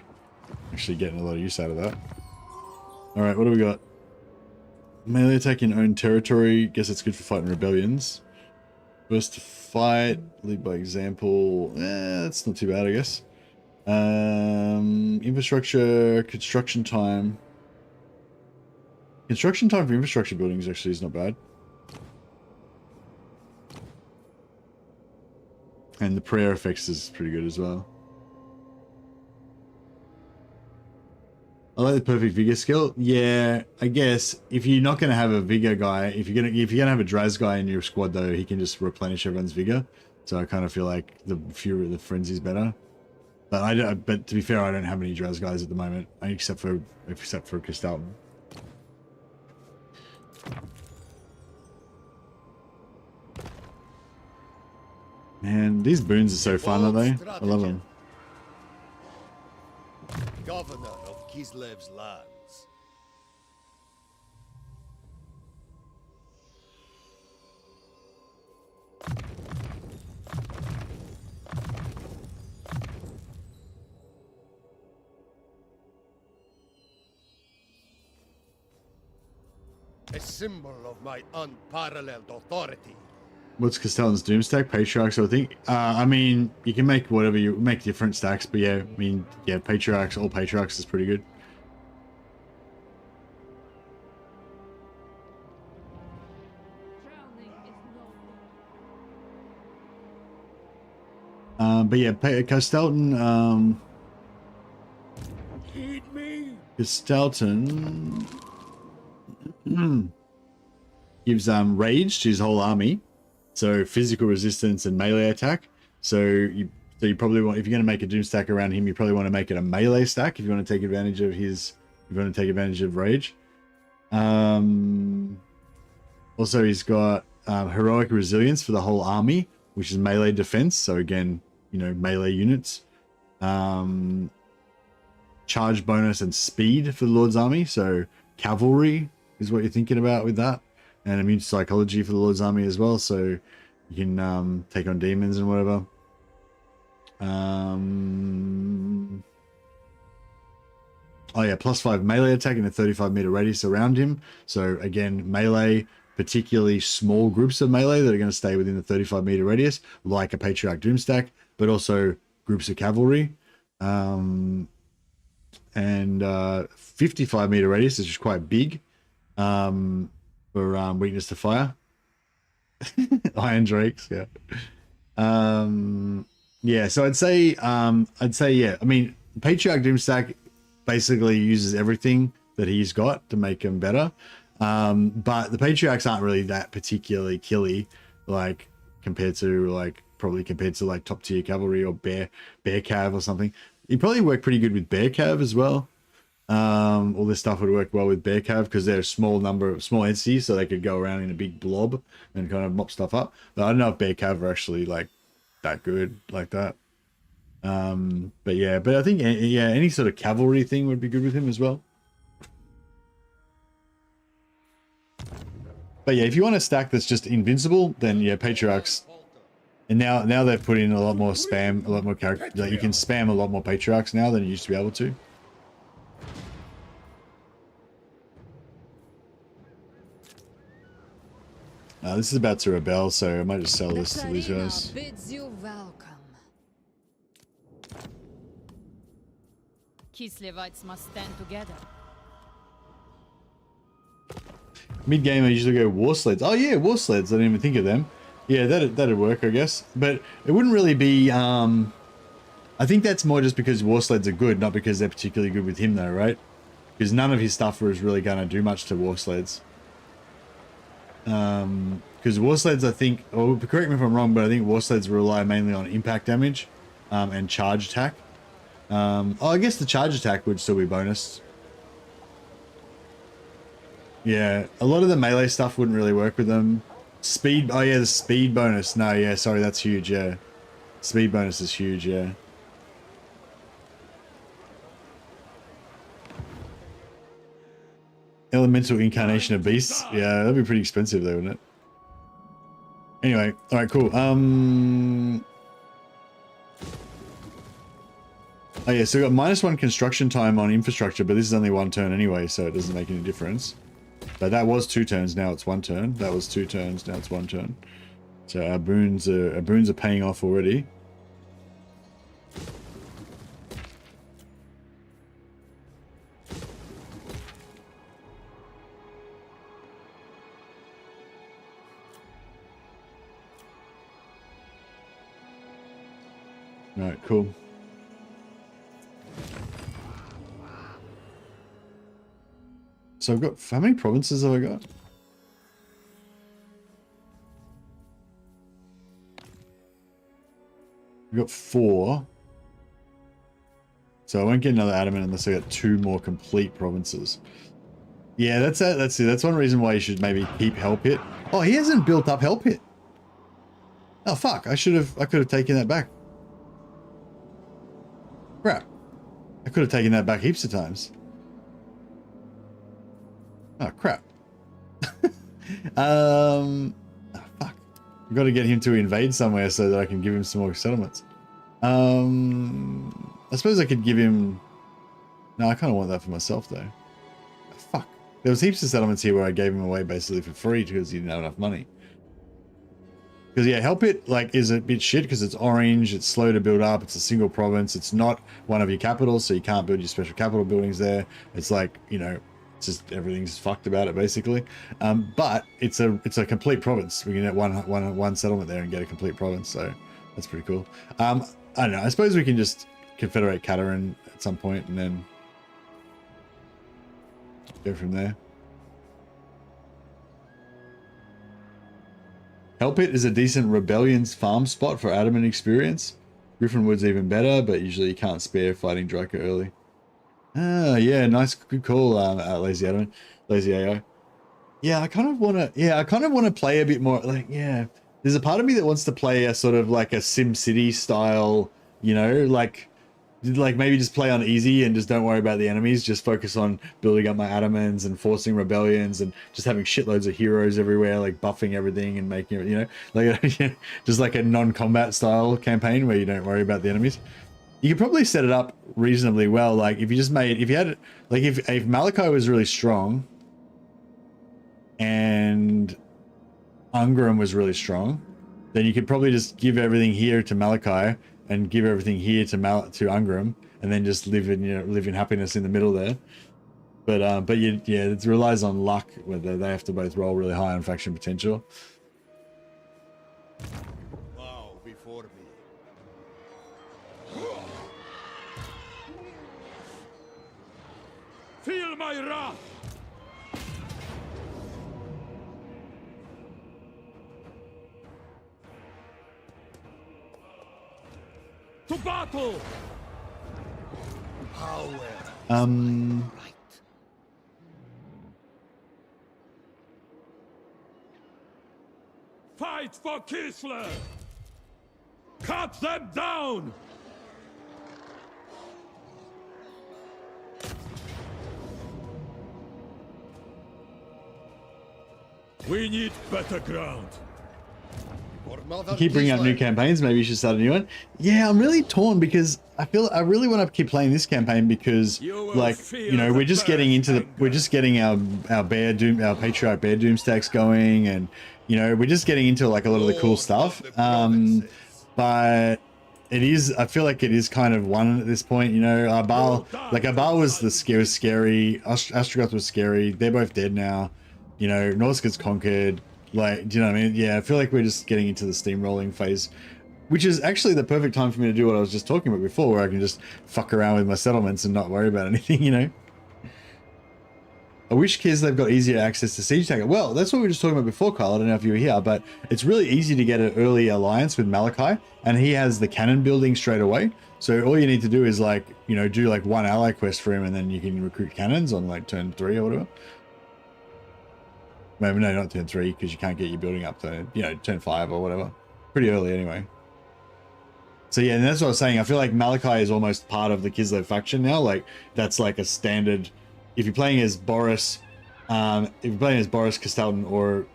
Actually getting a lot of use out of that. Alright, what do we got? Melee attack in own territory. Guess it's good for fighting rebellions. First to fight, lead by example. That's not too bad, I guess. Infrastructure, construction time. Construction time for infrastructure buildings actually is not bad. And the prayer effects is pretty good as well. I like the perfect vigor skill. Yeah, I guess if you're not going to have a vigor guy, if you're gonna have a Draz guy in your squad though, he can just replenish everyone's vigor. So I kind of feel like the Fury of the Frenzy is better. But but to be fair, I don't have any Draz guys at the moment, except for Kostaltyn. Man, these boons are so fun, aren't they? I love them. Governor of Kislev's lands. A symbol of my unparalleled authority. What's Kostaltyn's doom stack? Patriarchs, I think. I mean, you can make whatever you make different stacks, but yeah, I mean, yeah, Patriarchs, all Patriarchs is pretty good. But yeah, Kostaltyn, Kostaltyn gives rage to his whole army. So physical resistance and melee attack. So you probably want, if you're going to make a doom stack around him, you probably want to make it a melee stack if you want to take advantage of his, if you want to take advantage of rage. Also, he's got heroic resilience for the whole army, which is melee defense. So again, you know, melee units. Charge bonus and speed for the Lord's army. So cavalry is what you're thinking about with that. And immune psychology for the Lord's army as well, so you can take on demons and whatever. Oh yeah, +5 melee attack in a 35-meter radius around him. So again, melee, particularly small groups of melee that are going to stay within the 35-meter radius, like a Patriarch Doomstack, but also groups of cavalry. And 55-meter radius is just quite big. For weakness to fire. Iron Drakes, yeah. Yeah, so I'd say yeah. I mean, Patriarch Doomstack basically uses everything that he's got to make him better. But the Patriarchs aren't really that particularly killy, like compared to like top tier cavalry or bear cav or something. He'd probably work pretty good with bear cav as well. All this stuff would work well with bear cav because they're a small entities, so they could go around in a big blob and kind of mop stuff up. But I don't know if bear cav are actually like that good like that. But yeah, I think yeah, any sort of cavalry thing would be good with him as well. But yeah, if you want a stack that's just invincible, then yeah, Patriarchs. And now they've put in a lot more spam, a lot more character. Like you can spam a lot more Patriarchs now than you used to be able to. This is about to rebel, so I might just sell this to these guys. Bids you welcome. Kislevites must stand together. Mid game, I usually go war sleds. Oh yeah, war sleds. I didn't even think of them. Yeah, that'd work, I guess. But it wouldn't really be. I think that's more just because war sleds are good, not because they're particularly good with him, though, right? Because none of his stuff is really going to do much to war sleds. Because war sleds, I think, or correct me if I'm wrong, but I think war sleds rely mainly on impact damage and charge attack. I guess the charge attack would still be bonus. Yeah, a lot of the melee stuff wouldn't really work with them. Speed, oh yeah, the speed bonus. No, yeah, sorry, that's huge, yeah. Speed bonus is huge, yeah. Elemental incarnation of beasts. Yeah, that'd be pretty expensive though, wouldn't it? Anyway, alright, cool. Oh yeah, so we got -1 construction time on infrastructure, but this is only 1 turn anyway, so it doesn't make any difference. But that was 2 turns, now it's 1 turn. That was 2 turns, now it's 1 turn. So our boons are paying off already. All right, cool. So I've got, how many provinces have I got? I've got 4. So I won't get another adamant unless I got 2 more complete provinces. Yeah, that's it. That's one reason why you should maybe keep Help Hit. Oh, he hasn't built up Help Hit. Oh fuck! I could have taken that back. Crap. I could have taken that back heaps of times. Oh crap. Oh, fuck. I've got to get him to invade somewhere so that I can give him some more settlements. I suppose I could give him... No, I kind of want that for myself though. Oh, fuck. There was heaps of settlements here where I gave him away basically for free because he didn't have enough money. Because yeah, Help It like is a bit shit because it's orange, it's slow to build up, it's a single province, it's not one of your capitals, so you can't build your special capital buildings there. It's like, you know, it's just everything's fucked about it basically. But it's a complete province. We can get one settlement there and get a complete province, so that's pretty cool. I don't know. I suppose we can just confederate Katarin at some point and then go from there. Help It is a decent rebellions farm spot for adamant experience. Griffinwood's even better, but usually you can't spare fighting Draco early. Ah, yeah, nice, good call, Lazy Adamant, Lazy AI. Yeah, I kind of want to play a bit more, like, yeah. There's a part of me that wants to play a sort of like a SimCity style, you know, like maybe just play on easy and just don't worry about the enemies. Just focus on building up my adamants and forcing rebellions and just having shitloads of heroes everywhere, like buffing everything and making it, you know, like just like a non-combat style campaign where you don't worry about the enemies. You could probably set it up reasonably well. Like if you just made, if you had, like if Malachi was really strong and Ungram was really strong, then you could probably just give everything here to Malachi and give everything here to Ungram, and then just live in happiness in the middle there. But yeah, it relies on luck whether they have to both roll really high on faction potential. Bow before me. Feel my wrath! To battle! Power. Right. Fight for Kislev! Cut them down! We need better ground. You keep bringing up new campaigns, maybe you should start a new one. Yeah, I'm really torn because I really want to keep playing this campaign because, like, you know, we're just getting our patriarch bear doom stacks going, and you know, we're just getting into like a lot of the cool stuff. But it is, I feel like it is kind of one at this point. You know, Arbal was scary. Ostrogoth was scary. They're both dead now. You know, Norsca's conquered. Like, do you know what I mean? Yeah, I feel like we're just getting into the steamrolling phase, which is actually the perfect time for me to do what I was just talking about before, where I can just fuck around with my settlements and not worry about anything, you know? I wish Kislev got easier access to Siege Taker. Well, that's what we were just talking about before, Kyle. I don't know if you were here, but it's really easy to get an early alliance with Malachi, and he has the cannon building straight away. So all you need to do is, like, you know, do like one ally quest for him, and then you can recruit cannons on like turn 3 or whatever. Maybe no, not turn 3, because you can't get your building up to, you know, turn 5 or whatever. Pretty early anyway. So yeah, and that's what I was saying. I feel like Malachi is almost part of the Kislev faction now. Like, that's like a standard. If you're playing as Boris, Kostaltyn or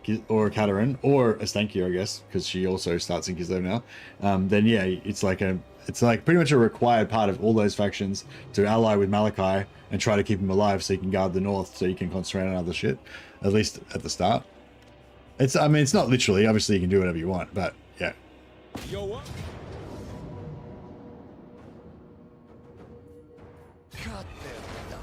Katarin, or Astankia, I guess, because she also starts in Kislev now, then yeah, it's like pretty much a required part of all those factions to ally with Malachi and try to keep him alive so you can guard the north, so you can concentrate on other shit, at least at the start. It's, I mean, it's not literally. Obviously, you can do whatever you want, but yeah. Yo, what? Cut them down.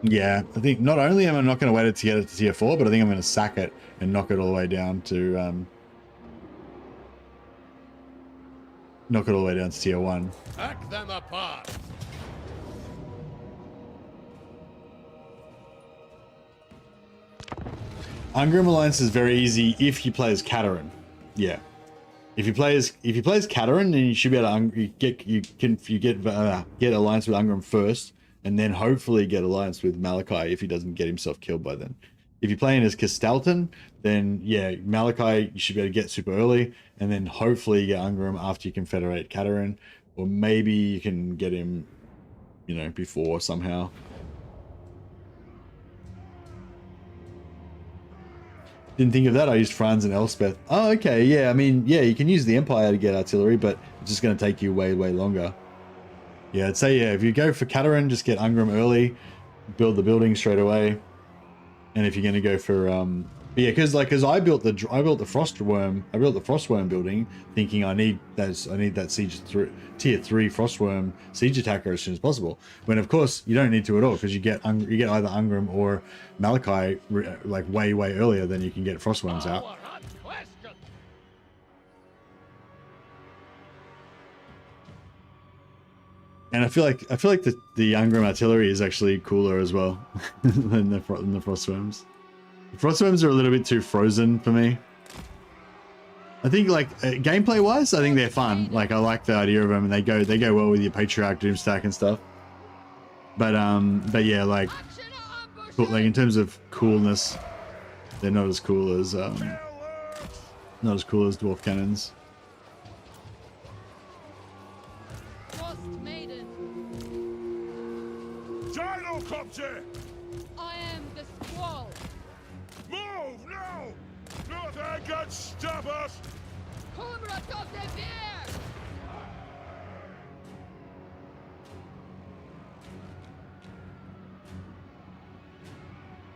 Yeah, I think not only am I not going to wait to get it to tier 4, but I think I'm going to sack it and knock it all the way down to tier 1. Hack them apart. Ungrim Alliance is very easy if he plays Katarin. Yeah. If he plays Katarin, then you should be able to get alliance with Ungrim first, and then hopefully get alliance with Malachi if he doesn't get himself killed by then. If you're playing as Kostaltyn, then yeah, Malachi you should be able to get super early, and then hopefully you get Ungrim after you confederate Katarin, or maybe you can get him, you know, before somehow. Didn't think of that. I used Franz and Elspeth. Oh, okay. Yeah, I mean, yeah, you can use the Empire to get artillery, but it's just going to take you way, way longer. Yeah, I'd say, yeah, if you go for Katarin, just get Ungrim early, build the building straight away. And if you're going to go for, yeah, because I built the Frostworm building, thinking I need that tier 3 Frostworm siege attacker as soon as possible. When of course you don't need to at all, because you get either Ungrim or Malachi like way earlier than you can get Frostworms out. And I feel like the Ungrim artillery is actually cooler as well than the Frostworms. The Frostworms are a little bit too frozen for me. I think like gameplay wise, I think they're fun. Like I like the idea of them, and they go well with your Patriarch Doomstack and stuff. But yeah, like in terms of coolness, they're not as cool as dwarf cannons. I am the squall. Move now! Nothing can stop us! Cobra of the bear.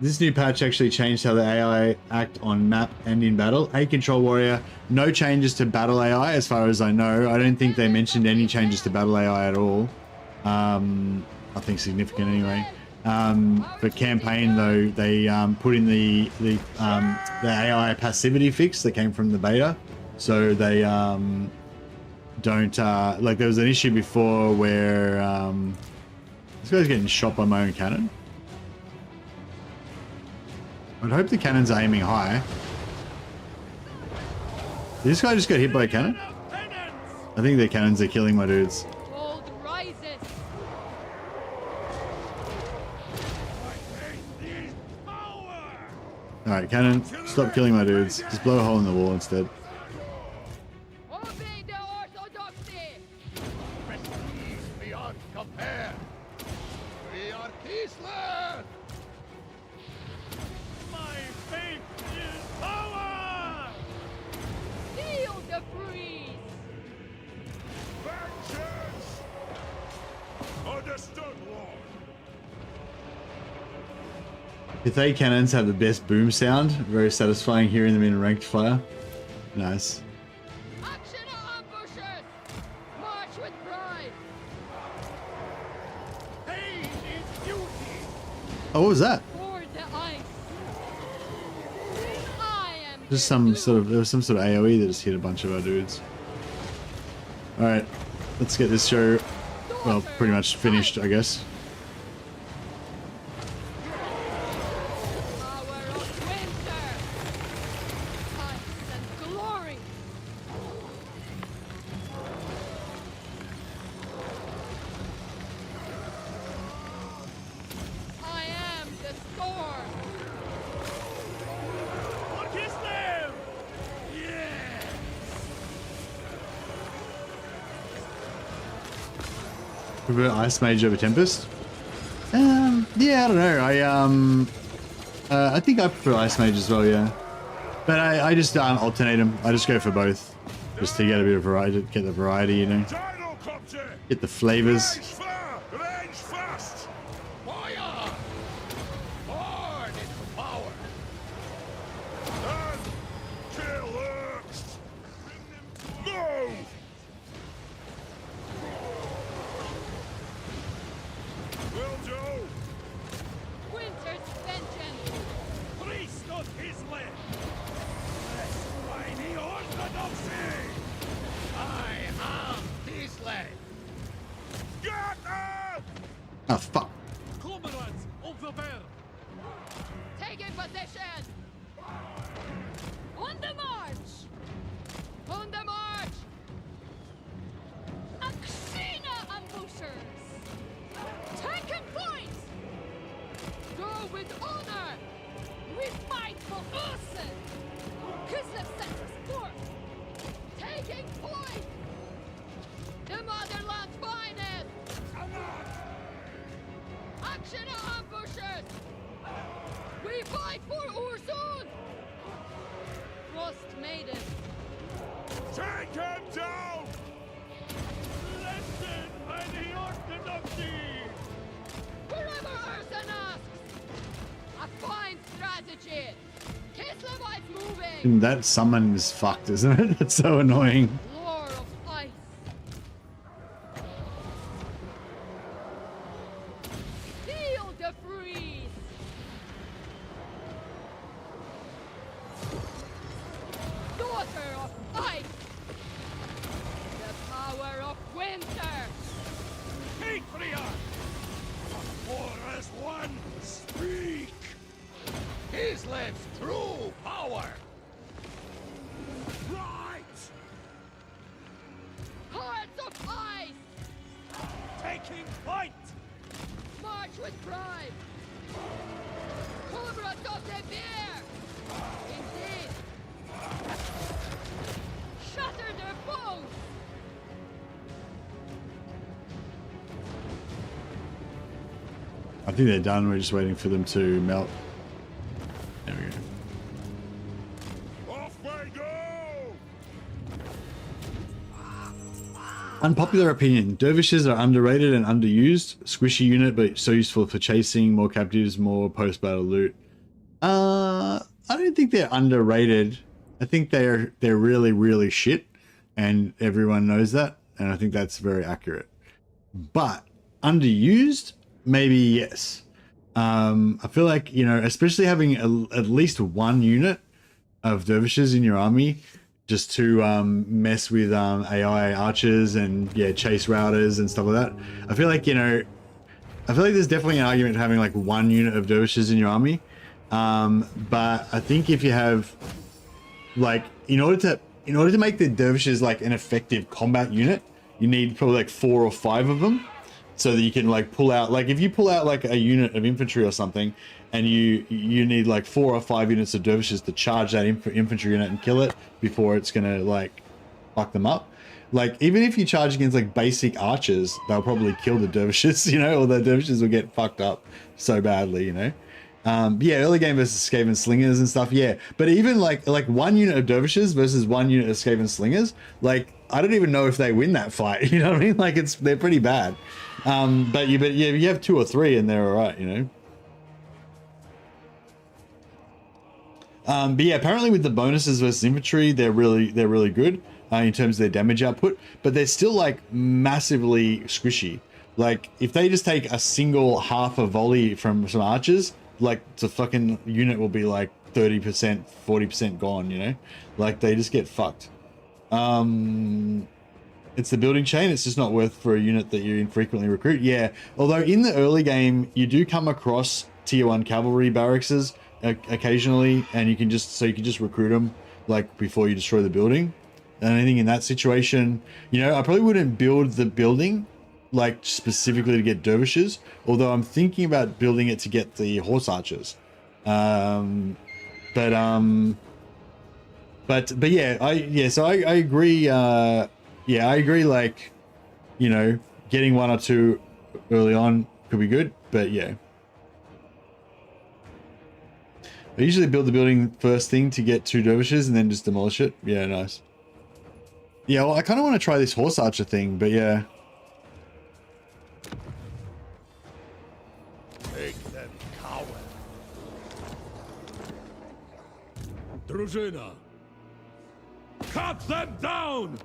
This new patch actually changed how the AI act on map and in battle. Hey, Control Warrior, no changes to battle AI as far as I know. I don't think they mentioned any changes to battle AI at all. Nothing significant anyway. For campaign though, they put in the AI passivity fix that came from the beta, so they don't like there was an issue before where this guy's getting shot by my own cannon. I'd hope the cannons are aiming high. Did this guy just get hit by a cannon? I think the cannons are killing my dudes. Gold rises. Alright, cannon, stop killing my dudes. Just blow a hole in the wall instead. Obey the Orthodoxy. Prestige beyond compare. We are Kislev. My faith is power! Feel the breeze. Vengeance! Understood, Lord. Cathay cannons have the best boom sound. Very satisfying hearing them in ranked fire. Nice. Action ambushers. March with pride. Pain is duty. Oh, what was that? For the ice. I am Just some sort of, there was some sort of AoE that just hit a bunch of our dudes. Alright, let's get this show, well, pretty much finished, I guess. power of winter. Ice and glory. I am the storm. For Kislev! Yeah! Prefer Ice Mage over Tempest? Yeah, I don't know. I think I prefer Ice Mage as well, yeah. But I just alternate them. I just go for both. Just to get a bit of variety, get the variety, you know. Get the flavors. Range fast! Fire! Oh, fuck. Comrades of the bear! Taking position! On the march! On the march! Akshina ambushers! Taking point! Go with honor! We fight for Ursen! Kislev sends us forth! Taking point! The motherland's finest! Akshina ambushers! We fight for Ursun! Frost Maiden! Take him down! Blessed by the Orthodoxy! Wherever Ursun asks! A fine strategy! Kislevites moving! And that summon is fucked, isn't it? That's so annoying. Lord of Ice! Feel the freeze! Daughter of Ice! The power of winter! Patriarch! Four as one, speak! Kislev's true power! Right! Hearts of Ice! Taking point! March with pride! Comrades of the bear! Indeed! Shatter their foes! I think they're done. We're just waiting for them to melt. There we go. Off we go! Unpopular opinion. Dervishes are underrated and underused. Squishy unit, but so useful for chasing, more captives, more post-battle loot. I don't think they're underrated. I think they're really, really shit. And everyone knows that. And I think that's very accurate. But underused? Maybe yes. I feel like, you know, especially having at least one unit of dervishes in your army just to mess with AI archers and chase routers and stuff like that. I feel like, you know, I feel like there's definitely an argument having like one unit of dervishes in your army. But I think if you have like, in order to make the dervishes like an effective combat unit, you need probably like 4 or 5 of them. So that you can like pull out, like if you pull out like a unit of infantry or something, and you need like 4 or 5 units of dervishes to charge that infantry unit and kill it before it's gonna like fuck them up. Like even if you charge against like basic archers, they'll probably kill the dervishes, you know, or the dervishes will get fucked up so badly, you know. Yeah, early game versus Skaven slingers and stuff. Yeah, but even like one unit of dervishes versus one unit of Skaven slingers, like I don't even know if they win that fight. You know what I mean? Like they're pretty bad. But you have 2 or 3 and they're all right, you know. But yeah, apparently with the bonuses versus infantry, they're really good in terms of their damage output, but they're still like massively squishy. Like if they just take a single half a volley from some archers, like the fucking unit will be like 30%, 40% gone, you know? Like they just get fucked. It's the building chain. It's just not worth for a unit that you infrequently recruit. Yeah, although in the early game, you do come across tier 1 cavalry barracks occasionally, and you can just recruit them like before you destroy the building. And I think in that situation, you know, I probably wouldn't build the building like specifically to get dervishes, although I'm thinking about building it to get the horse archers. But yeah, so I agree. Yeah, I agree. Like, you know, getting 1 or 2 early on could be good, but yeah. I usually build the building first thing to get 2 dervishes and then just demolish it. Yeah, nice. Yeah, well, I kind of want to try this horse archer thing, but yeah. Take them, coward! Drużyna! Cut them down!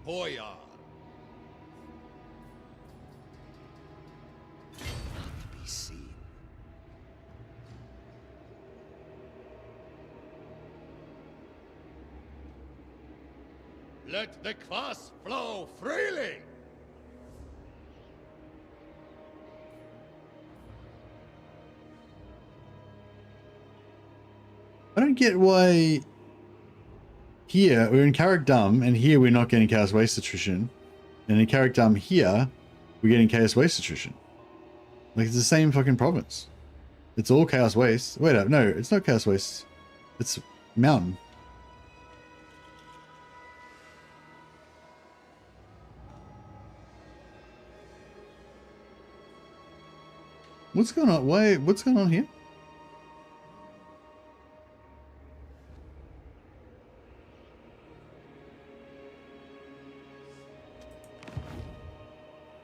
Boyar! Let the kvass flow freely. I don't get why here we're in Carrick Dum and here we're not getting Chaos Waste Attrition. And in Carrick Dum here, we're getting Chaos Waste Attrition. Like, it's the same fucking province. It's all Chaos Waste. Wait up, no, it's not Chaos Waste. It's Mountain. What's going on? Why? What's going on here?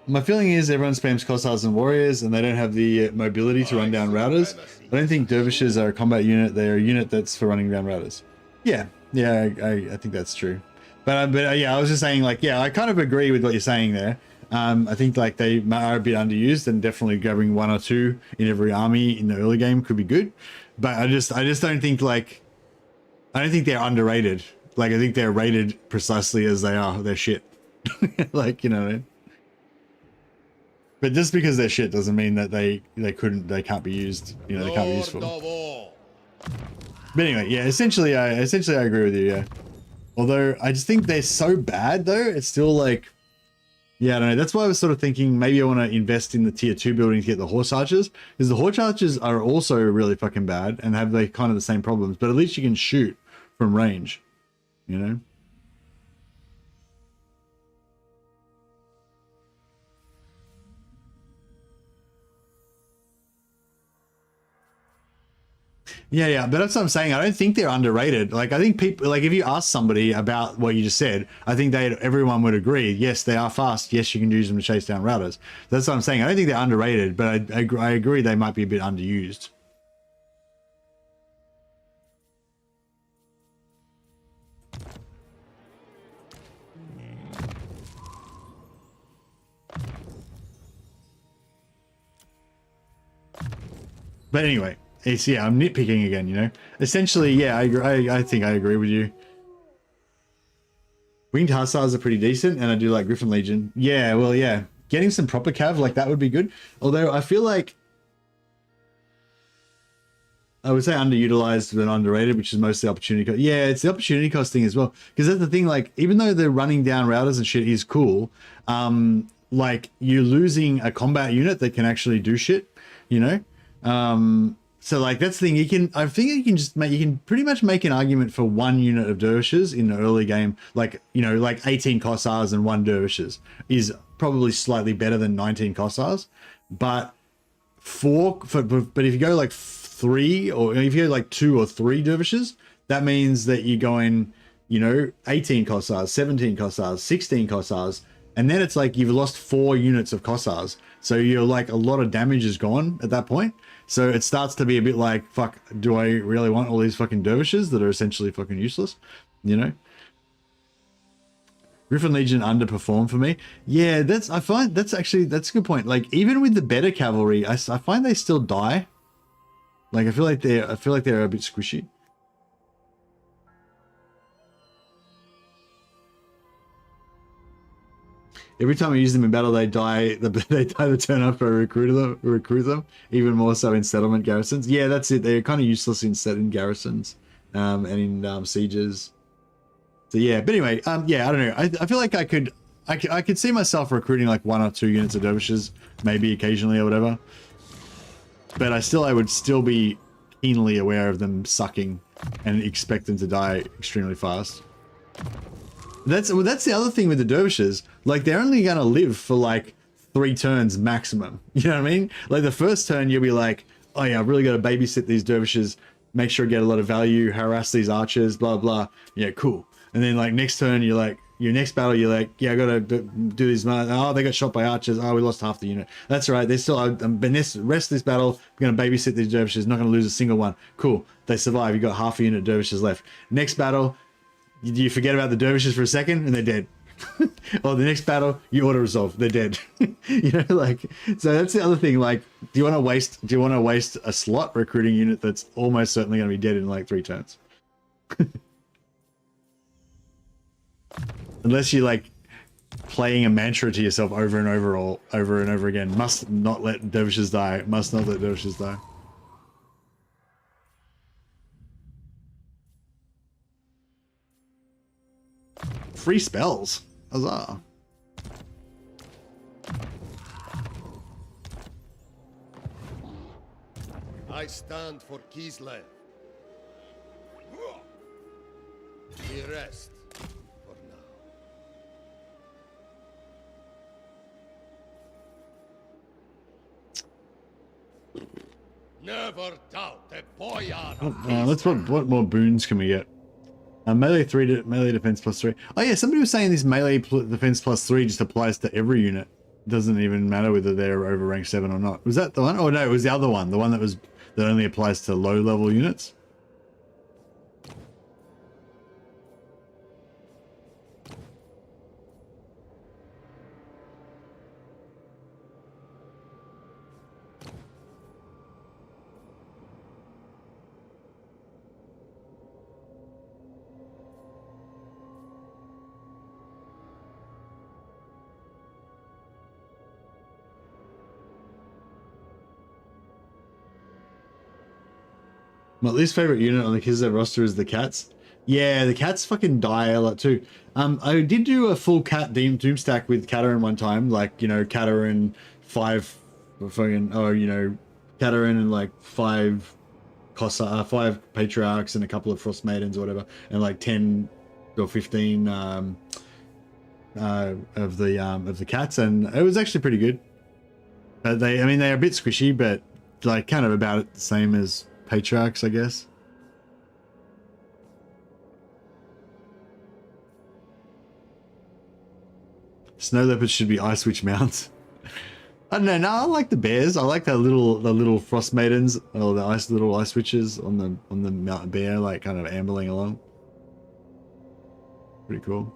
My feeling is everyone spams Kossars and Warriors and they don't have the mobility to run down routers. I don't think Dervishes are a combat unit. They're a unit that's for running down routers. Yeah, I think that's true. But yeah, I was just saying, like, yeah, I kind of agree with what you're saying there. I think like they are a bit underused, and definitely grabbing 1 or 2 in every army in the early game could be good. But I just don't think, like, I don't think they're underrated. Like, I think they're rated precisely as they are. They're shit. Like, you know what I mean? But just because they're shit doesn't mean that they can't be used. You know, they can't be useful. But anyway, yeah, essentially I agree with you, yeah. Although I just think they're so bad though, it's still like, yeah, I don't know. That's why I was sort of thinking maybe I want to invest in the tier 2 building to get the horse archers, because the horse archers are also really fucking bad and have like kind of the same problems, but at least you can shoot from range, you know? Yeah, but that's what I'm saying. I don't think they're underrated. Like, I think people, like, if you ask somebody about what you just said, I think everyone would agree. Yes, they are fast. Yes, you can use them to chase down routers. That's what I'm saying. I don't think they're underrated, but I agree they might be a bit underused. But anyway. Yeah, I'm nitpicking again, you know. Essentially, yeah, I agree. I think I agree with you. Winged Hussars are pretty decent, and I do like Griffin Legion. Yeah, well, yeah. Getting some proper cav, like, that would be good. Although, I feel like I would say underutilized than underrated, which is mostly opportunity cost. Yeah, it's the opportunity cost thing as well. Because that's the thing, like, even though they're running down routers and shit is cool, like, you're losing a combat unit that can actually do shit, you know? So like that's the thing, I think you can pretty much make an argument for 1 unit of dervishes in the early game, like, you know, like 18 Kossars and 1 dervishes is probably slightly better than 19 Kossars. But but if you go like 3, or if you go like 2 or 3 dervishes, that means that you're going, you know, 18 Kossars, 17 Kossars, 16 Kossars, and then it's like you've lost 4 units of Kossars. So you're like, a lot of damage is gone at that point. So it starts to be a bit like, fuck, do I really want all these fucking dervishes that are essentially fucking useless? You know? Griffin Legion underperformed for me. Yeah, I find that's a good point. Like, even with the better cavalry, I find they still die. Like, I feel like they're a bit squishy. Every time I use them in battle, they die. They die the turn after I recruit them. Even more so in settlement garrisons. Yeah, that's it. They're kind of useless in garrisons, and in sieges. So yeah, but anyway, yeah, I don't know. I feel like I could see myself recruiting like 1 or 2 units of dervishes, maybe occasionally or whatever. But I would still be keenly aware of them sucking and expect them to die extremely fast. That's the other thing with the dervishes. Like, they're only gonna live for like 3 turns maximum. You know what I mean? Like, the first turn you'll be like, oh yeah, I've really got to babysit these dervishes, make sure I get a lot of value, harass these archers, blah blah. Yeah, cool. And then like next turn you're like, your next battle you're like, yeah, I gotta do these. Oh, they got shot by archers. Oh, we lost half the unit. That's all right. They still. But rest of this battle, I'm gonna babysit these dervishes. Not gonna lose a single one. Cool. They survive. You got half a unit of dervishes left. Next battle, you forget about the dervishes for a second and they're dead. Or the next battle, you auto resolve, they're dead. You know, like, so that's the other thing. Like, do you want to waste a slot recruiting unit that's almost certainly going to be dead in like 3 turns? Unless you like playing a mantra to yourself over and over again. Must not let dervishes die. Must not let dervishes die. Free spells. Huzzah. I stand for Kislev. We rest for now. Never doubt a boyar. Let's what more boons can we get? Melee melee defense +3. Oh yeah, somebody was saying this melee defense +3 just applies to every unit. It doesn't even matter whether they're over rank 7 or not. Was that the one? Oh no, it was the other one. The one that only applies to low level units. My least favorite unit on the Kislev roster is the cats. Yeah, the cats fucking die a lot too. I did do a full cat doom stack with Katarin one time, like, you know, Katarin 5 fucking, oh, you know, Katarin and like 5 patriarchs and a couple of frost maidens or whatever, and like 10 or 15 of the cats, and it was actually pretty good. I mean they're a bit squishy, but like kind of about the same as patriarchs, I guess. Snow leopards should be ice witch mounts. I don't know. No, I like the bears. I like the little frost maidens or the little ice witches on the mountain bear, like kind of ambling along. Pretty cool.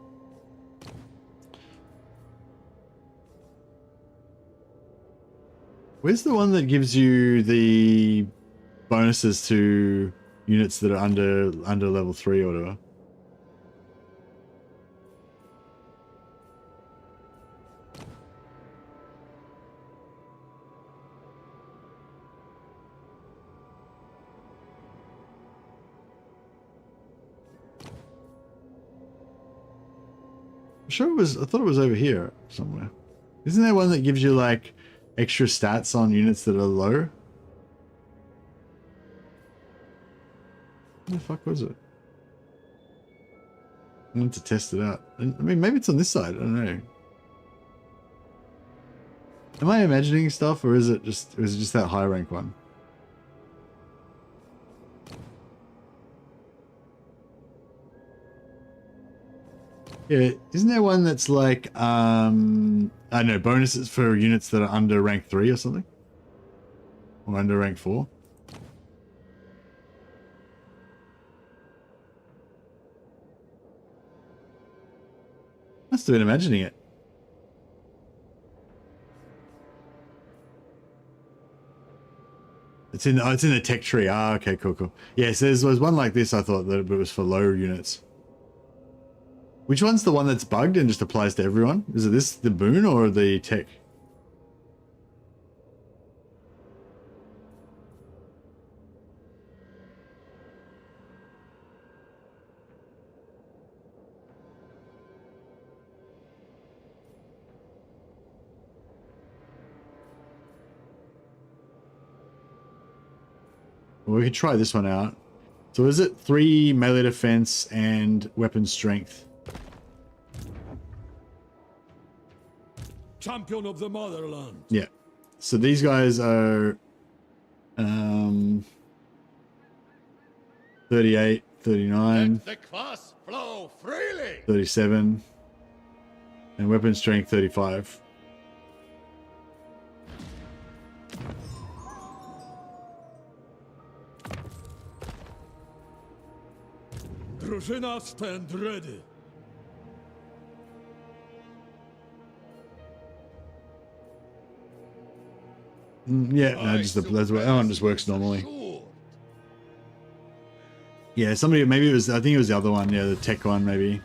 Where's the one that gives you the bonuses to units that are under level 3 or whatever? I'm sure it was, I thought it was over here somewhere. Isn't there one that gives you like extra stats on units that are low? Where the fuck was it? I wanted to test it out. I mean, maybe it's on this side. I don't know. Am I imagining stuff, or is it just that high rank one? Yeah, isn't there one that's like I don't know, bonuses for units that are under rank 3 or something? Or under rank 4? Must have been imagining it. It's in the tech tree. Ah, okay, cool. Yes, there was one like this. I thought that it was for low units. Which one's the one that's bugged and just applies to everyone? Is it this, the boon, or the tech? Well, we could try this one out. So is it 3 melee defense and weapon strength? Champion of the motherland. Yeah. So these guys are 38, 39, Let the kvass flow freely. 37, and weapon strength 35. Drużyna, stand ready. Yeah, no, just that one just works normally. Yeah, somebody, maybe it was, I think it was the other one, yeah, the tech one maybe.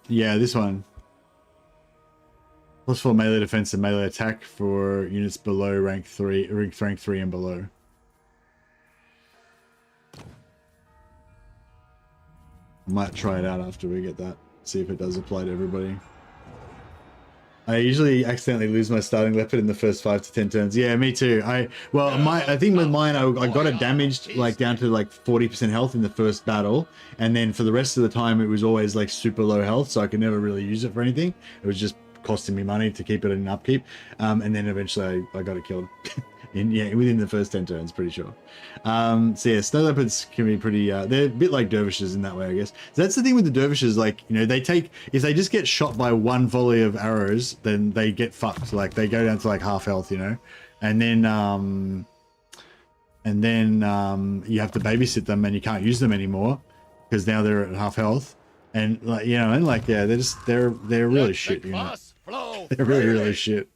Yeah, this one. +4 melee defense and melee attack for units below rank 3, rank 3 and below. I might try it out after we get that. See if it does apply to everybody. I usually accidentally lose my starting leopard in the first 5 to 10 turns. Yeah, me too. I think with mine, I got it damaged like down to like 40% health in the first battle, and then for the rest of the time it was always like super low health, so I could never really use it for anything. It was just costing me money to keep it in upkeep, and then eventually I got it killed. Within the first 10 turns, pretty sure. So yeah, snow leopards can be pretty, they're a bit like dervishes in that way, I guess. So that's the thing with the dervishes, like, you know, they take, if they just get shot by one volley of arrows, then they get fucked. Like, they go down to like half health, you know? And then you have to babysit them and you can't use them anymore because now they're at half health. And like, you know, and like, yeah, they're really shit, you know? They're really shit.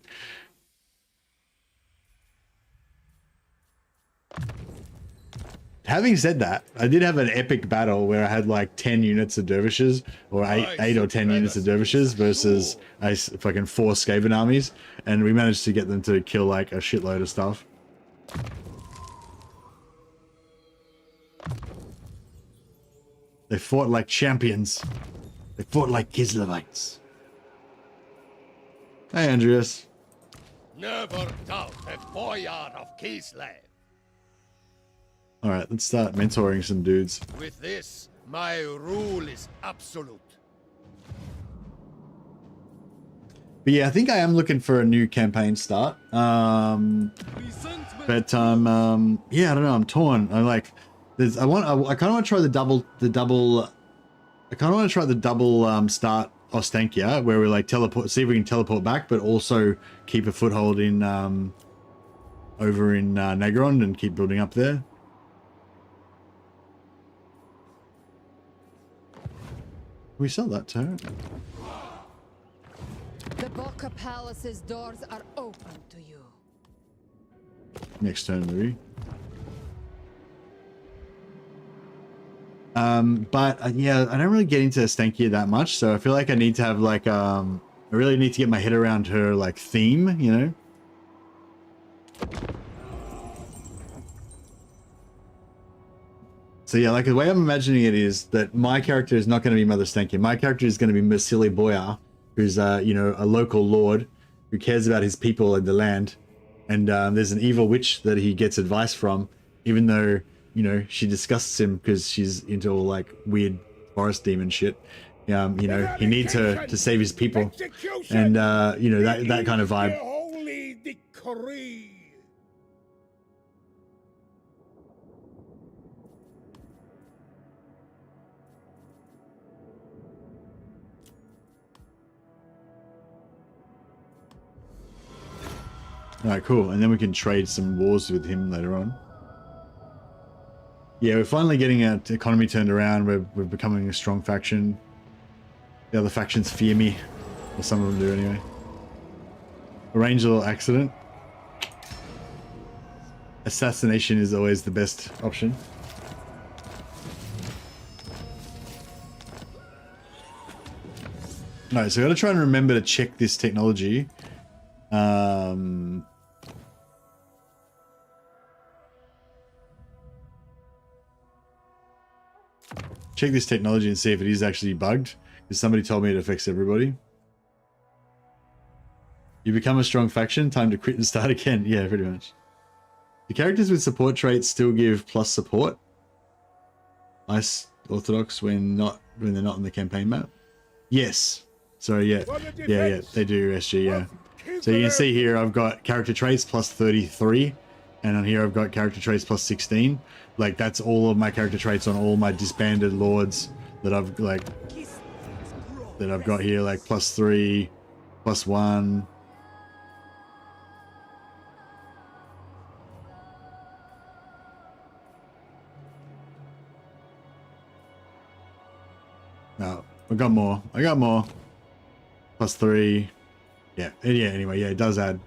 Having said that, I did have an epic battle where I had like 10 units of dervishes, or 8 or 10 units of dervishes versus fucking 4 Skaven armies, and we managed to get them to kill like a shitload of stuff. They fought like champions. They fought like Kislevites. Hey, Andreas. Never doubt the boyar of Kislev. Alright, let's start mentoring some dudes. With this, my rule is absolute. But yeah, I think I am looking for a new campaign start. But yeah, I don't know, I'm torn. I like, I kind of want to try the double start Ostankia, where we like teleport, see if we can teleport back, but also keep a foothold in over in Negron and keep building up there. We sell that turret. The Boca Palace's doors are open to you. Next turn, maybe. But yeah, I don't really get into Stankia that much, so I feel like I need to have like I really need to get my head around her like theme, you know. So yeah, like the way I'm imagining it is that my character is not going to be Mother Stankia. My character is going to be Vasily Boyar, who's you know, a local lord who cares about his people and the land. And there's an evil witch that he gets advice from, even though, you know, she disgusts him because she's into all like weird forest demon shit. You know, he needs her to save his people, and you know, that kind of vibe. Holy decree. Alright, cool. And then we can trade some wars with him later on. Yeah, we're finally getting our economy turned around. We're becoming a strong faction. The other factions fear me. Or some of them do anyway. Arrange a little accident. Assassination is always the best option. Alright, so I gotta try and remember to check this technology. Check this technology and see if it is actually bugged, because somebody told me it affects everybody. You become a strong faction, time to quit and start again. Yeah, pretty much. The characters with support traits still give plus support. Nice Orthodox when they're not on the campaign map. Yes. Sorry, yeah. Yeah, they do SG, yeah. So you can see here I've got character traits plus 33, and on here I've got character traits plus 16. Like, that's all of my character traits on all my disbanded lords that I've like got here, like +3, +1. No, I got more. +3. Yeah, anyway, yeah, it does add.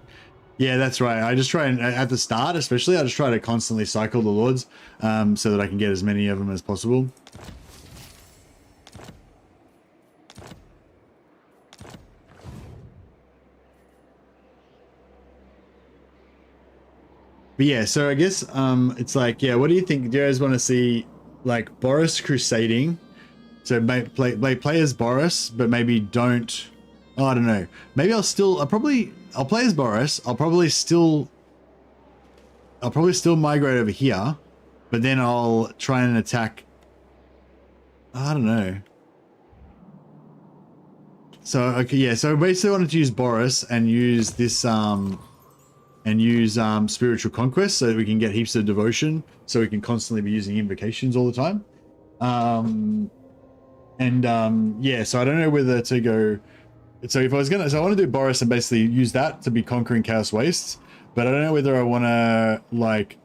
Yeah, that's right. I just try and, at the start especially, I just try to constantly cycle the lords so that I can get as many of them as possible. But yeah, so I guess it's like, yeah, what do you think? Do you guys want to see like Boris crusading? So play as Boris, but maybe don't. Oh, I don't know. Maybe I'll play as Boris. I'll probably still migrate over here, but then I'll try and attack. I don't know. So okay, yeah. So basically, I wanted to use Boris and use this spiritual conquest so that we can get heaps of devotion, so we can constantly be using invocations all the time. Yeah. So I don't know whether to go. So if I was gonna, so I want to do Boris and basically use that to be conquering Chaos Wastes, but I don't know whether I want to like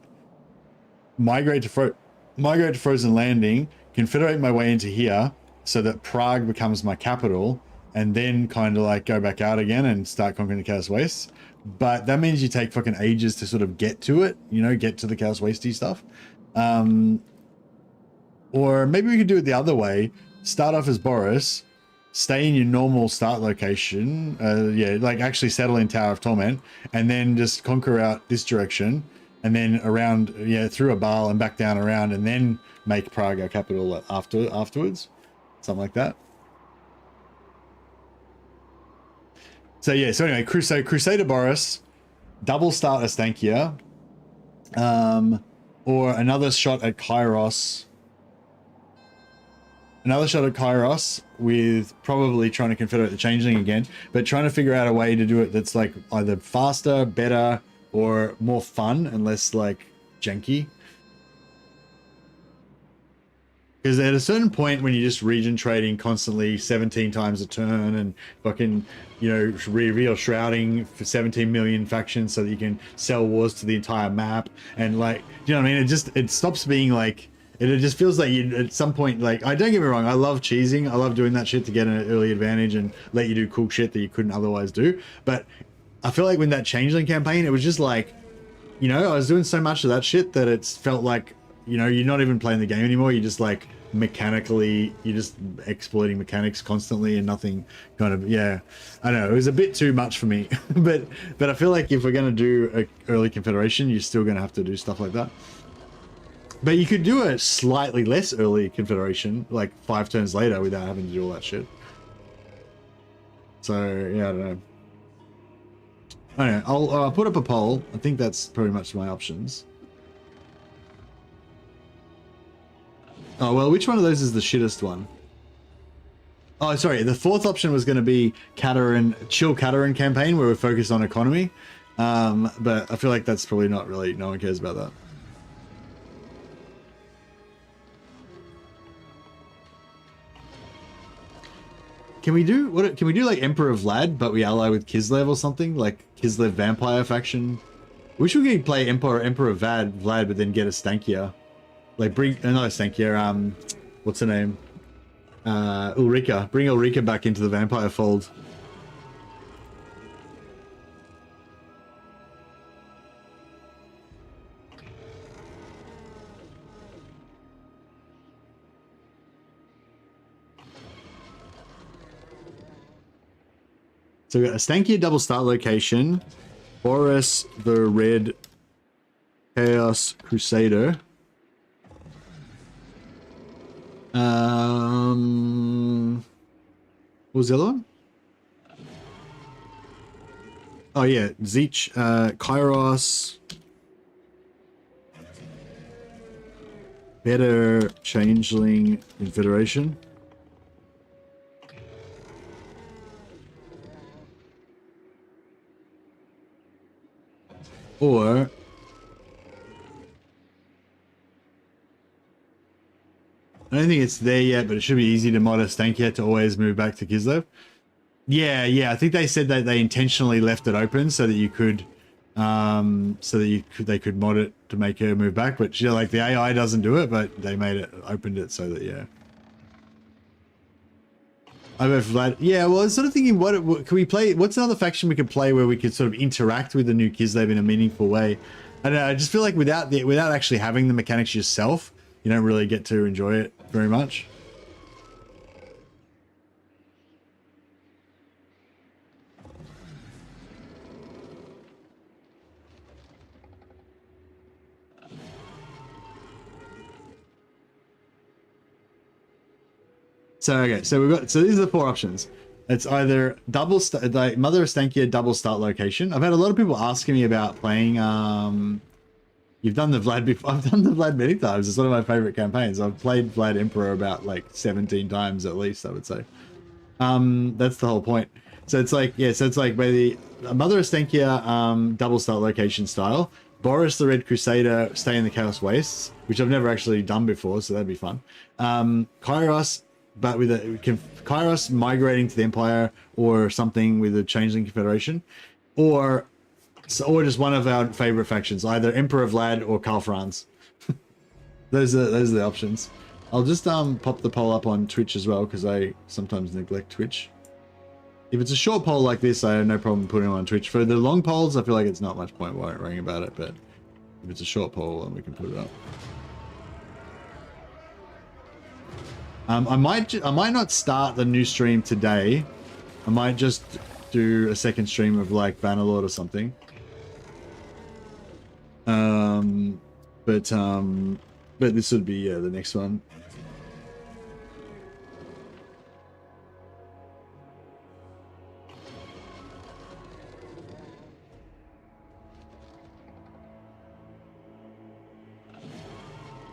migrate to Frozen Landing, confederate my way into here so that Prague becomes my capital, and then kind of like go back out again and start conquering the Chaos Wastes. But that means you take fucking ages to sort of get to it, you know, get to the Chaos Wasty stuff. Or maybe we could do it the other way. Start off as Boris, stay in your normal start location, yeah, like actually settle in Tower of Torment, and then just conquer out this direction, and then around, yeah, through a Baal and back down around, and then make Prague our capital afterwards. Something like that. So yeah, so anyway, Crusader Boris, double start Astankia, or another shot at Kairos. Another shot at Kairos with probably trying to confederate the Changeling again, but trying to figure out a way to do it that's like either faster, better, or more fun and less like janky. Because at a certain point when you're just region trading constantly 17 times a turn and fucking, you know, reveal shrouding for 17 million factions so that you can sell wars to the entire map, and like, you know what I mean? It stops being like, it just feels like you at some point, like, I don't get me wrong, I love cheesing, I love doing that shit to get an early advantage and let you do cool shit that you couldn't otherwise do. But I feel like when that Changeling campaign, it was just like, you know, I was doing so much of that shit that it's felt like, you know, you're not even playing the game anymore. You're just like mechanically, you're just exploiting mechanics constantly and nothing kind of, yeah, I know, it was a bit too much for me. but I feel like if we're going to do a early Confederation, you're still going to have to do stuff like that. But you could do a slightly less early Confederation, like 5 turns later, without having to do all that shit. So, yeah, I don't know. I don't know. I'll put up a poll. I think that's pretty much my options. Oh, well, which one of those is the shittest one? Oh, sorry. The 4th option was going to be Chill Katarin campaign, where we focus on economy. But I feel like that's probably not really, no one cares about that. Can we do like Emperor of Vlad, but we ally with Kislev or something? Like Kislev vampire faction? We should play Emperor of Vlad, but then get a Stankia. Like bring another Stankia, what's her name? Ulrika. Bring Ulrika back into the vampire fold. So we got a Stankia double start location, Boris the Red Chaos Crusader. What was the other one? Oh yeah, Zeech, Kairos. Better Changeling Confederation. Or I don't think it's there yet, but it should be easy to mod a Stankia to always move back to Kislev. Yeah, I think they said that they intentionally left it open so that you could, they could mod it to make her move back. But you know, like the AI doesn't do it, but they opened it so that, yeah. I bet Vlad. Yeah, well, I was sort of thinking, what can we play? What's another faction we could play where we could sort of interact with the new Kislev in a meaningful way? I don't know, I just feel like without actually having the mechanics yourself, you don't really get to enjoy it very much. So okay, so we've got, so these are the 4 options. It's either like Mother of Stankia double start location. I've had a lot of people asking me about playing. You've done the Vlad before. I've done the Vlad many times. It's one of my favorite campaigns. I've played Vlad Emperor about like 17 times at least, I would say. That's the whole point. So it's like, yeah, so it's like by the Mother of Stankia double start location style. Boris the Red Crusader stay in the Chaos Wastes, which I've never actually done before, so that'd be fun. Kairos, but with Kairos migrating to the Empire or something with a changeling Confederation, or just one of our favorite factions, either Emperor Vlad or Karl Franz. those are the options. I'll just pop the poll up on Twitch as well, because I sometimes neglect Twitch. If it's a short poll like this, I have no problem putting it on Twitch. For the long polls, I feel like it's not much point worrying about it, but if it's a short poll, then we can put it up. I might not start the new stream today. I might just do a second stream of like Bannerlord or something. But this would be the next one.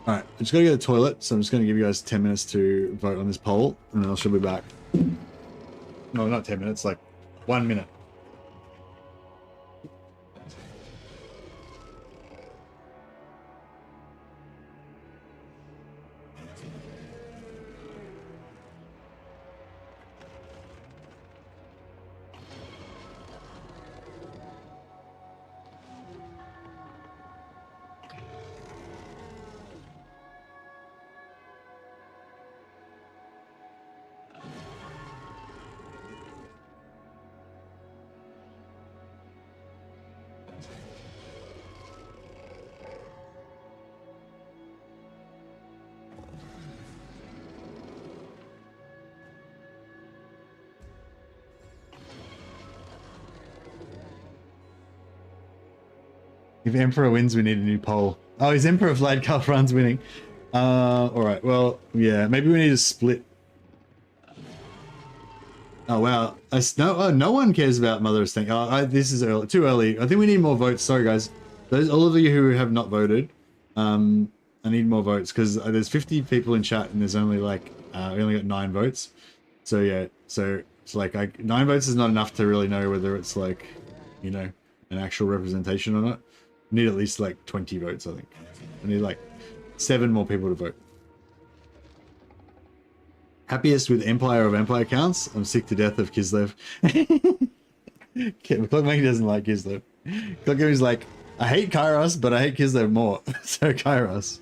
Alright, I just gotta go to the toilet, so I'm just gonna give you guys 10 minutes to vote on this poll, and then I shall be back. No, not 10 minutes, like 1 minute. If Emperor wins, we need a new poll. Oh, is Emperor Vlad Karl Franz winning? Alright, well, yeah, maybe we need to split. Oh, wow. No one cares about Mother of Stank. This is early, too early. I think we need more votes. Sorry, guys. All of you who have not voted, I need more votes, because there's 50 people in chat, and there's only like, we only got 9 votes. So, yeah, so it's like 9 votes is not enough to really know whether it's like, you know, an actual representation or not. Need at least like 20 votes, I think. I need like 7 more people to vote. Happiest with Empire of Empire counts? I'm sick to death of Kislev. Clockmaker doesn't like Kislev. Clockmaker's like, I hate Kairos, but I hate Kislev more. So Kairos.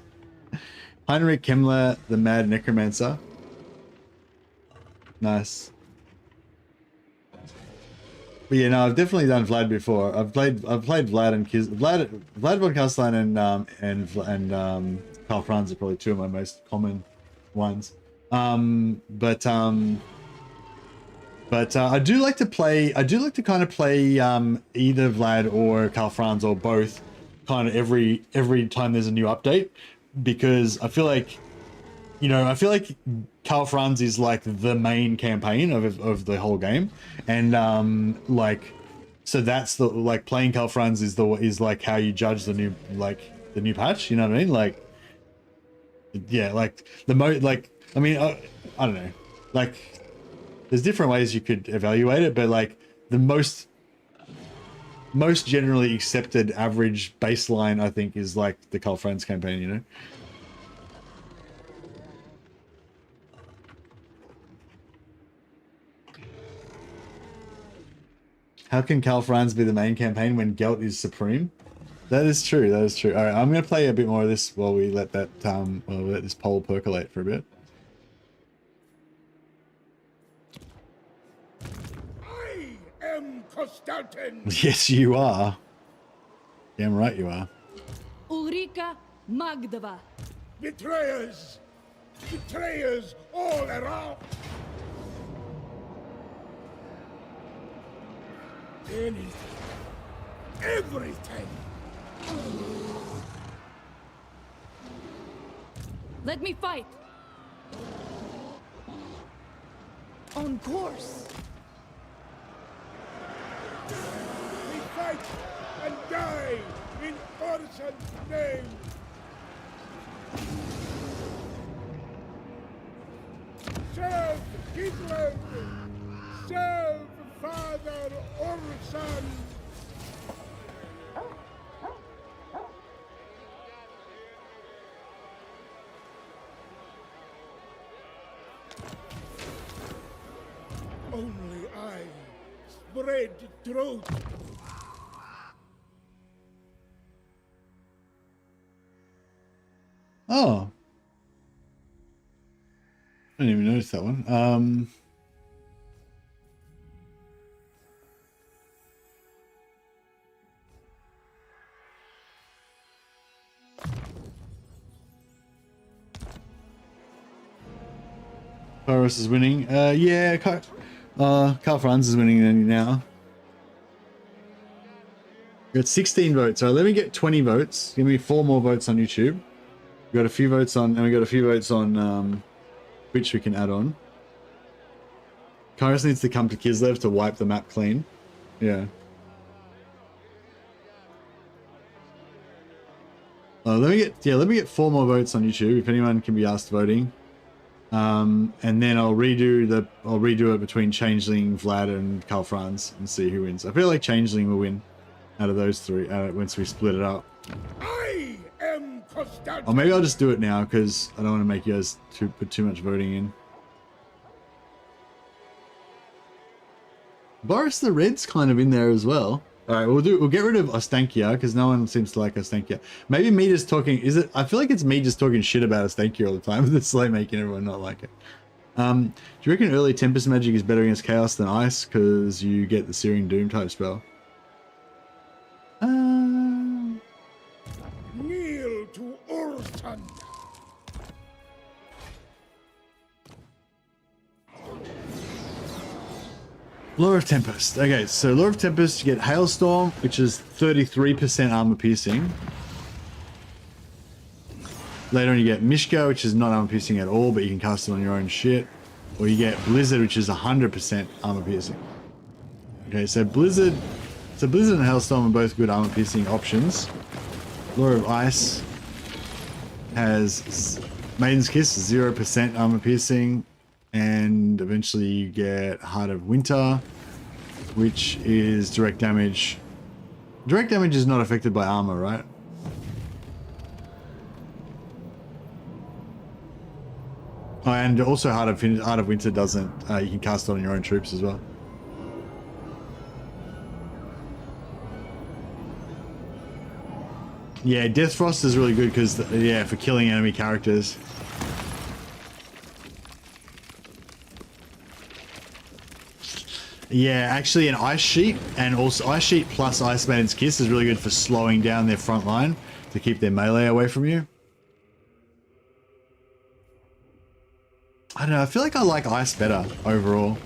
Heinrich Kemmler, the Mad Necromancer. Nice. But yeah, no, I've definitely done Vlad before. I've played Vlad and Vlad von Kostaltyn and Karl Franz are probably 2 of my most common ones. But I do like to play. I do like to kind of play either Vlad or Karl Franz or both, kind of every time there's a new update, because I feel like, you know, I feel like Karl Franz is like the main campaign of the whole game, and like, so that's the, like, playing Karl Franz is like how you judge the new patch. You know what I mean? Like, yeah, like I mean, I don't know, like, there's different ways you could evaluate it, but like the most generally accepted average baseline, I think, is like the Karl Franz campaign, you know? How can Karl Franz be the main campaign when Gelt is supreme? That is true, that is true. Alright, I'm gonna play a bit more of this while we let that let this poll percolate for a bit. I am Kostaltyn. Yes, you are. Damn right you are. Ulrika Magdava. Betrayers! Betrayers all around! Anything. Everything! Let me fight. On course. We fight and die in Orthodoxy's name. Serve Kislev! Serve Father Orson! Only I spread truth. Oh. I didn't even notice that one. Boris is winning. Yeah, Carl Franz is winning now. We got 16 votes. All right, let me get 20 votes. Give me 4 more votes on YouTube. We got a few votes on, and we got a few votes on Twitch we can add on. Kairos needs to come to Kislev to wipe the map clean. Yeah. Let me get 4 more votes on YouTube if anyone can be asked voting. And then I'll redo it between Changeling, Vlad, and Karl Franz and see who wins. I feel like Changeling will win out of those 3 once we split it up. I am Kostaltyn. Or maybe I'll just do it now because I don't want to make you guys put too much voting in. Boris the Red's kind of in there as well. All right, we'll get rid of Ostankia because no one seems to like Ostankia. Maybe me just talking. I feel like it's me just talking shit about Ostankia all the time. That's like making everyone not like it. Do you reckon early Tempest magic is better against Chaos than Ice because you get the Searing Doom type spell? Kneel to Orson. Lure of Tempest. Okay, so Lure of Tempest, you get Hailstorm, which is 33% armor piercing. Later on you get Mishka, which is not armor piercing at all, but you can cast it on your own shit. Or you get Blizzard, which is 100% armor piercing. Okay, so Blizzard and Hailstorm are both good armor piercing options. Lure of Ice has Maiden's Kiss, 0% armor piercing. And eventually you get Heart of Winter, which is direct damage. Direct damage is not affected by armor, right? Oh, and also Heart of Winter doesn't. You can cast it on your own troops as well. Yeah, Death Frost is really good because, yeah, for killing enemy characters. Yeah, actually an Ice Sheet, and also Ice Sheet plus Ice Maiden's Kiss is really good for slowing down their front line to keep their melee away from you. I don't know, I feel like I like Ice better overall.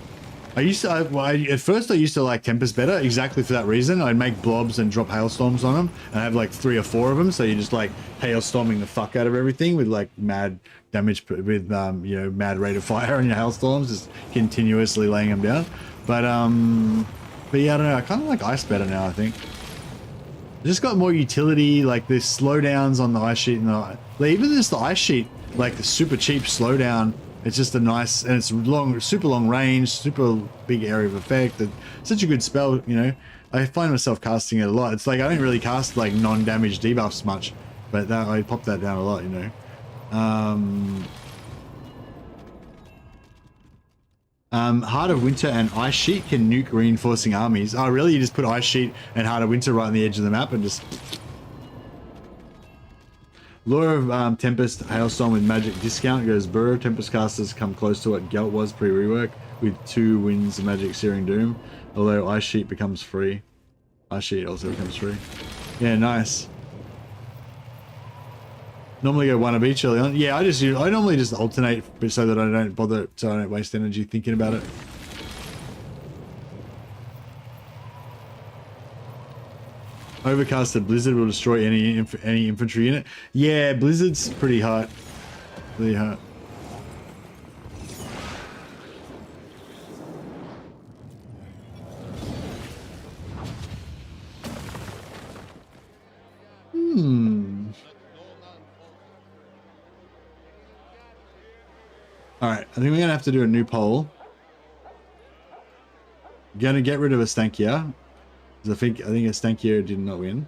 At first I used to like Tempest better, exactly for that reason. I'd make blobs and drop hailstorms on them, and have like 3 or 4 of them, so you're just like hailstorming the fuck out of everything with like mad damage, with you know, mad rate of fire on your hailstorms, just continuously laying them down. But yeah, I don't know, I kind of like Ice better now, I think. It just got more utility, like the slowdowns on the Ice Sheet, and even just the Ice Sheet, like the super cheap slowdown. It's just a nice, and it's long, super long range, super big area of effect. It's such a good spell, you know. I find myself casting it a lot. It's like I don't really cast like non-damage debuffs much, but I pop that down a lot, you know. Heart of Winter and Ice Sheet can nuke reinforcing armies. Oh, really? You just put Ice Sheet and Heart of Winter right on the edge of the map and just... Lure of Tempest, Hailstorm with magic discount goes Burrow. Tempest casters come close to what Gelt was pre-rework with 2 wins of magic Searing Doom, although Ice Sheet becomes free. Ice Sheet also becomes free. Yeah, nice. Normally go 1 of each early on. Yeah, I normally just alternate so that I don't bother, so I don't waste energy thinking about it. Overcasted Blizzard will destroy any infantry in it. Yeah, Blizzard's pretty hot. Really hot. All right, I think we're gonna have to do a new poll. Gonna get rid of a Stankia. I think a Stankia did not win.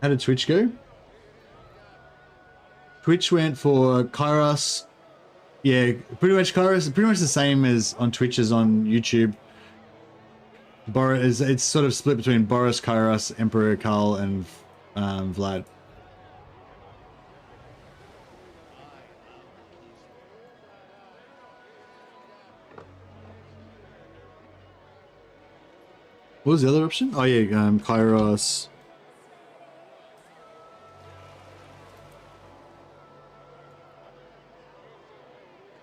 How did Twitch go? Twitch went for Kairos. Yeah, pretty much Kairos. Pretty much the same as on Twitch as on YouTube. It's sort of split between Boris, Kairos, Emperor Karl, and Vlad. What was the other option? Oh yeah, Kairos.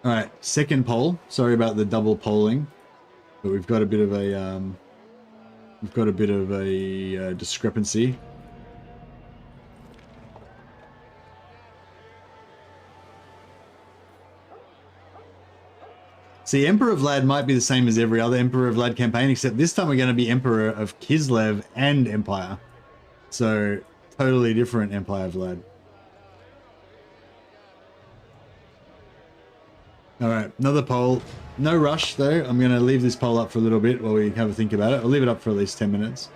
All right, second poll. Sorry about the double polling, but we've got a bit of a discrepancy. See, Emperor Vlad might be the same as every other Emperor Vlad campaign, except this time we're going to be Emperor of Kislev and Empire. So, totally different Empire Vlad. Alright, another poll. No rush though. I'm going to leave this poll up for a little bit while we have a think about it. I'll leave it up for at least 10 minutes.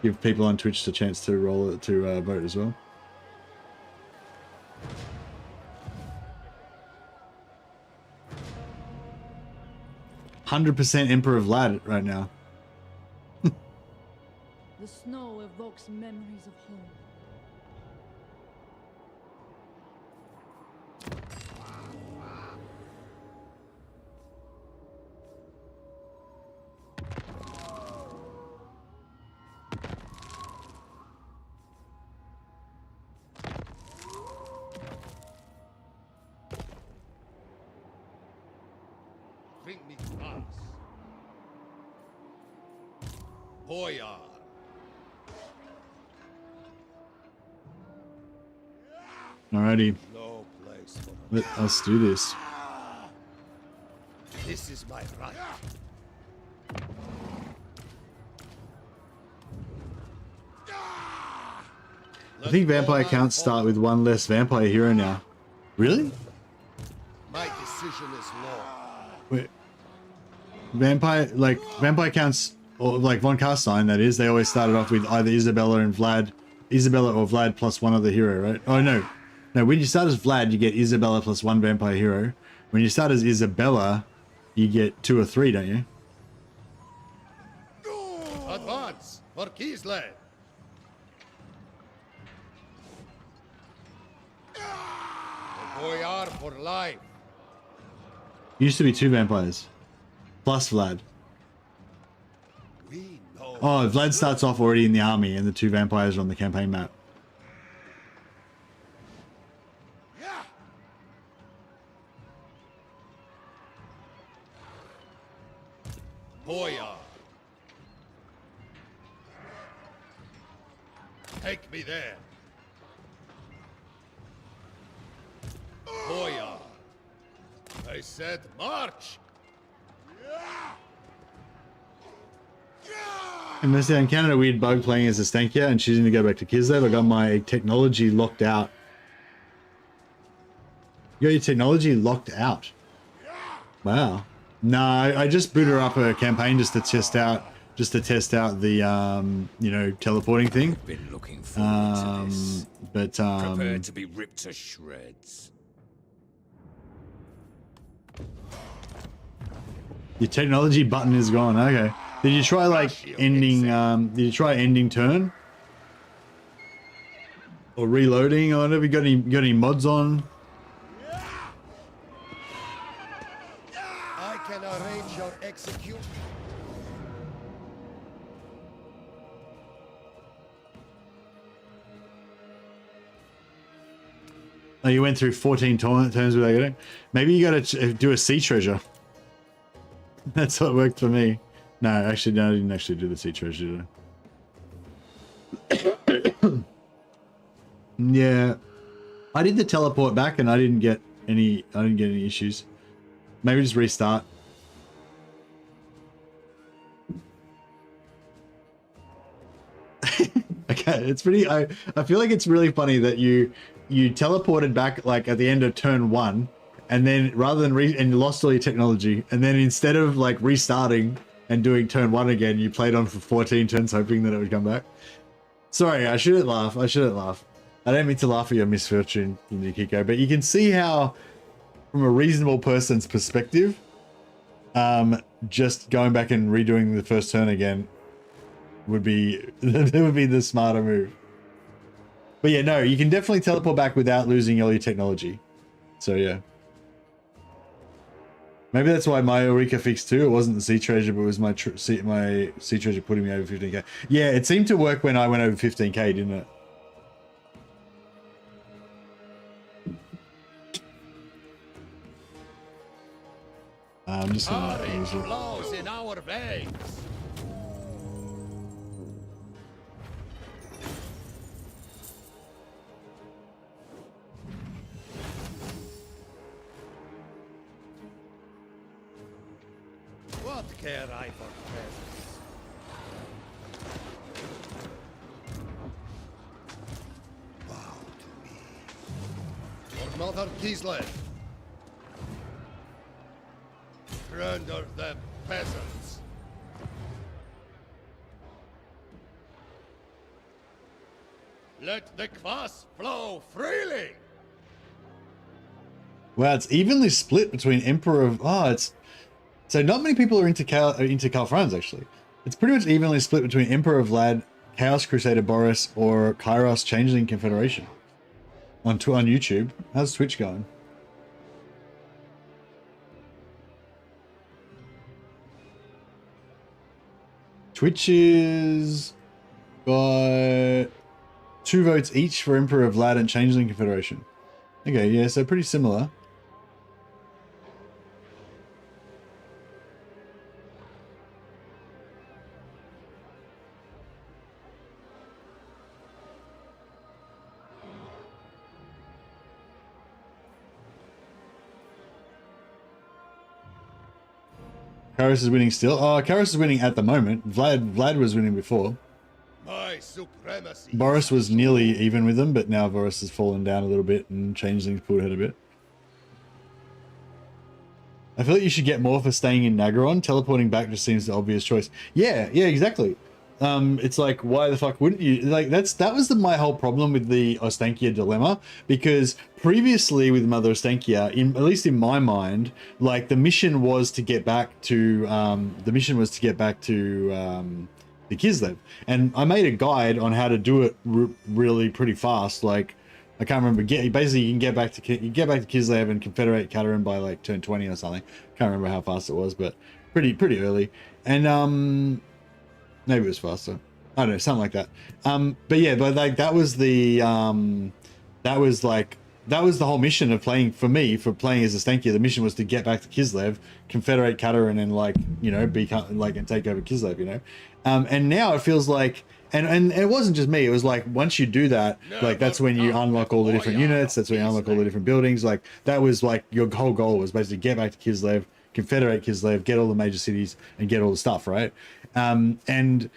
Give people on Twitch the chance to roll it to vote as well. "100% Emperor Vlad right now." The snow evokes memories of home. Bring me glass. Boyar. Alrighty, No place for let us do this. this is my right. I think vampire counts start with one less vampire hero now. Really? My decision is law. Wait. Vampire counts, or like Von Carstein, that is, they always started off with either Isabella or Vlad plus one other hero, right? Oh no. No, when you start as Vlad, you get Isabella plus one vampire hero. When you start as Isabella, you get 2 or 3, don't you? Advance for Kislev. Boyar for life. Used to be 2 vampires. Plus Vlad. We know. Oh, Vlad starts off already in the army and the 2 vampires are on the campaign map. Boyar. Take me there. Boyar. I said march. I encountered a weird bug playing as a Stankia and choosing to go back to Kislev. I got my technology locked out. You got your technology locked out? Wow. No, I just booted up a campaign just to test out the you know, teleporting thing. Been looking forward to this. But Prepare to be ripped to shreds. your technology button is gone. Okay. Did you try like ending did you try ending turn? Or reloading or whatever? You got any mods on? I can arrange your execution. Oh, you went through 14 turns without getting. Maybe you got to do a sea treasure. That's what worked for me. No, actually, no, I didn't actually do the sea treasure. Yeah, I did the teleport back, and I didn't get any. I didn't get any issues. Maybe just restart. Okay, it's pretty. I feel like it's really funny that you teleported back like at the end of turn 1, and then rather than and you lost all your technology, and then instead of like restarting and doing turn 1 again, you played on for 14 turns hoping that it would come back. Sorry, I shouldn't laugh. I shouldn't laugh. I don't mean to laugh at your misfortune, Nikiko, but you can see how, from a reasonable person's perspective, just going back and redoing the first turn again would be the smarter move. But yeah, no, you can definitely teleport back without losing all your technology. So yeah. Maybe that's why my Eureka fixed too. It wasn't the sea treasure, but it was my sea treasure putting me over 15k. Yeah, it seemed to work when I went over 15k, didn't it? I'm just gonna Courage flows in our veins. What care I for presents? Bow to me. For Mother Kislev. Render them peasants. Let the kvass flow freely. Wow, it's evenly split between Emperor of... Oh, it's... So not many people are into Khalfrans, actually. It's pretty much evenly split between Emperor of Vlad, Chaos Crusader Boris, or Kairos Changeling Confederation. On YouTube. How's Twitch going? Twitch is... got 2 votes each for Emperor of Vlad and Changeling Confederation. Okay, yeah, so pretty similar. Karis is winning still. Oh, Karis is winning at the moment. Vlad was winning before. My supremacy. Boris was nearly even with them, but now Boris has fallen down a little bit and Changeling's pulled ahead a bit. I feel like you should get more for staying in Nagaron. Teleporting back just seems the obvious choice. Yeah, exactly. It's like, why the fuck wouldn't you? Like, that was my whole problem with the Ostankia dilemma, because previously with Mother Ostankia, at least in my mind, like the mission was to get back to the Kislev, and I made a guide on how to do it really pretty fast. Like, I can't remember. Basically, you can get back to Kislev and Confederate Katarin by like turn 20 or something. Can't remember how fast it was, but pretty early. And maybe it was faster. I don't know, something like that. But yeah, but like that was the whole mission of playing for playing as a Stankia. The mission was to get back to Kislev, Confederate Katarin, and like, you know, become like and take over Kislev, you know. And now it feels like, and it wasn't just me. It was like once you do that, like that's when you unlock all the different units. That's when you unlock all the different buildings. Like that was like your whole goal was basically get back to Kislev, Confederate Kislev, get all the major cities, and get all the stuff, right? And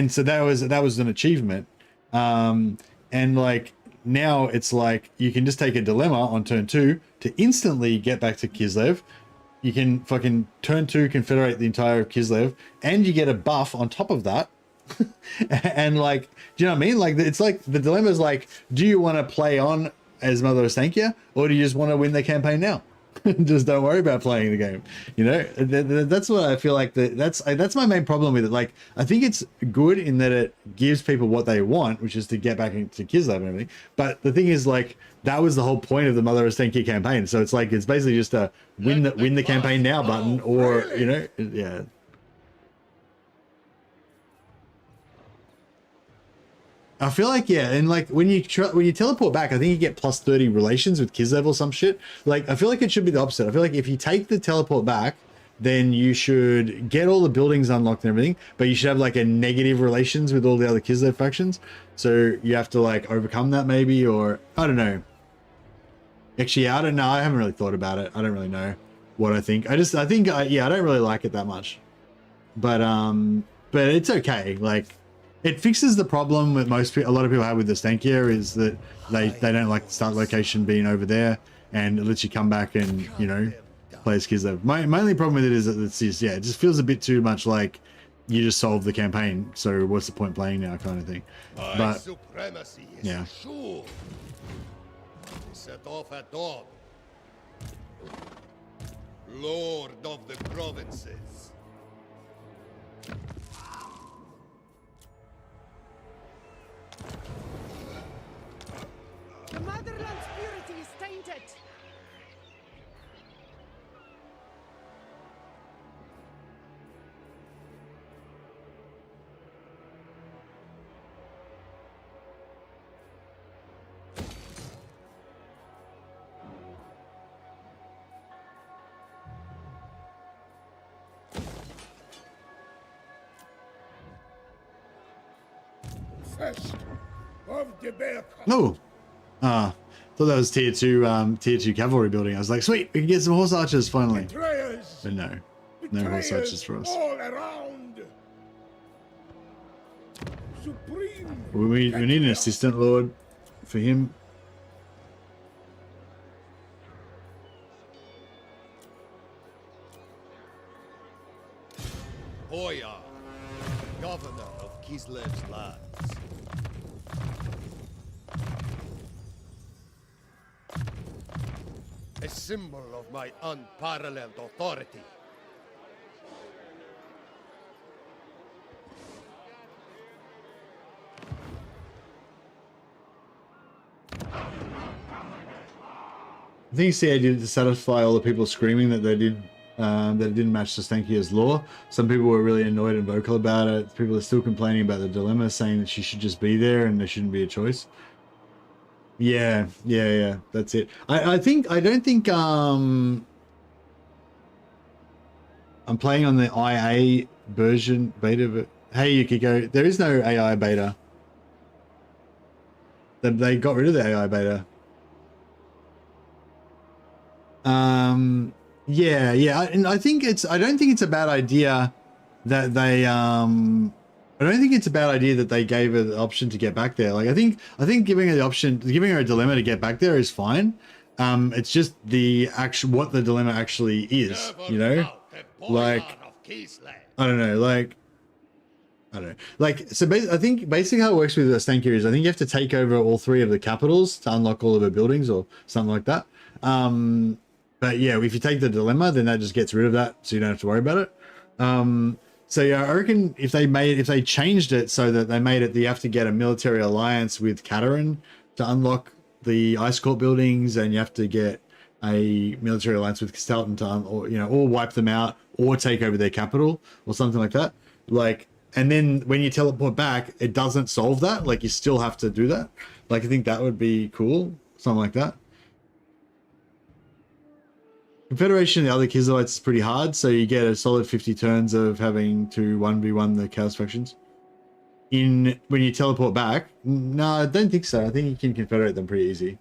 so that was an achievement. And like now it's like you can just take a dilemma on turn 2 to instantly get back to Kislev. You can fucking turn 2 Confederate the entire of Kislev, and you get a buff on top of that. And like, do you know what I mean? Like, it's like the dilemma is like, do you want to play on as Mother Ostankia, or do you just want to win the campaign now? Just don't worry about playing the game, you know. That's what I feel like. That's my main problem with it. Like, I think it's good in that it gives people what they want, which is to get back into Kislev and everything. But the thing is, like, that was the whole point of the Mother Ostankia campaign. So it's like, it's basically just a win the campaign now button, or you know, yeah. I feel like, yeah, and like when you teleport back, I think you get plus 30 relations with Kislev or some shit. Like, I feel like it should be the opposite. I feel like if you take the teleport back, then you should get all the buildings unlocked and everything, but you should have like a negative relations with all the other Kislev factions. So you have to like overcome that maybe, or I don't know. Actually, I don't know. I haven't really thought about it. I don't really know what I think. I think I don't really like it that much, but it's okay. Like, it fixes the problem that a lot of people have with the Stankia, is that they don't like the start location being over there, and it lets you come back and, you know, play as Kislev. My only problem with it is that it just feels a bit too much like you just solved the campaign, so what's the point playing now, kind of thing. But supremacy is yeah. sure. Set off at dawn. Lord of the provinces. The motherland's purity is tainted. First of the bear. no, thought that was tier 2 cavalry building. I was like, sweet, we can get some horse archers finally. Betrayers. But no horse archers for us. All around. Supreme. We need an assistant lord for him. Hoya, governor of Kislev's lands. A symbol of my unparalleled authority. I think CA did it to satisfy all the people screaming that they did that it didn't match the Stankia's law. Some people were really annoyed and vocal about it. People are still complaining about the dilemma, saying that she should just be there and there shouldn't be a choice. Yeah, that's it. I don't think I'm playing on the IA version beta, but hey, Yukiko, there is no AI beta. They got rid of the AI beta. And I don't think it's a bad idea that they I don't think it's a bad idea that they gave her the option to get back there. Like, I think giving her the option, giving her a dilemma to get back there is fine. It's just what the dilemma actually is, you know? Like, I don't know, so I think basically how it works with the Stankia is I think you have to take over all 3 of the capitals to unlock all of her buildings or something like that. But yeah, if you take the dilemma, then that just gets rid of that, so you don't have to worry about it. So yeah, I reckon if they changed it so that they made it that you have to get a military alliance with Katerin to unlock the Ice Court buildings, and you have to get a military alliance with Kostaltyn to or wipe them out or take over their capital or something like that. Like, and then when you teleport back, it doesn't solve that. Like, you still have to do that. Like, I think that would be cool, something like that. Confederation and the other Kislevites is pretty hard, so you get a solid 50 turns of having to 1v1 the Chaos factions. When you teleport back, no, I don't think so. I think you can confederate them pretty easy.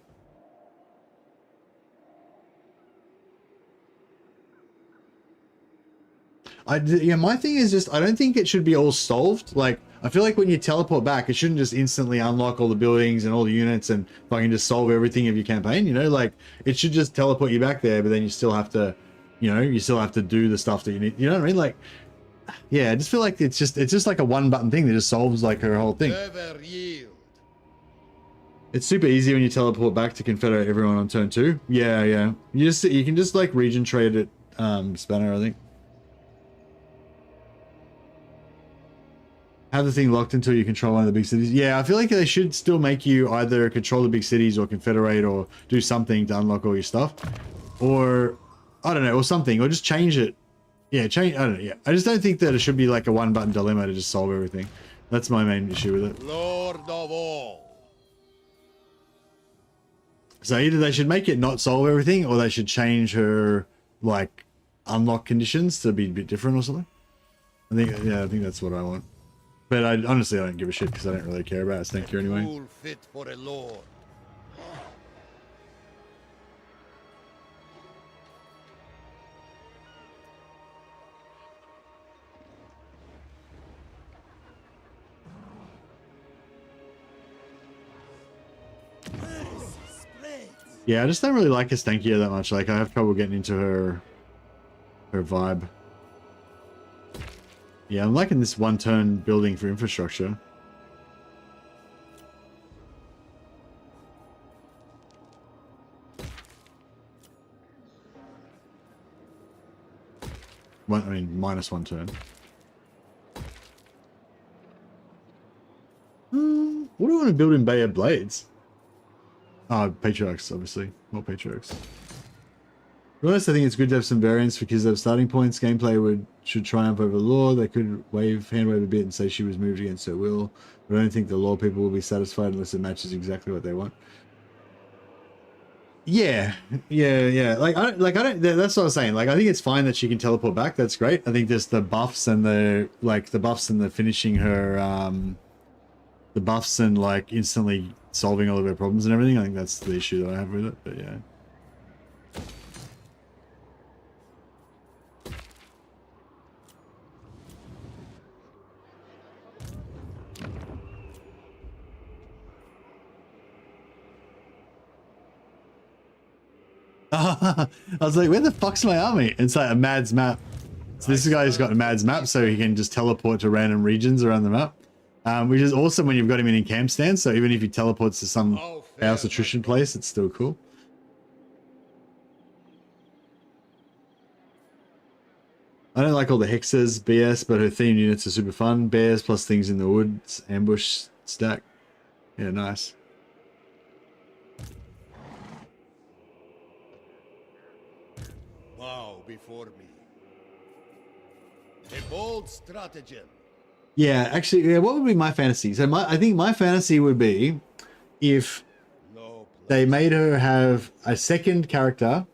My thing is just, I don't think it should be all solved. Like, I feel like when you teleport back, it shouldn't just instantly unlock all the buildings and all the units and fucking just solve everything of your campaign, you know? Like, it should just teleport you back there, but then you still have to, you still have to do the stuff that you need. You know what I mean? Like, yeah, I just feel like it's just like a one button thing that just solves like her whole thing. Never yield. It's super easy when you teleport back to confederate everyone on turn 2. Yeah. You can just like region trade it, Spanner, I think. Have the thing locked until you control one of the big cities. Yeah, I feel like they should still make you either control the big cities or confederate or do something to unlock all your stuff. Or, I don't know, or something. Or just change it. Yeah, I don't know, yeah. I just don't think that it should be like a one-button dilemma to just solve everything. That's my main issue with it. Lord of all. So either they should make it not solve everything, or they should change her, like, unlock conditions to be a bit different or something. I think that's what I want. But I honestly don't give a shit because I don't really care about a stankier anyway. Fool fit for a lord. Yeah, I just don't really like Kostaltyn that much. Like, I have trouble getting into her vibe. Yeah, I'm liking this one-turn building for infrastructure. Minus one turn. What do I want to build in Bay of Blades? Patriarchs, obviously. More Patriarchs. To be honest, I think it's good to have some variance for Kislev starting points. Gameplay should triumph over law. They could hand wave a bit and say she was moved against her will. But I don't think the law people will be satisfied unless it matches exactly what they want. Yeah. Like I don't. That's what I was saying. Like, I think it's fine that she can teleport back. That's great. I think just the buffs and the finishing her, the buffs and like instantly solving all of her problems and everything. I think that's the issue that I have with it. But yeah. I was like, where the fuck's my army? It's like a Mad's map. So this guy's got a Mad's map, so he can just teleport to random regions around the map. Which is awesome when you've got him in camp stand, so even if he teleports to some house attrition place, it's still cool. I don't like all the hexes, BS, but her themed units are super fun. Bears plus things in the woods, ambush stack. Yeah, nice. Bow before me. A bold stratagem. Yeah, actually, yeah, what would be my fantasy? So I think my fantasy would be if they made her have a second character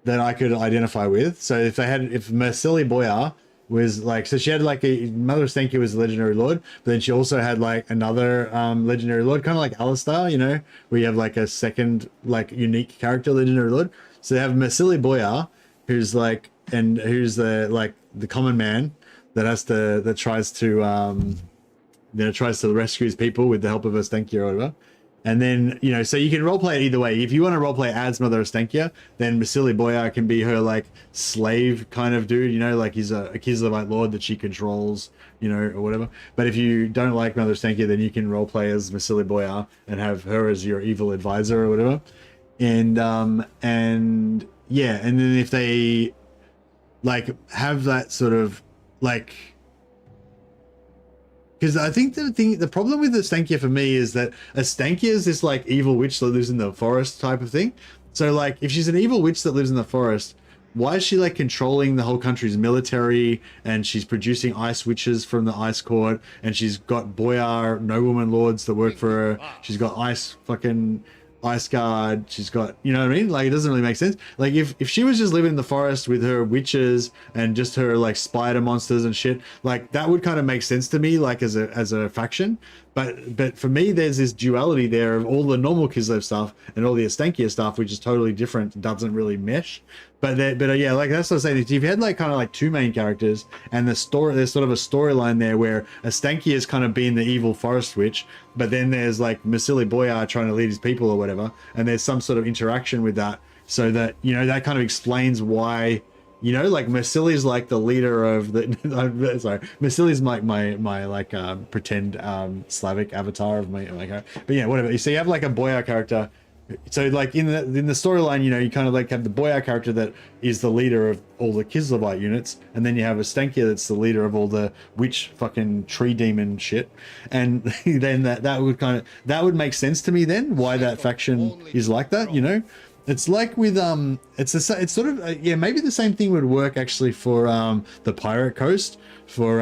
that I could identify with. So if Mercili Boyar was like, so she had like Mother of Stanky was a legendary lord, but then she also had like another legendary lord, kind of like Alistar, you know, where you have like a second like unique character legendary lord. So they have Mercili Boyar, who's like, and who's the common man that tries to rescue his people with the help of a Stankia or whatever. And then, you know, so you can roleplay it either way. If you want to roleplay as Mother of Stankia, then Mercili Boyar can be her like slave kind of dude, you know, like he's a Kislevite lord that she controls, you know, or whatever. But if you don't like Mother of Stankia, then you can roleplay as Mercili Boyar and have her as your evil advisor or whatever. And yeah, and then if they like have that sort of like, because I think the problem with the Stankia for me is that a Stankia is this like evil witch that lives in the forest type of thing. So like, if she's an evil witch that lives in the forest, why is she like controlling the whole country's military, and she's producing ice witches from the ice court, and she's got boyar nobleman lords that work for her, she's got ice guard, she's got, you know what I mean? Like, it doesn't really make sense. Like, if she was just living in the forest with her witches and just her like spider monsters and shit, like that would kind of make sense to me, like as a faction. But for me, there's this duality there of all the normal Kislev stuff and all the Estankia stuff, which is totally different, doesn't really mesh. But yeah, like that's what I'm saying. If you had like kind of like two main characters, and there's sort of a storyline there where Estankia is kind of being the evil forest witch, but then there's like Mercili Boyar trying to lead his people or whatever, and there's some sort of interaction with that, so that, you know, that kind of explains why, you know, like Mercili's like the leader of the sorry, Mercili's like my like pretend Slavic avatar of my like, but yeah, whatever. So you have like a Boyar character. So like in the storyline, you know, you kind of like have the Boyar character that is the leader of all the Kislevite units, and then you have a Stankia that's the leader of all the witch fucking tree demon shit, and then that would make sense to me then, why that faction is like that, you know. It's like with it's sort of yeah, maybe the same thing would work actually for the Pirate Coast, for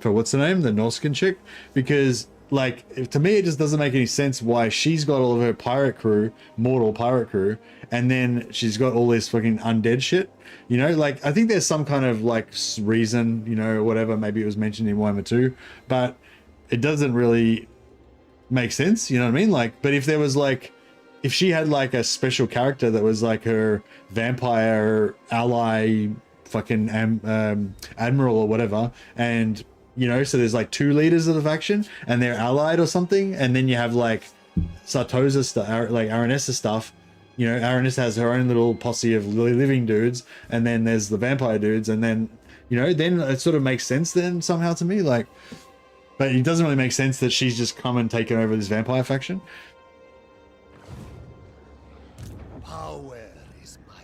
what's her name, the Norscan chick, because like, to me, it just doesn't make any sense why she's got all of her pirate crew, mortal pirate crew, and then she's got all this fucking undead shit. You know, like, I think there's some kind of, like, reason, you know, whatever, maybe it was mentioned in Warhammer 2, but it doesn't really make sense, you know what I mean? Like, but if there was, like, if she had, like, a special character that was, like, her vampire ally fucking admiral or whatever, and, you know, so there's, like, 2 leaders of the faction, and they're allied or something, and then you have, like, Sartosa stuff, like, Aranessa stuff. You know, Aranessa has her own little posse of living dudes, and then there's the vampire dudes, and then, you know, then it sort of makes sense then somehow to me, like, but it doesn't really make sense that she's just come and taken over this vampire faction. Power is my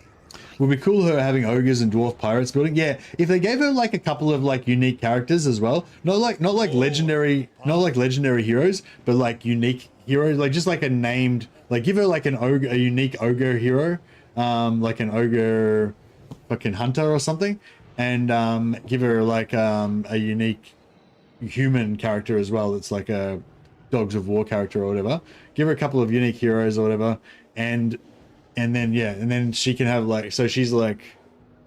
Would be cool her having ogres and dwarf pirates building. Yeah, if they gave her like a couple of like unique characters as well, not like legendary heroes, but like unique heroes, like just like a named, like give her like an ogre, a unique ogre hero, like an ogre fucking hunter or something, and give her like a unique human character as well. That's like a Dogs of War character or whatever. Give her a couple of unique heroes or whatever, and then yeah, and then she can have like, so she's like,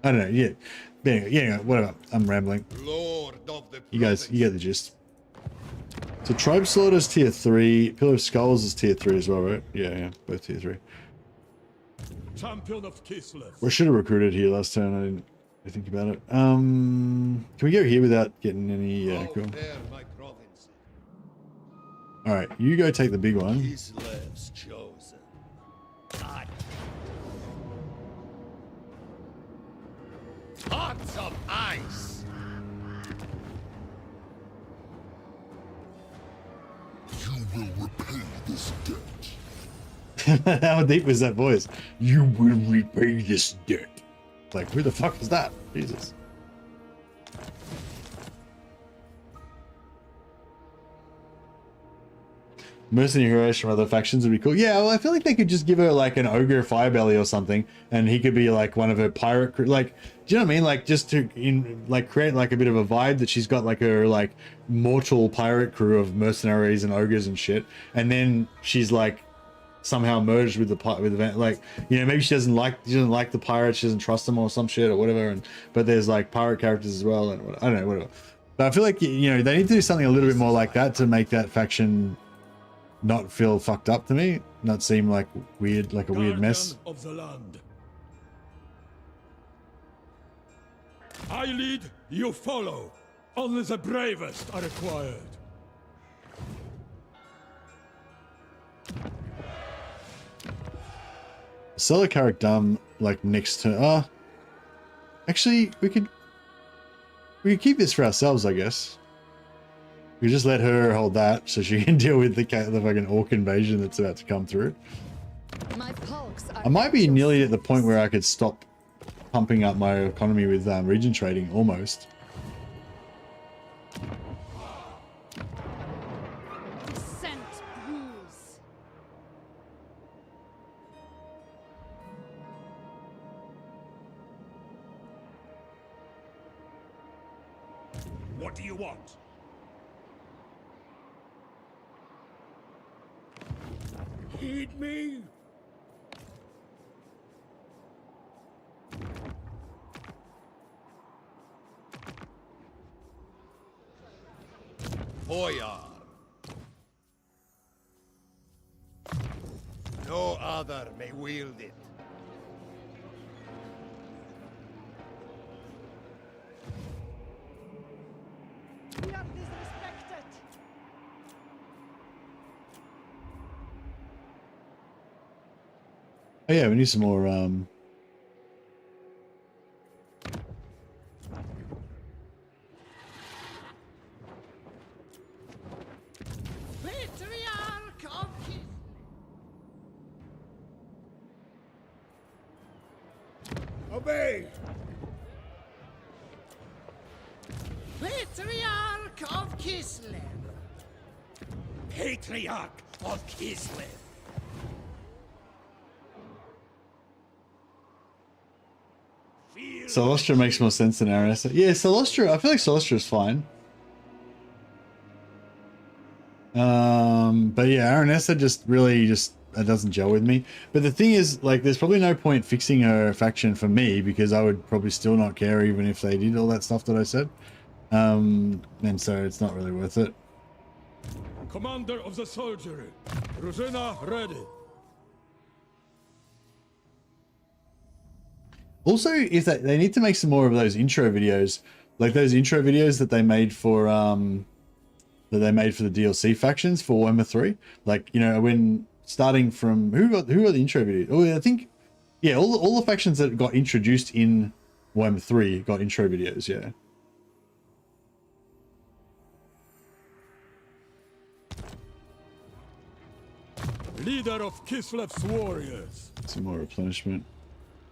I don't know, yeah, but anyway, yeah, whatever. I'm rambling. Lord of the You guys, you get the gist. So Tribe Slaughter's tier 3, Pillar of Skulls is tier 3 as well, right? Yeah, both tier 3. Champion of Kislev. We should have recruited here last turn. I didn't think about it. Can we go here without getting any? Yeah, cool. My province. All right, you go take the big one. Kislev's chosen. Hearts of ice. You will repay this debt. How deep is that voice? You will repay this debt. Like, who the fuck is that? Jesus. Mercenary heroes from other factions would be cool. Yeah, well, I feel like they could just give her like an ogre firebelly or something, and he could be like one of her pirate crew. Like, do you know what I mean? Like, just to create like a bit of a vibe that she's got like her like mortal pirate crew of mercenaries and ogres and shit, and then she's like somehow merged with the like, you know, maybe she doesn't like the pirates, she doesn't trust them or some shit or whatever, and but there's like pirate characters as well, and I don't know, whatever. But I feel like, you know, they need to do something a little bit more like that to make that faction not feel fucked up to me, not seem like weird, like a weird mess. Of the land. I lead, you follow. Only the bravest are required. Sell a character dumb like next to actually we could keep this for ourselves, I guess. We just let her hold that so she can deal with the fucking orc invasion that's about to come through. My folks are I might be nearly at the point where I could stop pumping up my economy with region trading, almost. Descent rules. What do you want? Heed me. Hoyar. No other may wield it. We are disrespected. Oh yeah, we need some more Patriarch of Kislev. Obey! Patriarch of Kislev. Patriarch of Kislev. Celestra makes more sense than Aranessa. Yeah, Celestra, I feel like Celestra is fine. But yeah, Aranessa just really it doesn't gel with me. But the thing is, like, there's probably no point fixing her faction for me because I would probably still not care even if they did all that stuff that I said. And so it's not really worth it. Commander of the soldiery, Ruzina ready. Also, if they need to make some more of those intro videos, like those intro videos that they made for the DLC factions for Warhammer 3. Like, you know, when starting from who got the intro video? Oh, yeah, I think yeah, all the factions that got introduced in Warhammer 3 got intro videos. Yeah. Leader of Kislev's warriors. Some more replenishment.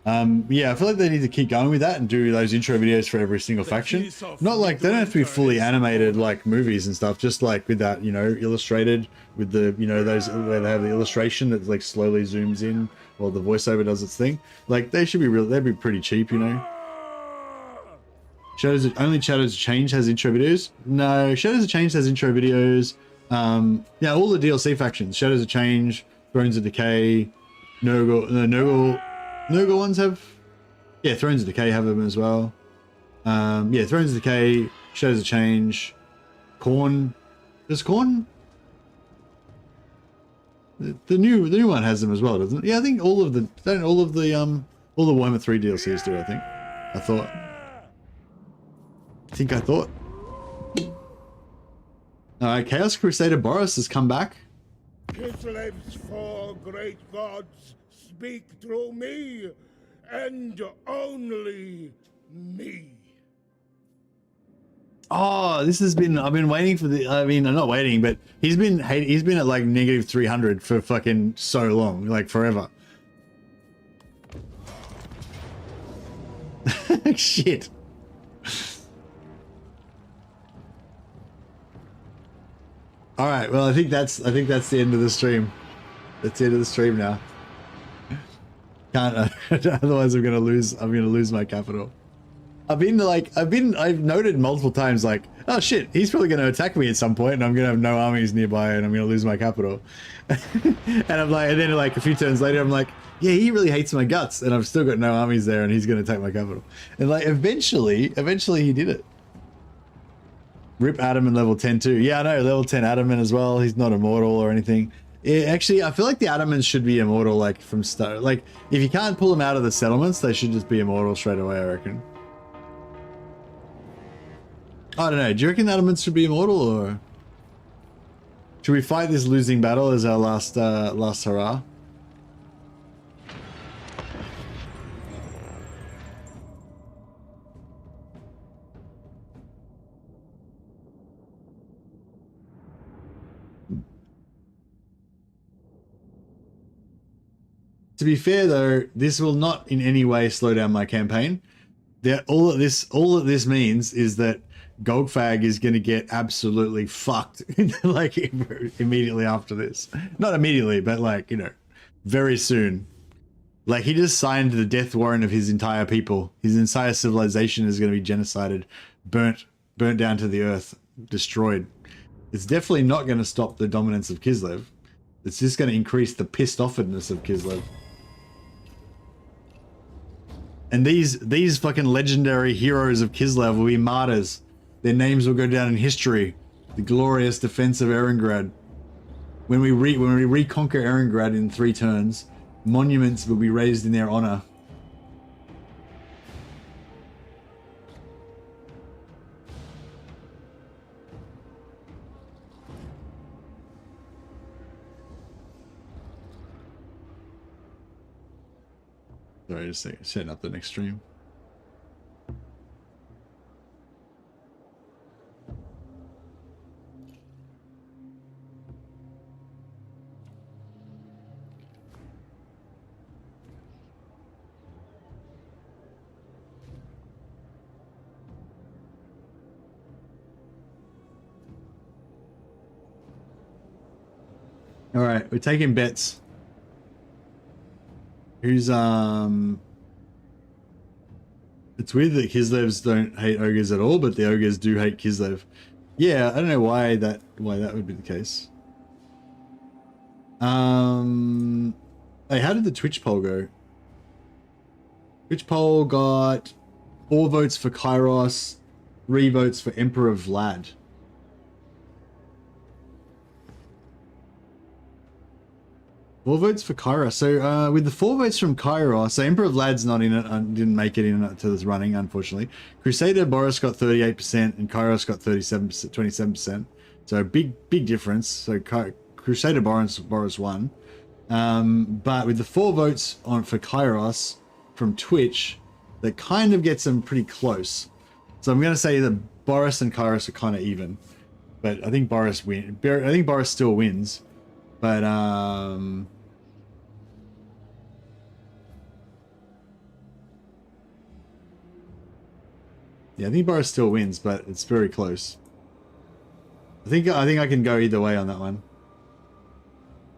Yeah, I feel like they need to keep going with that and do those intro videos for every single faction. Not like, they don't have to be fully animated like movies and stuff, just like with that, you know, illustrated with the, you know, those where they have the illustration that like slowly zooms in while the voiceover does its thing. Like, they should be real, they'd be pretty cheap, you know. Only Shadows of Change has intro videos. No, Shadows of Change has intro videos. Yeah, all the DLC factions, Shadows of Change, Thrones of Decay, Nurgle ones have, yeah, Thrones of Decay have them as well. Yeah, Thrones of Decay, Shadows of Change, Khorne. Does Khorne? The new one has them as well, doesn't it? Yeah, I think all of the Warhammer 3 DLCs do. I thought. All right, Chaos Crusader Boris has come back. Kislev's 4 great gods speak through me, and only me. Oh, this has been, I've been waiting for the, I mean, I'm not waiting, but he's been at like negative 300 for fucking so long, like forever. Shit. All right, well, I think that's the end of the stream. That's the end of the stream now. Can't, otherwise I'm gonna lose my capital. I've noted multiple times like, oh shit, he's probably gonna attack me at some point and I'm gonna have no armies nearby and I'm gonna lose my capital. And I'm like, and then like a few turns later I'm like, yeah, he really hates my guts and I've still got no armies there and he's gonna attack my capital. And like eventually he did it. Rip Adamant level 10 too. Yeah, I know, level 10 Adamant as well. He's not immortal or anything. Yeah, actually, I feel like the Adamants should be immortal, like from start. Like, if you can't pull them out of the settlements, they should just be immortal straight away, I reckon. I don't know. Do you reckon the Adamants should be immortal, or should we fight this losing battle as our last hurrah? To be fair though, this will not in any way slow down my campaign. All that this means is that Golgfag is going to get absolutely fucked like immediately after this. Not immediately, but like, you know, very soon. Like, he just signed the death warrant of his entire people. His entire civilization is going to be genocided, burnt down to the earth, destroyed. It's definitely not going to stop the dominance of Kislev. It's just going to increase the pissed offedness of Kislev. And these fucking legendary heroes of Kislev will be martyrs. Their names will go down in history. The glorious defense of Erengrad. When we reconquer Erengrad in 3 turns, monuments will be raised in their honor. Sorry, just setting up the next stream. All right, we're taking bets. Who's it's weird that Kislevs don't hate ogres at all, but the ogres do hate Kislev. Yeah, I don't know why that would be the case. Hey, how did the Twitch poll go? Twitch poll got 4 votes for Kairos, 3 votes for Emperor Vlad. Four votes for Kairos. So with the 4 votes from Kairos, so Emperor Vlad's not in it, didn't make it in to this running, unfortunately. Crusader Boris got 38% and Kairos got 27%. So big difference. So Crusader Boris won. But with the 4 votes for Kairos from Twitch, that kind of gets them pretty close. So I'm going to say that Boris and Kairos are kind of even. But I think Boris still wins. But yeah, I think Boris still wins, but it's very close. I think I can go either way on that one.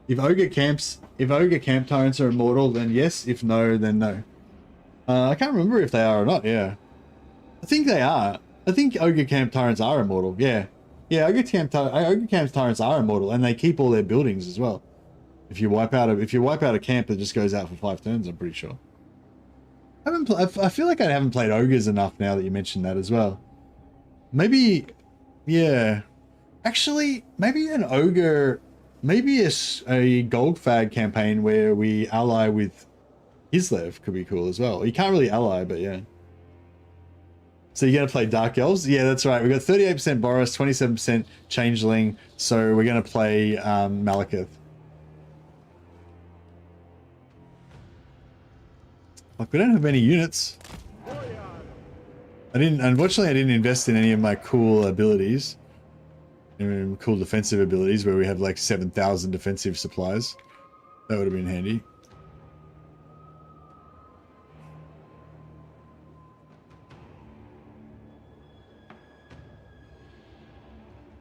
If Ogre Camp Tyrants are immortal, then yes. If no, then no. I can't remember if they are or not. Yeah, I think they are. I think Ogre Camp Tyrants are immortal. Yeah, Ogre Camp Tyrants are immortal, and they keep all their buildings as well. If you wipe out a camp that just goes out for 5 turns, I'm pretty sure. I feel like I haven't played ogres enough now that you mentioned that as well. Maybe, yeah. Actually, maybe an ogre, maybe a Goldfag campaign where we ally with Kislev could be cool as well. You can't really ally, but yeah. So you're going to play Dark Elves? Yeah, that's right. We've got 38% Boris, 27% Changeling. So we're going to play Malekith. Like, we don't have any units. Unfortunately, I didn't invest in any of my cool abilities. Cool defensive abilities where we have like 7,000 defensive supplies. That would have been handy.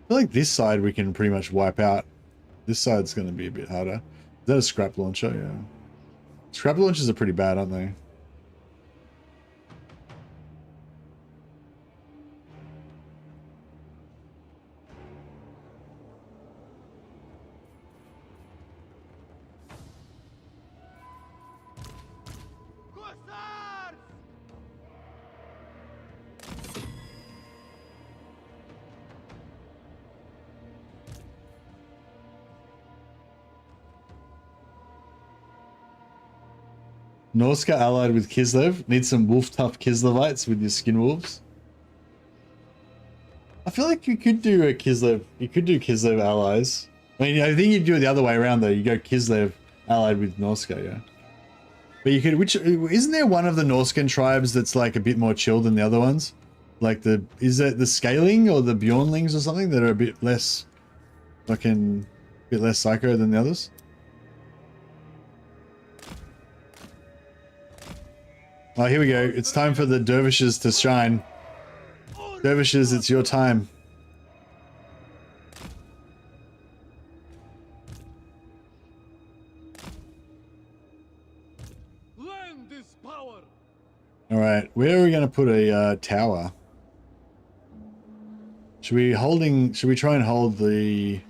I feel like this side we can pretty much wipe out. This side's going to be a bit harder. Is that a scrap launcher? Yeah. Scrap launchers are pretty bad, aren't they? Norska allied with Kislev. Need some wolf tough Kislevites with your skin wolves. I feel like you could do a Kislev. You could do Kislev allies. I mean, I think you'd do it the other way around though. You go Kislev allied with Norska, yeah. But you could. Isn't there one of the Norskan tribes that's like a bit more chill than the other ones? Like is it the Scaling or the Bjornlings or something that are a bit less, fucking, bit less psycho than the others? Oh, here we go. It's time for the dervishes to shine. Dervishes, it's your time. Land is power. All right, where are we going to put a tower? Should we try and hold the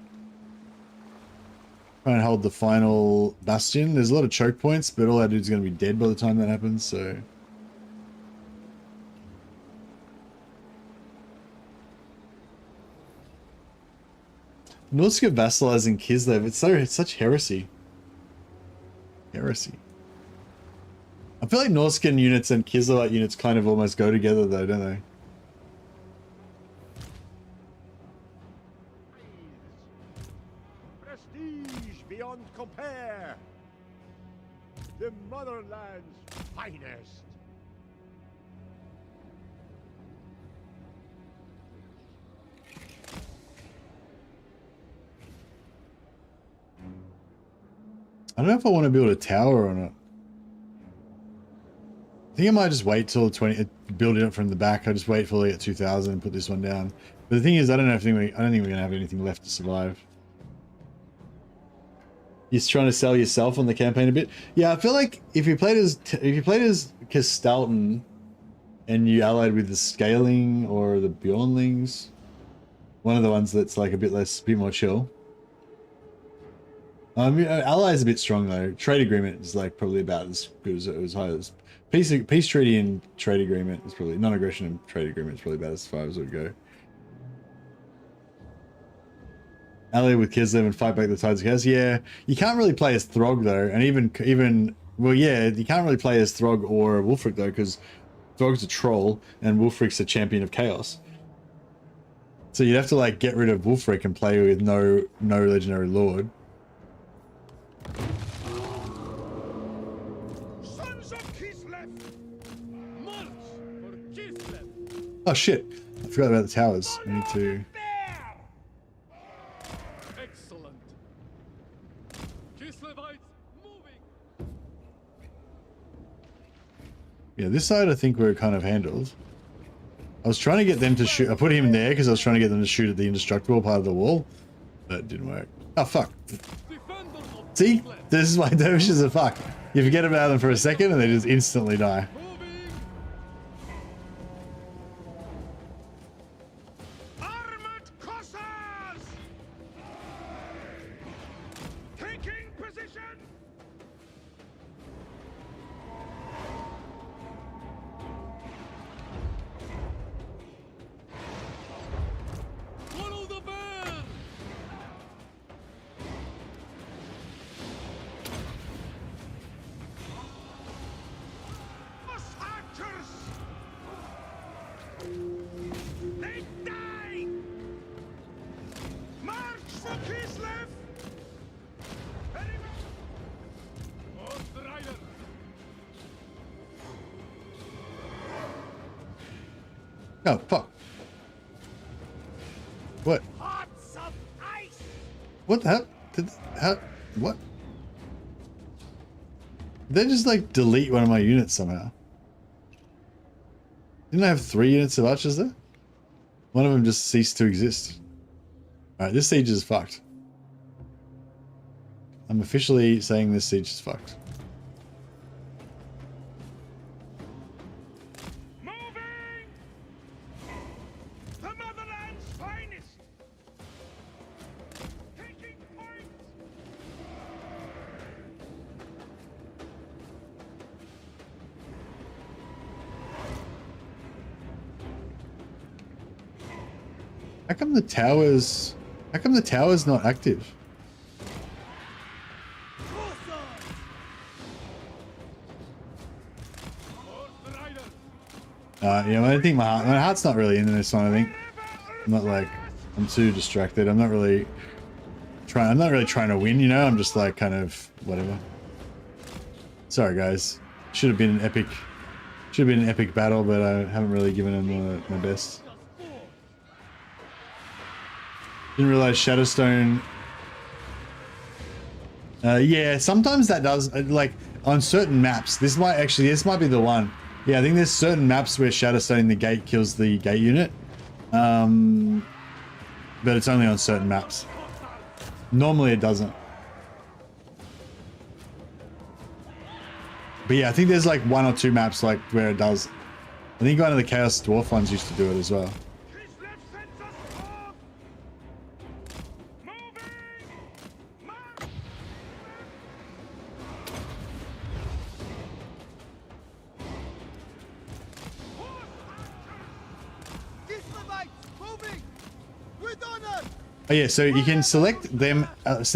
final bastion? There's a lot of choke points, but all that dude's going to be dead by the time that happens, so. Norska vassalizing Kislev, it's such heresy. Heresy. I feel like Norskan units and Kislevite units kind of almost go together though, don't they? Prestige beyond compare. The motherland's finest. I don't know if I want to build a tower or not. I think I might just wait till build it up from the back. I just wait for like 2,000 and put this one down. But the thing is, I don't think we're gonna have anything left to survive. You're trying to sell yourself on the campaign a bit. Yeah, I feel like if you played as Kostaltyn and you allied with the Scaling or the Bjornlings, one of the ones that's like a bit more chill. Ally is a bit strong though. Trade agreement is like probably about as good as it was high as peace treaty and trade agreement is probably non-aggression and trade agreement is probably about as far as it would go. Ally with Kislev and fight back the tides of chaos. Yeah, you can't really play as Throg though, and even well, yeah, you can't really play as Throg or Wulfric though, because Throg's a troll and Wulfric's a champion of chaos. So you'd have to like get rid of Wulfric and play with no legendary lord. Sons of Kislev! March for Kislev! Oh shit! I forgot about the towers. I need to. Excellent. Kislevites moving. Yeah, this side I think we're kind of handled. I was trying to get them to shoot. I put him there because I was trying to get them to shoot at the indestructible part of the wall. But it didn't work. Oh fuck. See? This is why dervishes are fucked. You forget about them for a second and they just instantly die. Armored Cossars! Taking position! Follow the van. Us archers! They die! March for Kislev! Rider. Oh fuck. What? Hearts of ice! What the hell? What? Did they just like delete one of my units somehow? Didn't I have 3 units of archers there? One of them just ceased to exist. Alright, this siege is fucked. I'm officially saying this siege is fucked. Moving! The motherland's finest! Taking point! How come the tower's not active? Yeah, I think my heart's not really in this one. I think I'm not like I'm too distracted. I'm not really trying to win. You know, I'm just like kind of whatever. Sorry, guys. Should have been an epic battle, but I haven't really given them my best. Didn't realize Shadowstone. Yeah, sometimes that does like on certain maps. This might be the one. Yeah, I think there's certain maps where Shadowstone the gate kills the gate unit. But it's only on certain maps. Normally it doesn't. But yeah, I think there's like 1 or 2 maps like where it does. I think one of the Chaos Dwarf ones used to do it as well. Kislev sends us forth! Moving! March! Kislevites moving! With honor! Oh yeah, so you can select them as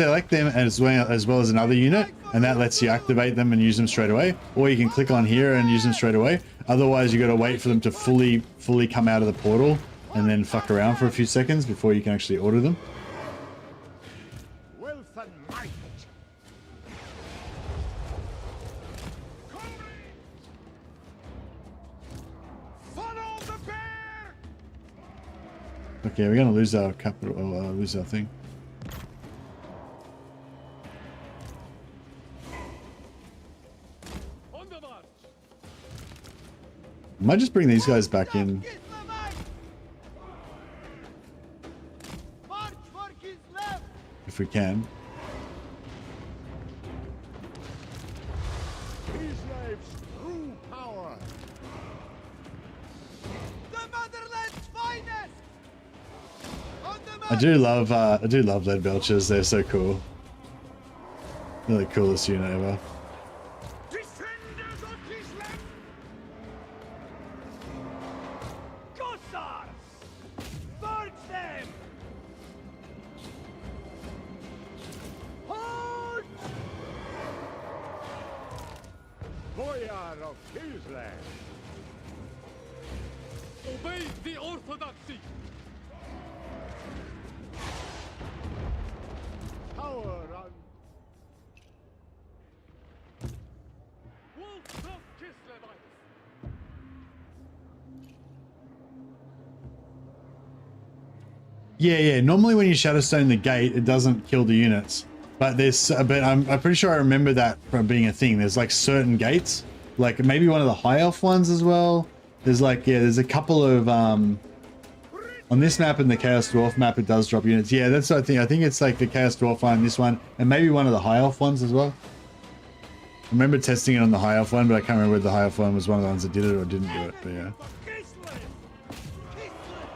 well as another unit, and that lets you activate them and use them straight away. Or you can click on here and use them straight away. Otherwise, you got to wait for them to fully come out of the portal, and then fuck around for a few seconds before you can actually order them. Wealth and might! Follow the bear! Okay, we're gonna lose our capital. Lose our thing. On the march. I might just bring these guys back in. March for Kislev! If we can. Kislev's true power! The motherland's finest! On the I do love lead belchers. They're so cool. They're the coolest unit ever. Defenders of Kislev! Kossars! Purge them! Hold! Boyar of Kislev! Obey the Orthodoxy! Power on Wolves of Kislevites! Yeah. Normally when you Shadowstone the gate, it doesn't kill the units. But I'm pretty sure I remember that from being a thing. There's like certain gates, like maybe one of the high elf ones as well. There's like, yeah, there's a couple of, on this map and the Chaos Dwarf map, it does drop units. Yeah, that's what I think. I think it's like the Chaos Dwarf one, this one, and maybe one of the high elf ones as well. I remember testing it on the high elf one, but I can't remember whether the high elf one was one of the ones that did it or didn't do it, but yeah. For Kislev! Kislev ensures!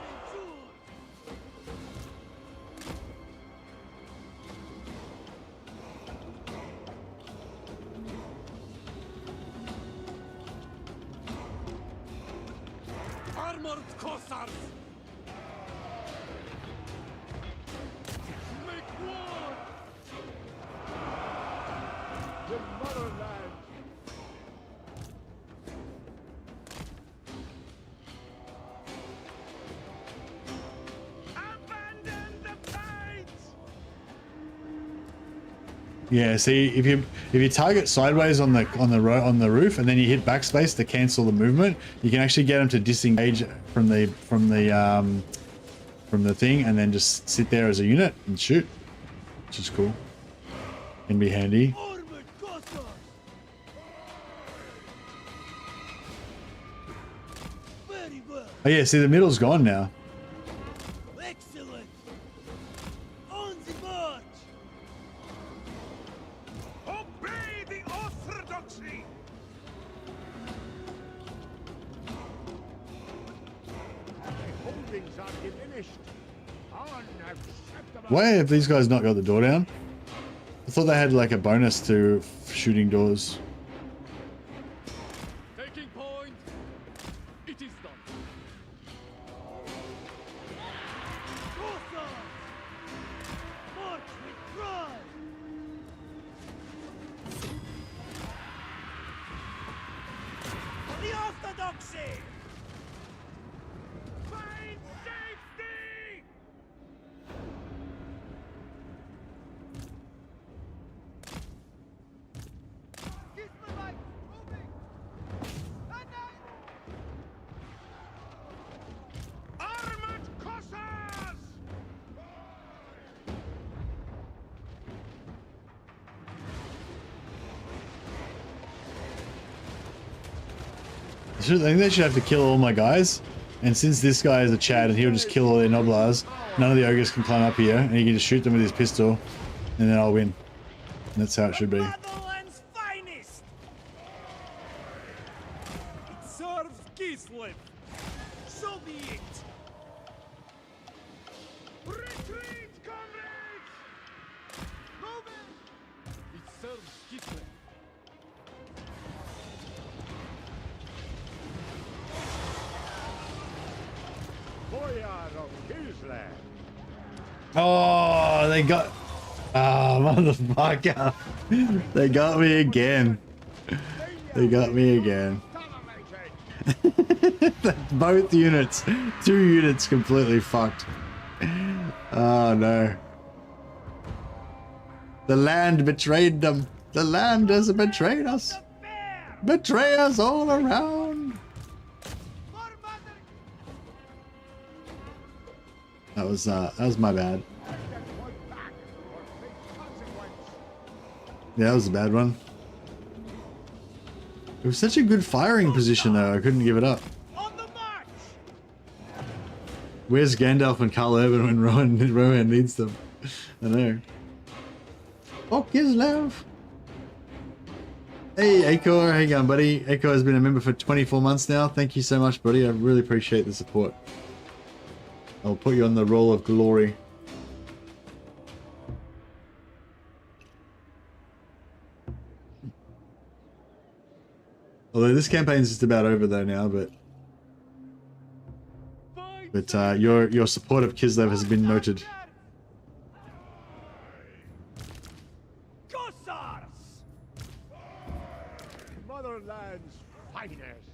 Armored Kossars! Make war! the motherland! Abandon the fight! Yeah, see, if you target sideways on the roof and then you hit backspace to cancel the movement, you can actually get them to disengage from the thing and then just sit there as a unit and shoot, which is cool. Can be handy. Armored Kossars! Very well. Oh yeah, see the middle's gone now. Excellent! On the march! Obey the Orthodoxy! My holdings are diminished. Unacceptable. Why have these guys not got the door down? I thought they had like a bonus to shooting doors. Taking point! It is done! Kossars! March with pride! The Orthodoxy! Find safety! Kislevites moving! And Armored Kossars! I think they should have to kill all my guys. And since this guy is a Chad and he'll just kill all their Noblars, none of the ogres can climb up here and he can just shoot them with his pistol and then I'll win. And that's how it should be. Motherland's finest! It serves Kislev! So be it! Retreat, comrades! Moving! It serves Kislev! Boyar of Kislev! Oh, they got... Oh, motherfucker. They got me again. They got me again. Both units. 2 units completely fucked. Oh, no. The land betrayed them. The land has betrayed us. Bear! Betray us all around. more mother! That was my bad. Yeah, that was a bad one. It was such a good firing position though, I couldn't give it up. On the march! Where's Gandalf and Carl Urban when Rohan needs them? I know. Oh, Kislev! Hey, Akor, how you going, buddy? Akor has been a member for 24 months now. Thank you so much, buddy. I really appreciate the support. I'll put you on the roll of glory. Although this campaign's just about over though now, but your support of Kislev has been noted. Kossars! Motherland's finest.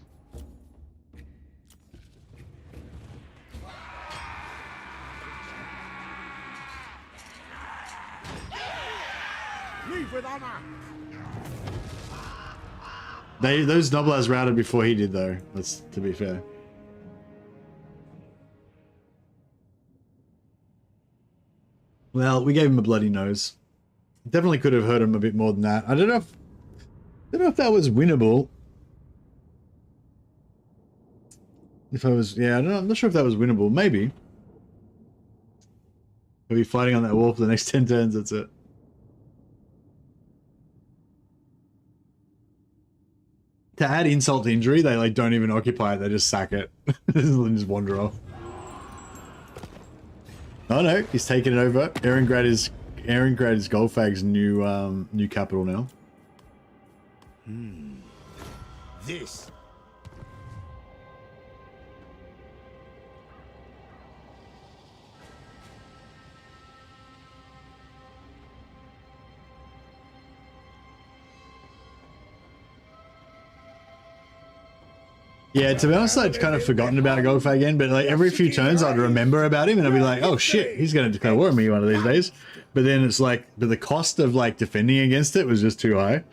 Leave with honor. Those Noblars routed before he did though. That's to be fair. Well, we gave him a bloody nose. Definitely could have hurt him a bit more than that. I don't know if that was winnable. If I was, yeah, I'm not sure if that was winnable. Maybe. We'll be fighting on that wall for the next 10 turns. That's it. To add insult to injury, they like don't even occupy it. They just sack it and just wander off. Oh no, he's taking it over. Eringrad is Golfag's new capital now. This. Yeah, to be honest, I'd kind of forgotten about Golfag again, but like every few turns I'd remember about him and I'd be like, oh shit, he's going to declare war on me one of these days. But then it's like, but the cost of like defending against it was just too high.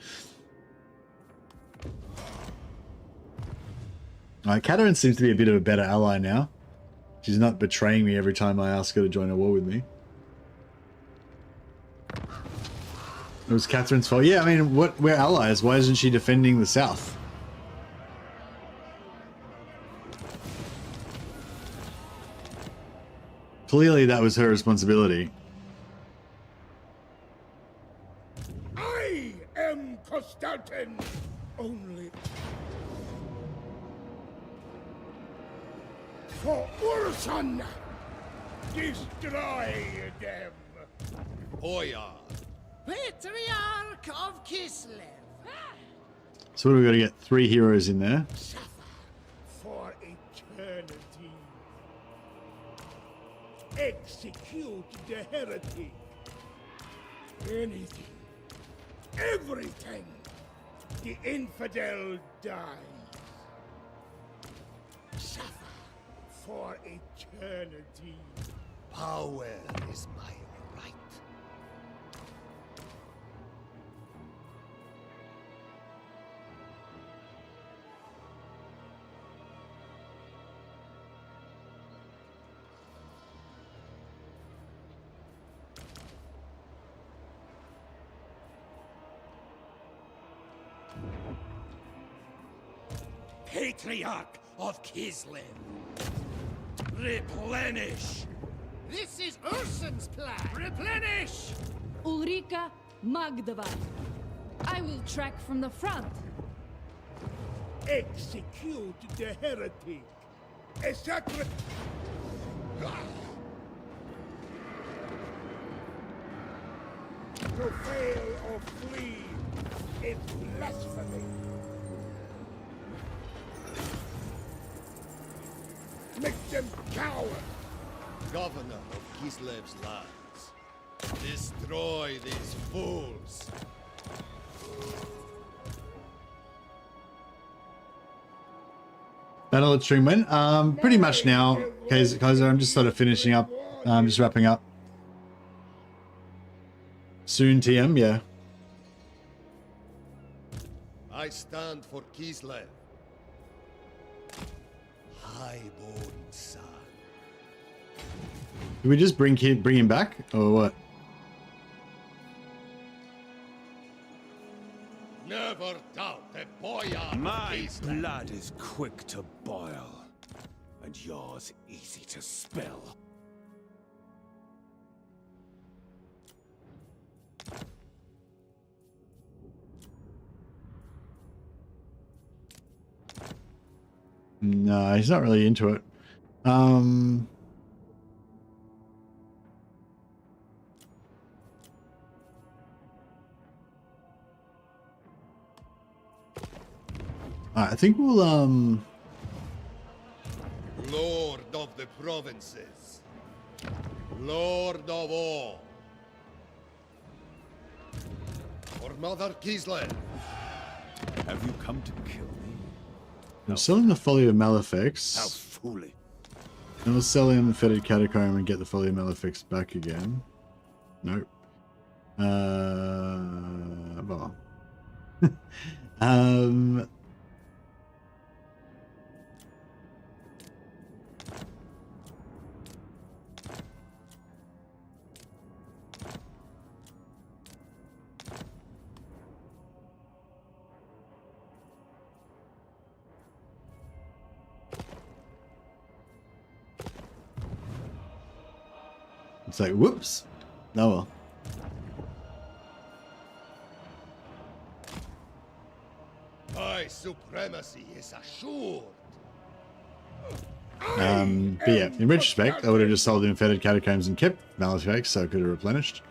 Alright, Katarine seems to be a bit of a better ally now. She's not betraying me every time I ask her to join a war with me. It was Catherine's fault. Yeah, I mean, we're allies. Why isn't she defending the south? Clearly that was her responsibility. I am Kostaltyn. Only for Urson. Destroy them. Boyar. Patriarch of Kislev. So we've got to get 3 heroes in there. Suffer for eternity. Execute the heretic. Anything. Everything. The infidel dies. Suffer for eternity. Power is my right. Patriarch of Kislev. Replenish. This is Urson's plan. Replenish. Ulrika Magdava. I will track from the front. Execute the heretic. A sacred. To fail or flee is blasphemy. Make them coward. Governor of Kislev's lands. Destroy these fools. Battle at stream went. Pretty much now, Kaiser. I'm just sort of finishing up. Just wrapping up. Soon, TM. Yeah. I stand for Kislev. Highborn son. Did we just bring him back, or what? Never doubt a boyar. My blood is quick to boil, and yours easy to spill. No, he's not really into it. Alright, I think we'll Lord of the provinces. Lord of all. For Mother Kislev. Have you come to kill me? I'm selling the Folly of How Malefics. foolish. And we'll sell him the Fetid Catacomb and get the Folly of Malefics back again. Nope. Well. It's like, whoops. Oh well. My supremacy is assured. But yeah, in retrospect, I would have just sold him Fetid Catacombs and kept Malefics so I could have replenished.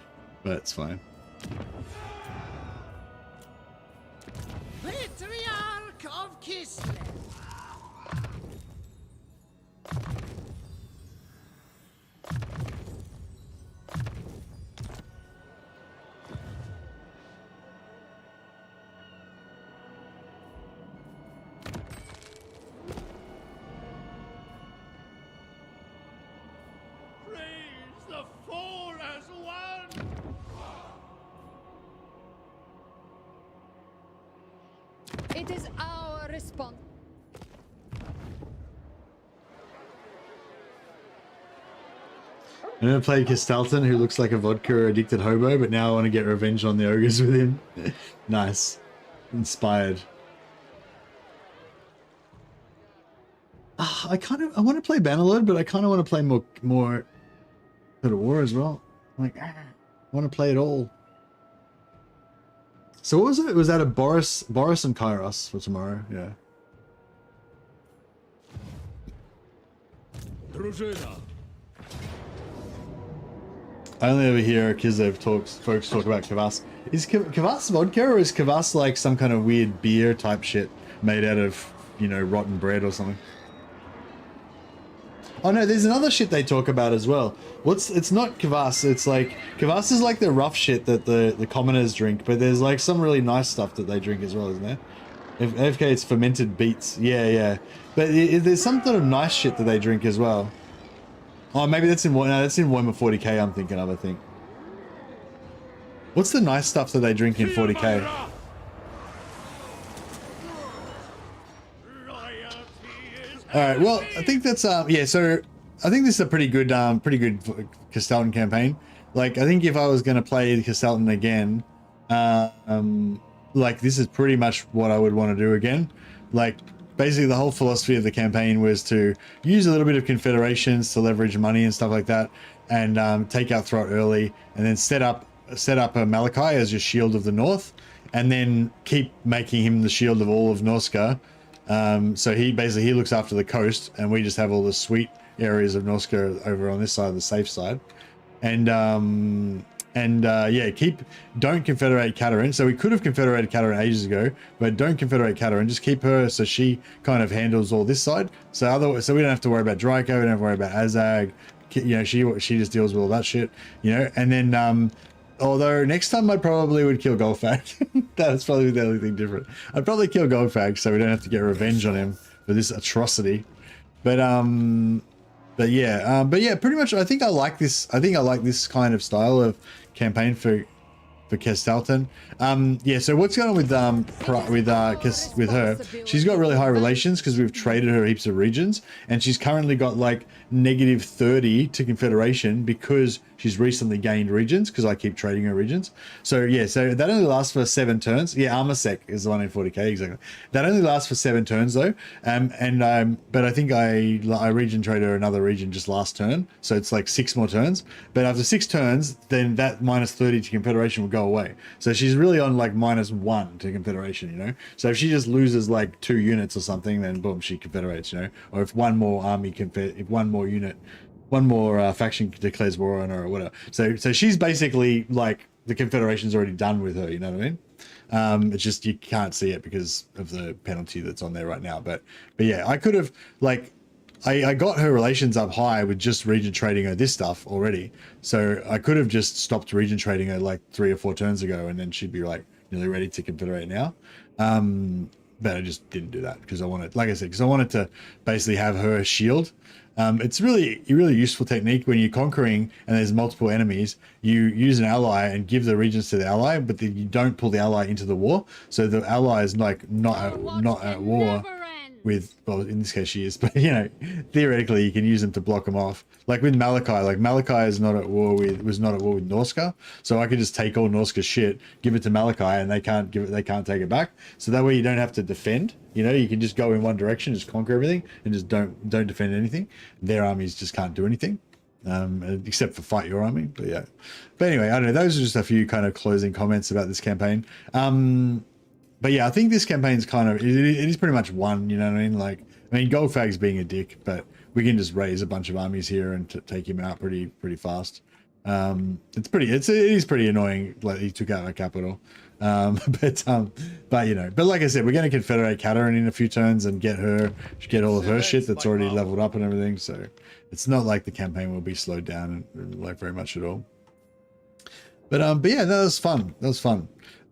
But it's fine. Patriarch of Kislev. Praise the Four as one! It is our response. I never played Kostaltyn, who looks like a vodka addicted hobo, but now I want to get revenge on the ogres with him. Nice. Inspired. I want to play Bannerlord, but I kind of want to play more Code of War as well. I want to play it all. So what was it? Was that a Boris and Kairos for tomorrow? Yeah. Drużyna. I only ever hear Kislev folks talk about Kvass. Is Kvass vodka, or is Kvass like some kind of weird beer type shit made out of, you know, rotten bread or something? Oh no, there's another shit they talk about as well. It's not Kvass, it's like, Kvass is like the rough shit that the commoners drink, but there's like some really nice stuff that they drink as well, isn't there? If AFK, it's fermented beets. Yeah. But there's some sort of nice shit that they drink as well. Oh, maybe that's in Warhammer 40k I'm thinking of, I think. What's the nice stuff that they drink in 40k? Alright, well, I think that's, yeah, so I think this is a pretty good Kostaltyn campaign. Like, I think if I was going to play Kostaltyn again, like, this is pretty much what I would want to do again. Like, basically the whole philosophy of the campaign was to use a little bit of confederations to leverage money and stuff like that, and take out Throt early, and then set up a Malachi as your shield of the north, and then keep making him the shield of all of Norska. So he looks after the coast, and we just have all the sweet areas of Norska over on this side, the safe side. And yeah, don't confederate Katarine. So we could have confederated Katarine ages ago, but don't confederate Katarine. Just keep her so she kind of handles all this side. So we don't have to worry about Draco, we don't have to worry about Azag. You know, she just deals with all that shit. You know, and then although next time I probably would kill Goldfag. That's probably the only thing different. I'd probably kill Goldfag so we don't have to get revenge on him for this atrocity. But yeah, pretty much I think I like this. I think I like this kind of style of campaign for Kostaltyn. Yeah, so what's going on with her? She's got really high relations because we've traded her heaps of regions, and she's currently got like -30 to Confederation because she's recently gained regions because I keep trading her regions. So yeah, so that only lasts for 7 turns. Yeah, Armorsec is the one in 40k, exactly. That only lasts for 7 turns though. But I think I region traded her another region just last turn, so it's like 6 more turns. But after 6 turns, then that -30 to Confederation will go away. So she's really on like -1 to Confederation, you know. So if she just loses like 2 units or something, then boom, she confederates, you know. Or if one more army if one more unit, one more faction declares war on her or whatever. So she's basically like the Confederation's already done with her, you know what I mean? It's just you can't see it because of the penalty that's on there right now. But yeah, I could have like I got her relations up high with just region trading her this stuff already. So I could have just stopped region trading her like 3 or 4 turns ago, and then she'd be like nearly ready to confederate now. But I just didn't do that because I wanted, like I said, because I wanted to basically have her shield. It's really a really useful technique when you're conquering and there's multiple enemies. You use an ally and give the regions to the ally, but then you don't pull the ally into the war. So the ally is like not at war with, well, in this case she is, but you know, theoretically you can use them to block them off. Like with Malachi, like Malachi is not at war with, was not at war with Norska, so I could just take all Norska's shit, give it to Malachi, and they can't take it back. So that way you don't have to defend. You know, you can just go in one direction, just conquer everything, and just don't defend anything. Their armies just can't do anything, except for fight your army. But yeah, but anyway, I don't know. Those are just a few kind of closing comments about this campaign. But yeah, I think this campaign's kind of, it is pretty much won, you know what I mean? Like, I mean, Goldfag's being a dick, but we can just raise a bunch of armies here and take him out pretty fast. It is pretty annoying, like he took out our capital. But you know, but like I said, we're going to confederate Katarin in a few turns and get all of her shit that's already leveled up and everything. So it's not like the campaign will be slowed down like very much at all. But yeah, that was fun. That was fun.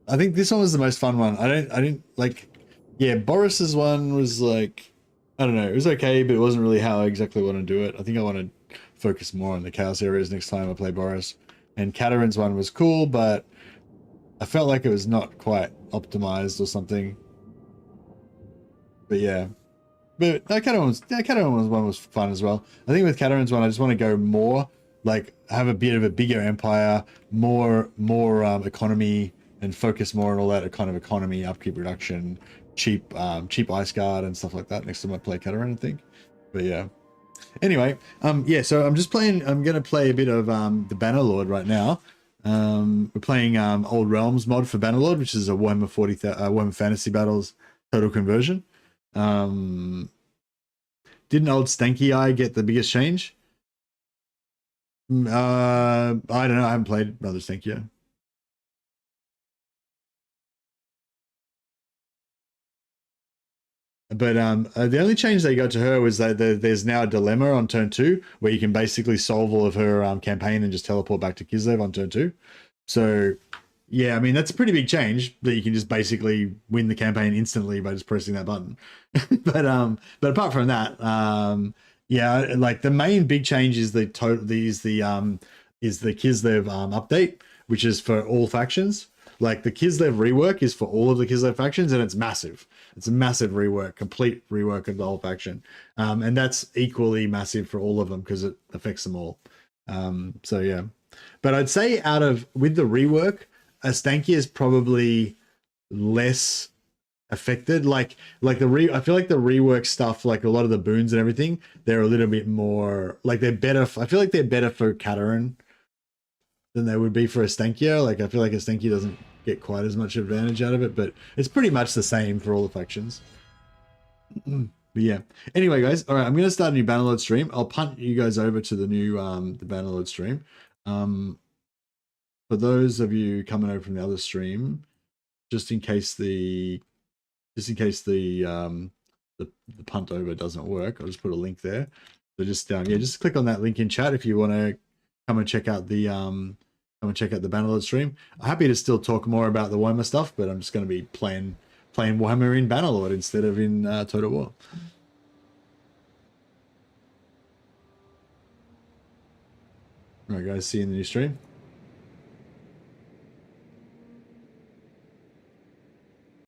I think this one was the most fun one. I didn't like, yeah, Boris's one was like, I don't know, it was okay, but it wasn't really how I exactly want to do it. I think I want to focus more on the chaos areas next time I play Boris. And Katarin's one was cool, but I felt like it was not quite optimized or something. But yeah, but Katarin's one was fun as well. I think with Katarin's one, I just want to go more, like have a bit of a bigger empire, more economy, and focus more on all that kind of economy, upkeep reduction, cheap ice guard and stuff like that next time I play Katarin, I think. But yeah. Anyway, yeah, so I'm gonna play a bit of the Bannerlord right now. We're playing Old Realms mod for Bannerlord, which is a Warhammer Warhammer Fantasy Battles total conversion. Didn't old Stanky Eye get the biggest change? I don't know, I haven't played Brother Stanky Eye. But the only change they got to her was that there's now a dilemma on turn 2 where you can basically solve all of her campaign and just teleport back to Kislev on turn 2. So yeah, I mean, that's a pretty big change that you can just basically win the campaign instantly by just pressing that button. But apart from that, yeah, like the main big change is the Kislev update, which is for all factions. Like the Kislev rework is for all of the Kislev factions, and it's massive. It's a massive rework, complete rework of the whole faction. And that's equally massive for all of them because it affects them all. So yeah, but I'd say with the rework, Stanky is probably less affected. I feel like the rework stuff, like a lot of the boons and everything, they're a little bit more, like they're better. I feel like they're better for Katarin than they would be for a Stankia. Like I feel like a Stanky doesn't get quite as much advantage out of it, but it's pretty much the same for all the factions. But yeah, anyway guys, all right, I'm gonna start a new Bannerlord stream. I'll punt you guys over to the new the Bannerlord stream. For those of you coming over from the other stream, just in case the punt over doesn't work, I'll just put a link there. So just yeah, just click on that link in chat if you want to come and check out the Bannerlord stream. I'm happy to still talk more about the Warhammer stuff, but I'm just going to be playing Warhammer in Bannerlord instead of in Total War. All right, guys, see you in the new stream.